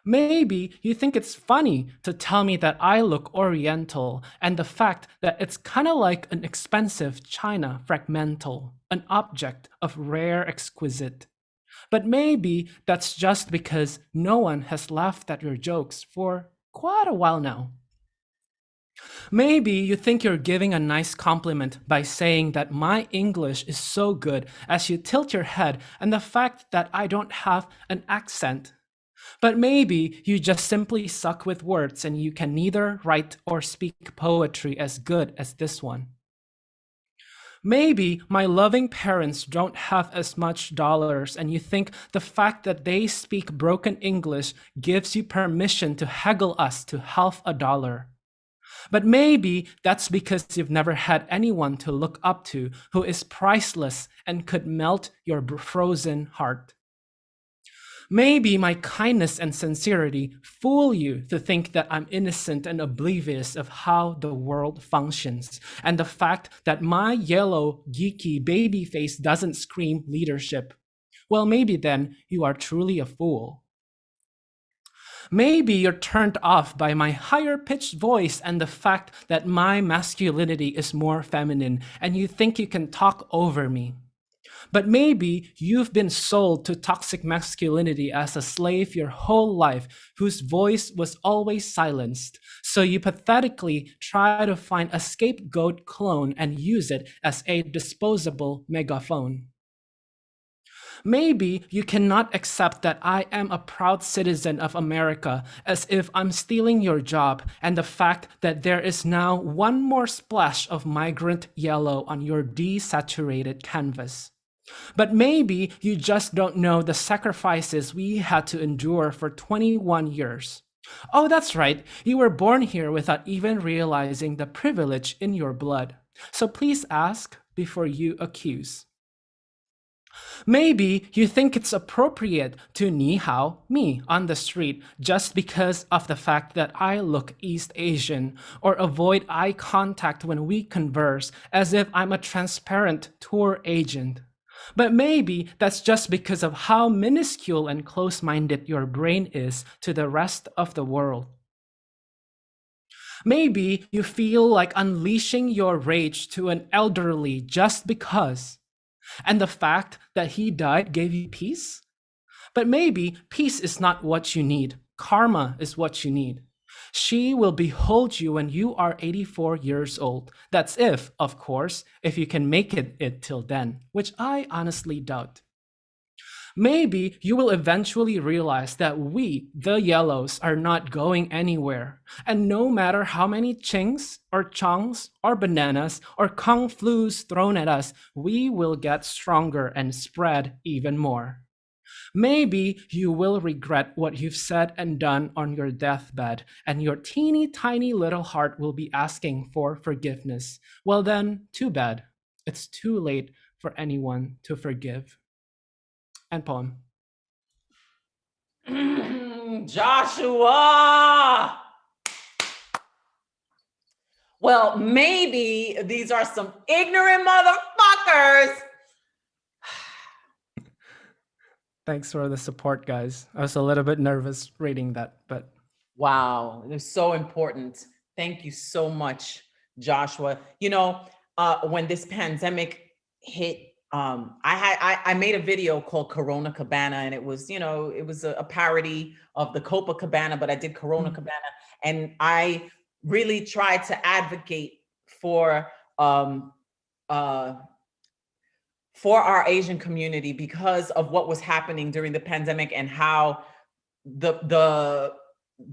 Maybe you think it's funny to tell me that I look oriental and the fact that it's kind of like an expensive china fragmental, an object of rare exquisite. But maybe that's just because no one has laughed at your jokes for quite a while now. Maybe you think you're giving a nice compliment by saying that my English is so good as you tilt your head and the fact that I don't have an accent. But maybe you just simply suck with words and you can neither write or speak poetry as good as this one. Maybe my loving parents don't have as much dollars and you think the fact that they speak broken English gives you permission to haggle us to $50. But maybe that's because you've never had anyone to look up to who is priceless and could melt your frozen heart. Maybe my kindness and sincerity fool you to think that I'm innocent and oblivious of how the world functions, and the fact that my yellow, geeky baby face doesn't scream leadership. Well, maybe then you are truly a fool. Maybe you're turned off by my higher-pitched voice and the fact that my masculinity is more feminine, and you think you can talk over me. But maybe you've been sold to toxic masculinity as a slave your whole life, whose voice was always silenced. So you pathetically try to find a scapegoat clone and use it as a disposable megaphone. Maybe you cannot accept that I am a proud citizen of America as if I'm stealing your job, and the fact that there is now one more splash of migrant yellow on your desaturated canvas. But maybe you just don't know the sacrifices we had to endure for 21 years. Oh, that's right, you were born here without even realizing the privilege in your blood. So please ask before you accuse. Maybe you think it's appropriate to ni hao me on the street just because of the fact that I look East Asian, or avoid eye contact when we converse as if I'm a transparent tour agent. But maybe that's just because of how minuscule and close-minded your brain is to the rest of the world. Maybe you feel like unleashing your rage to an elderly just because, and the fact that he died gave you peace? But maybe peace is not what you need. Karma is what you need. She will behold you when you are 84 years old. That's if, of course, if you can make it till then, which I honestly doubt. Maybe you will eventually realize that we, the yellows, are not going anywhere. And no matter how many chinks or chongs or bananas or kung flus thrown at us, we will get stronger and spread even more. Maybe you will regret what you've said and done on your deathbed, and your teeny tiny little heart will be asking for forgiveness. Well then, too bad. It's too late for anyone to forgive. And poem. Joshua! Well, maybe these are some ignorant motherfuckers. Thanks for the support, guys. I was a little bit nervous reading that, but. Wow, it was so important. Thank you so much, Joshua. You know, when this pandemic hit, I made a video called Corona Cabana, and it was, you know, it was a parody of the Copacabana, but I did Corona Cabana, and I really tried to advocate for our Asian community because of what was happening during the pandemic and how the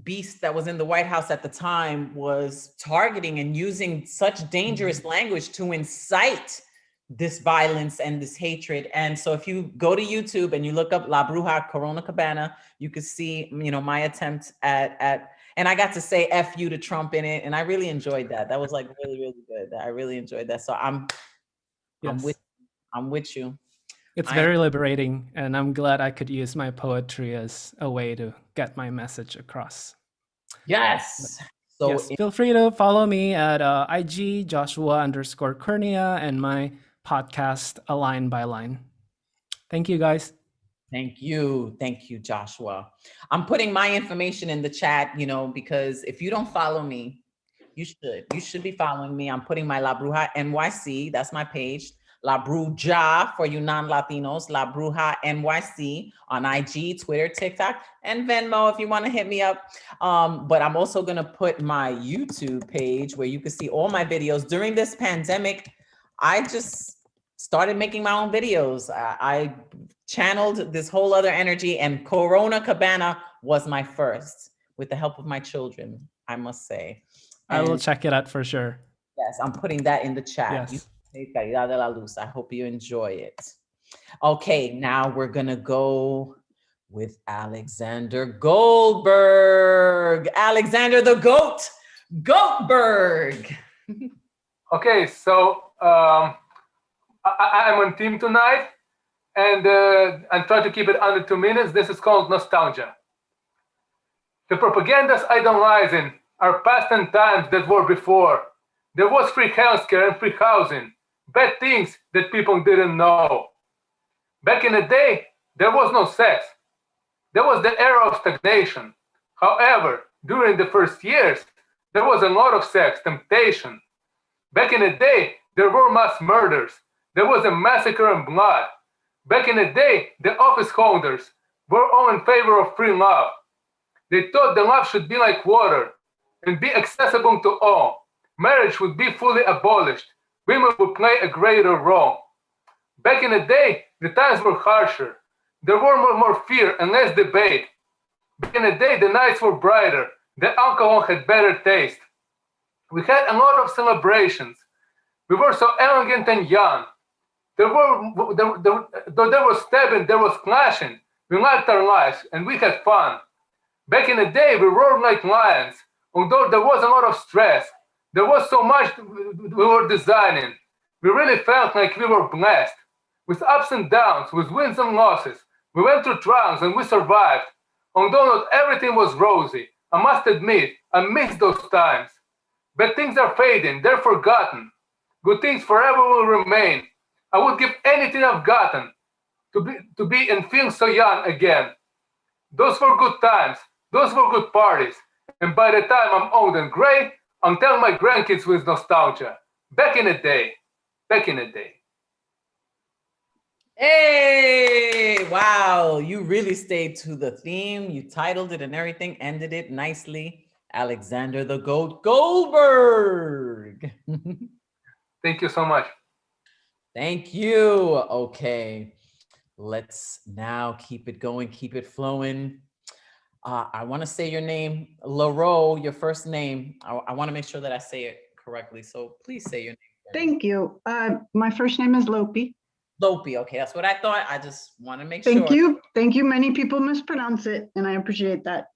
beast that was in the White House at the time was targeting and using such dangerous language to incite this violence and this hatred. And so if you go to YouTube and you look up La Bruja Corona Cabana, you could see, you know, my attempt at and I got to say F you to Trump in it. And I really enjoyed that. That was like really, really good. I really enjoyed that. So I'm with you. It's very liberating, and I'm glad I could use my poetry as a way to get my message across. Yes. So yes, feel free to follow me at IG Joshua_Kurnia and my podcast A Line by Line. Thank you, guys. Thank you, Joshua. I'm putting my information in the chat, you know, because if you don't follow me, you should be following me. I'm putting my La Bruja NYC, that's my page. La Bruja for you non-Latinos, La Bruja NYC on IG, Twitter, TikTok, and Venmo if you want to hit me up. But I'm also going to put my YouTube page where you can see all my videos. During this pandemic, I just started making my own videos. I channeled this whole other energy, and Corona Cabana was my first, with the help of my children, I must say. I will check it out for sure. Yes, I'm putting that in the chat. Yes. Caridad de la Luz. I hope you enjoy it. Okay, now we're gonna go with Alexander Goldberg. Alexander the Goat, Goatberg. Okay, so I'm on team tonight, and I'm trying to keep it under 2 minutes. This is called nostalgia. The propaganda's idolizing our past and times that were before. There was free healthcare and free housing. Bad things that people didn't know. Back in the day, there was no sex. There was the era of stagnation. However, during the first years, there was a lot of sex, temptation. Back in the day, there were mass murders. There was a massacre and blood. Back in the day, the office holders were all in favor of free love. They thought the love should be like water and be accessible to all. Marriage would be fully abolished. Women would play a greater role. Back in the day, the times were harsher. there were more fear and less debate. Back in the day, the nights were brighter. The alcohol had better taste. We had a lot of celebrations. We were so elegant and young. Though there was stabbing, there was clashing. We liked our lives and we had fun. Back in the day, we roared like lions. Although there was a lot of stress, there was so much we were designing. We really felt like we were blessed. With ups and downs, with wins and losses, we went through trials and we survived. Although not everything was rosy, I must admit, I miss those times. Bad things are fading, they're forgotten. Good things forever will remain. I would give anything I've gotten to be and feel so young again. Those were good times, those were good parties. And by the time I'm old and gray, I'll tell my grandkids with nostalgia. Back in the day, back in the day. Hey, wow. You really stayed to the theme. You titled it and everything, ended it nicely. Alexander the Goat Goldberg. Thank you so much. Thank you. Okay, let's now keep it going, keep it flowing. I want to say your name, Laro, your first name. I want to make sure that I say it correctly. So please say your name. Thank you. My first name is Lopi. Lopi. Okay, that's what I thought. I just want to make sure. Thank you. Thank you. Many people mispronounce it, and I appreciate that.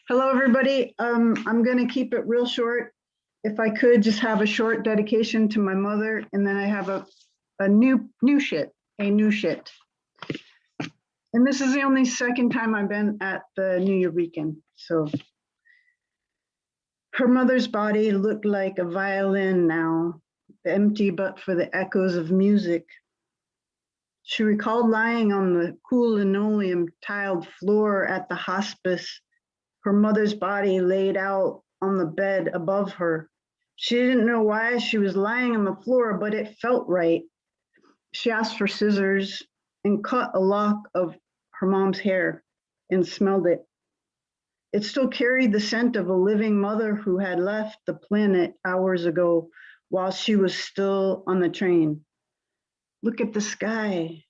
Hello, everybody. I'm going to keep it real short. If I could just have a short dedication to my mother, and then I have a new shit. And this is the only second time I've been at the New Year weekend. So her mother's body looked like a violin now, empty but for the echoes of music. She recalled lying on the cool linoleum tiled floor at the hospice, her mother's body laid out on the bed above her. She didn't know why she was lying on the floor, but it felt right. She asked for scissors and cut a lock of her mom's hair and smelled it. It still carried the scent of a living mother who had left the planet hours ago while she was still on the train. Look at the sky.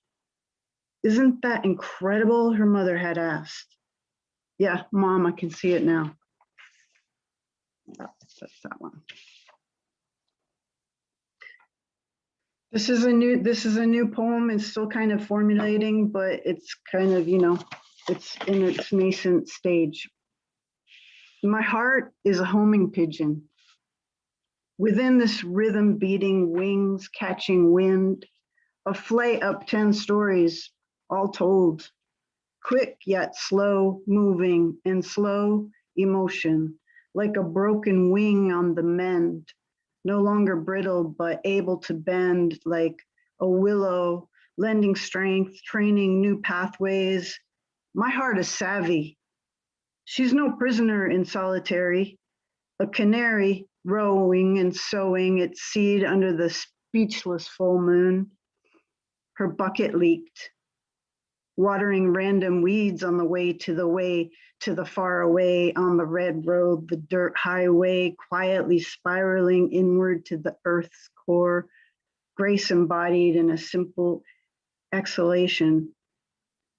Isn't that incredible? Her mother had asked. Yeah, Mom, I can see it now. That's that one. This is a new poem. It's still kind of formulating, but it's kind of, it's in its nascent stage. My heart is a homing pigeon. Within this rhythm beating wings, catching wind, a flight up 10 stories, all told. Quick yet slow moving and slow emotion, like a broken wing on the mend. No longer brittle, but able to bend like a willow, lending strength, training new pathways. My heart is savvy. She's no prisoner in solitary, a canary rowing and sowing its seed under the speechless full moon. Her bucket leaked, watering random weeds on the way to the far away on the red road, the dirt highway, quietly spiraling inward to the earth's core, grace embodied in a simple exhalation,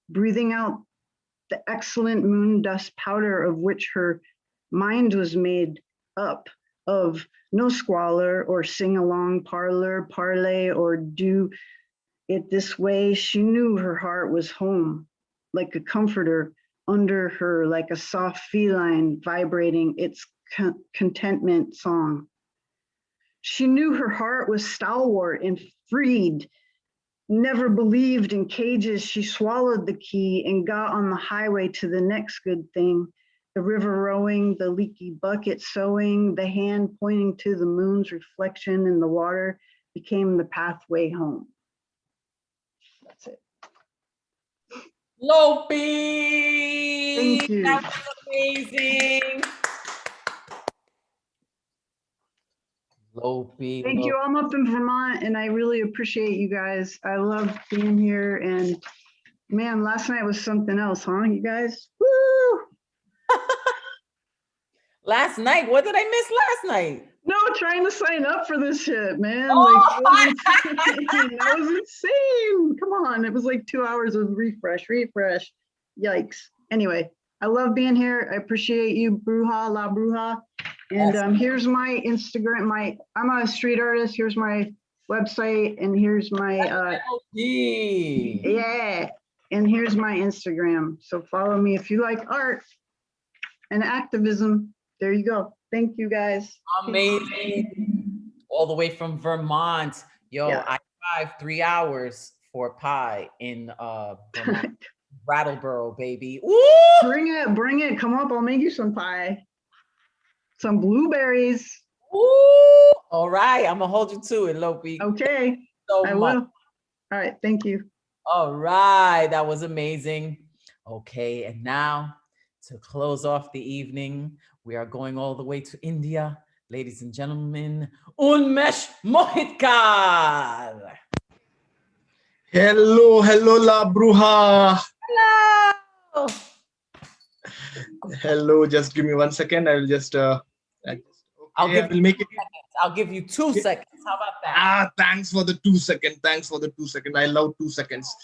breathing out the excellent moon dust powder of which her mind was made up of, no squalor or sing-along parlor, parlay or do it this way. She knew her heart was home, like a comforter under her, like a soft feline vibrating its contentment song. She knew her heart was stalwart and freed, never believed in cages. She swallowed the key and got on the highway to the next good thing. The river rowing, the leaky bucket sewing, the hand pointing to the moon's reflection in the water became the pathway home. That's it. Lopi! Thank you. That was amazing. Lopi. Thank you. I'm up in Vermont and I really appreciate you guys. I love being here, and man, last night was something else, huh, you guys? Woo! Last night? What did I miss last night? No, trying to sign up for this shit, man. Oh. Like, that was insane. Come on. It was like 2 hours of refresh. Yikes. Anyway, I love being here. I appreciate you, Bruja, La Bruja. And here's my Instagram. I'm a street artist. Here's my website, and here's my yeah. And here's my Instagram. So follow me if you like art and activism. There you go. Thank you, guys. Amazing. All the way from Vermont. Yo, Yeah. I drive 3 hours for pie in Vermont. Brattleboro, baby. Woo! Bring it. Come up. I'll make you some pie. Some blueberries. Ooh. All right. I'm gonna hold you to it, Lopi. Okay. So I much. will. All right. Thank you. All right. That was amazing. Okay. And now to close off the evening, we are going all the way to India. Ladies and gentlemen, Unmesh Mohitkar. Hello, La Bruja. Hello. Hello, just give me 1 second. I will just, I'll give you make it. I'll give you 2 seconds. How about that? Thanks for the 2 second. I love 2 seconds.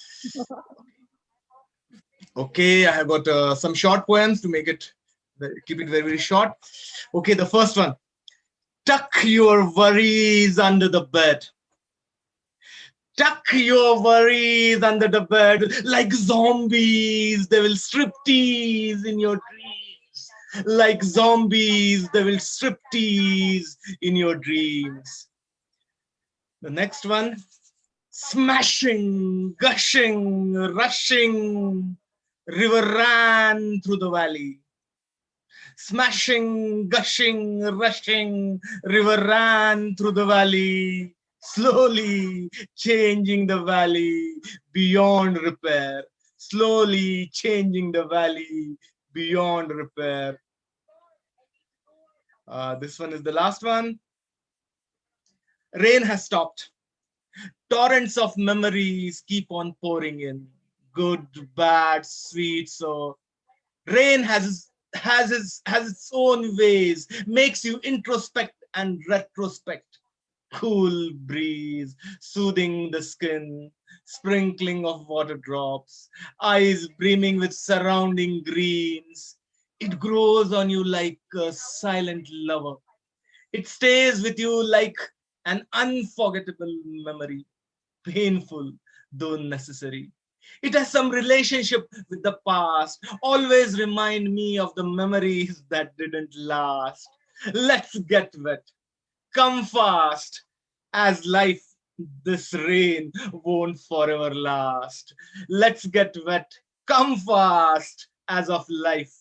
Okay, I have got some short poems to keep it very, very short. Okay, the first one. Tuck your worries under the bed. Tuck your worries under the bed. Like zombies, they will striptease in your dreams. Like zombies, they will striptease in your dreams. The next one. Smashing, gushing, rushing, river ran through the valley. Smashing, gushing, rushing, river ran through the valley. Slowly changing the valley beyond repair. Slowly changing the valley beyond repair. This one is the last one. Rain has stopped. Torrents of memories keep on pouring in. Good, bad, sweet. So rain has its own ways, makes you introspect and retrospect. Cool breeze, soothing the skin, sprinkling of water drops, eyes brimming with surrounding greens. It grows on you like a silent lover. It stays with you like an unforgettable memory, painful though necessary. It has some relationship with the past, always remind me of the memories that didn't last. Let's get wet. Come fast, as life, this rain won't forever last. Let's get wet. Come fast, as of life,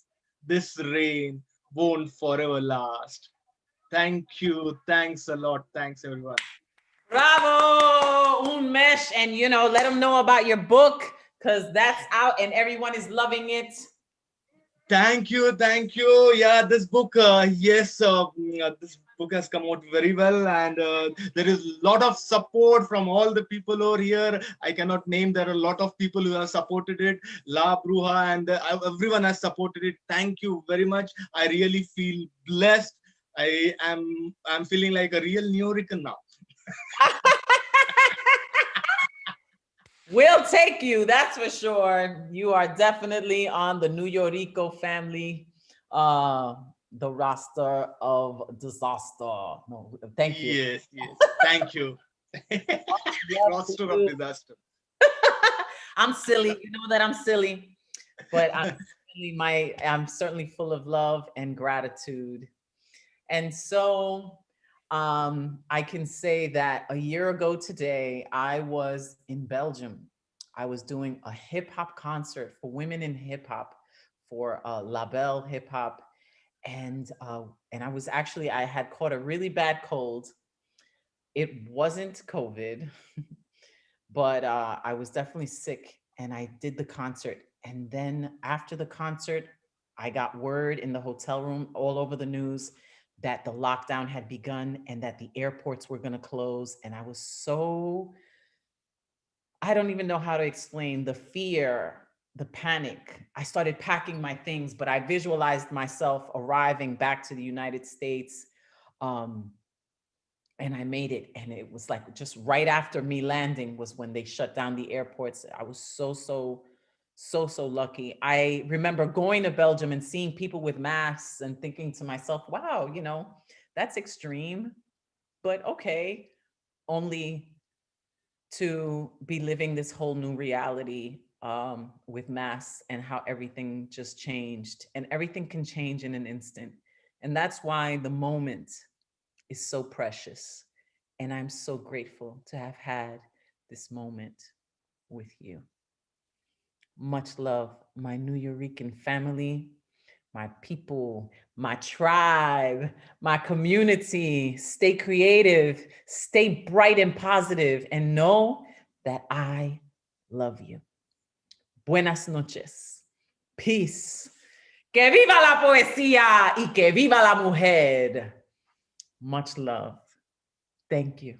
this rain won't forever last. Thank you. Thanks a lot. Thanks, everyone. Bravo, Unmesh. And, let them know about your book, because that's out and everyone is loving it. Thank you. Yeah, this book, this book has come out very well, and there is a lot of support from all the people over here. I cannot name, there are a lot of people who have supported it. La Bruja and everyone has supported it. Thank you very much. I really feel blessed. I'm feeling like a real Nuyorican now. We'll take you, that's for sure. You are definitely on the Nuyorico family, the roster of disaster. No, thank you. Yes, thank you. Roster of disaster. I'm silly, you know that I'm silly, but I'm certainly full of love and gratitude. And so I can say that a year ago today, I was in Belgium. I was doing a hip hop concert for women in hip hop for Label Hip Hop. And I had caught a really bad cold. It wasn't COVID, but I was definitely sick, and I did the concert. And then after the concert, I got word in the hotel room all over the news that the lockdown had begun and that the airports were going to close. And I was I don't even know how to explain the fear the panic. I started packing my things, but I visualized myself arriving back to the United States. And I made it. And it was like just right after me landing was when they shut down the airports. I was so lucky. I remember going to Belgium and seeing people with masks and thinking to myself, wow, you know, that's extreme, but okay, only to be living this whole new reality with masks and how everything just changed, and everything can change in an instant. And that's why the moment is so precious. And I'm so grateful to have had this moment with you. Much love, my New Yorican family, my people, my tribe, my community. Stay creative, stay bright and positive, and know that I love you. Buenas noches. Peace. Que viva la poesía y que viva la mujer. Much love. Thank you.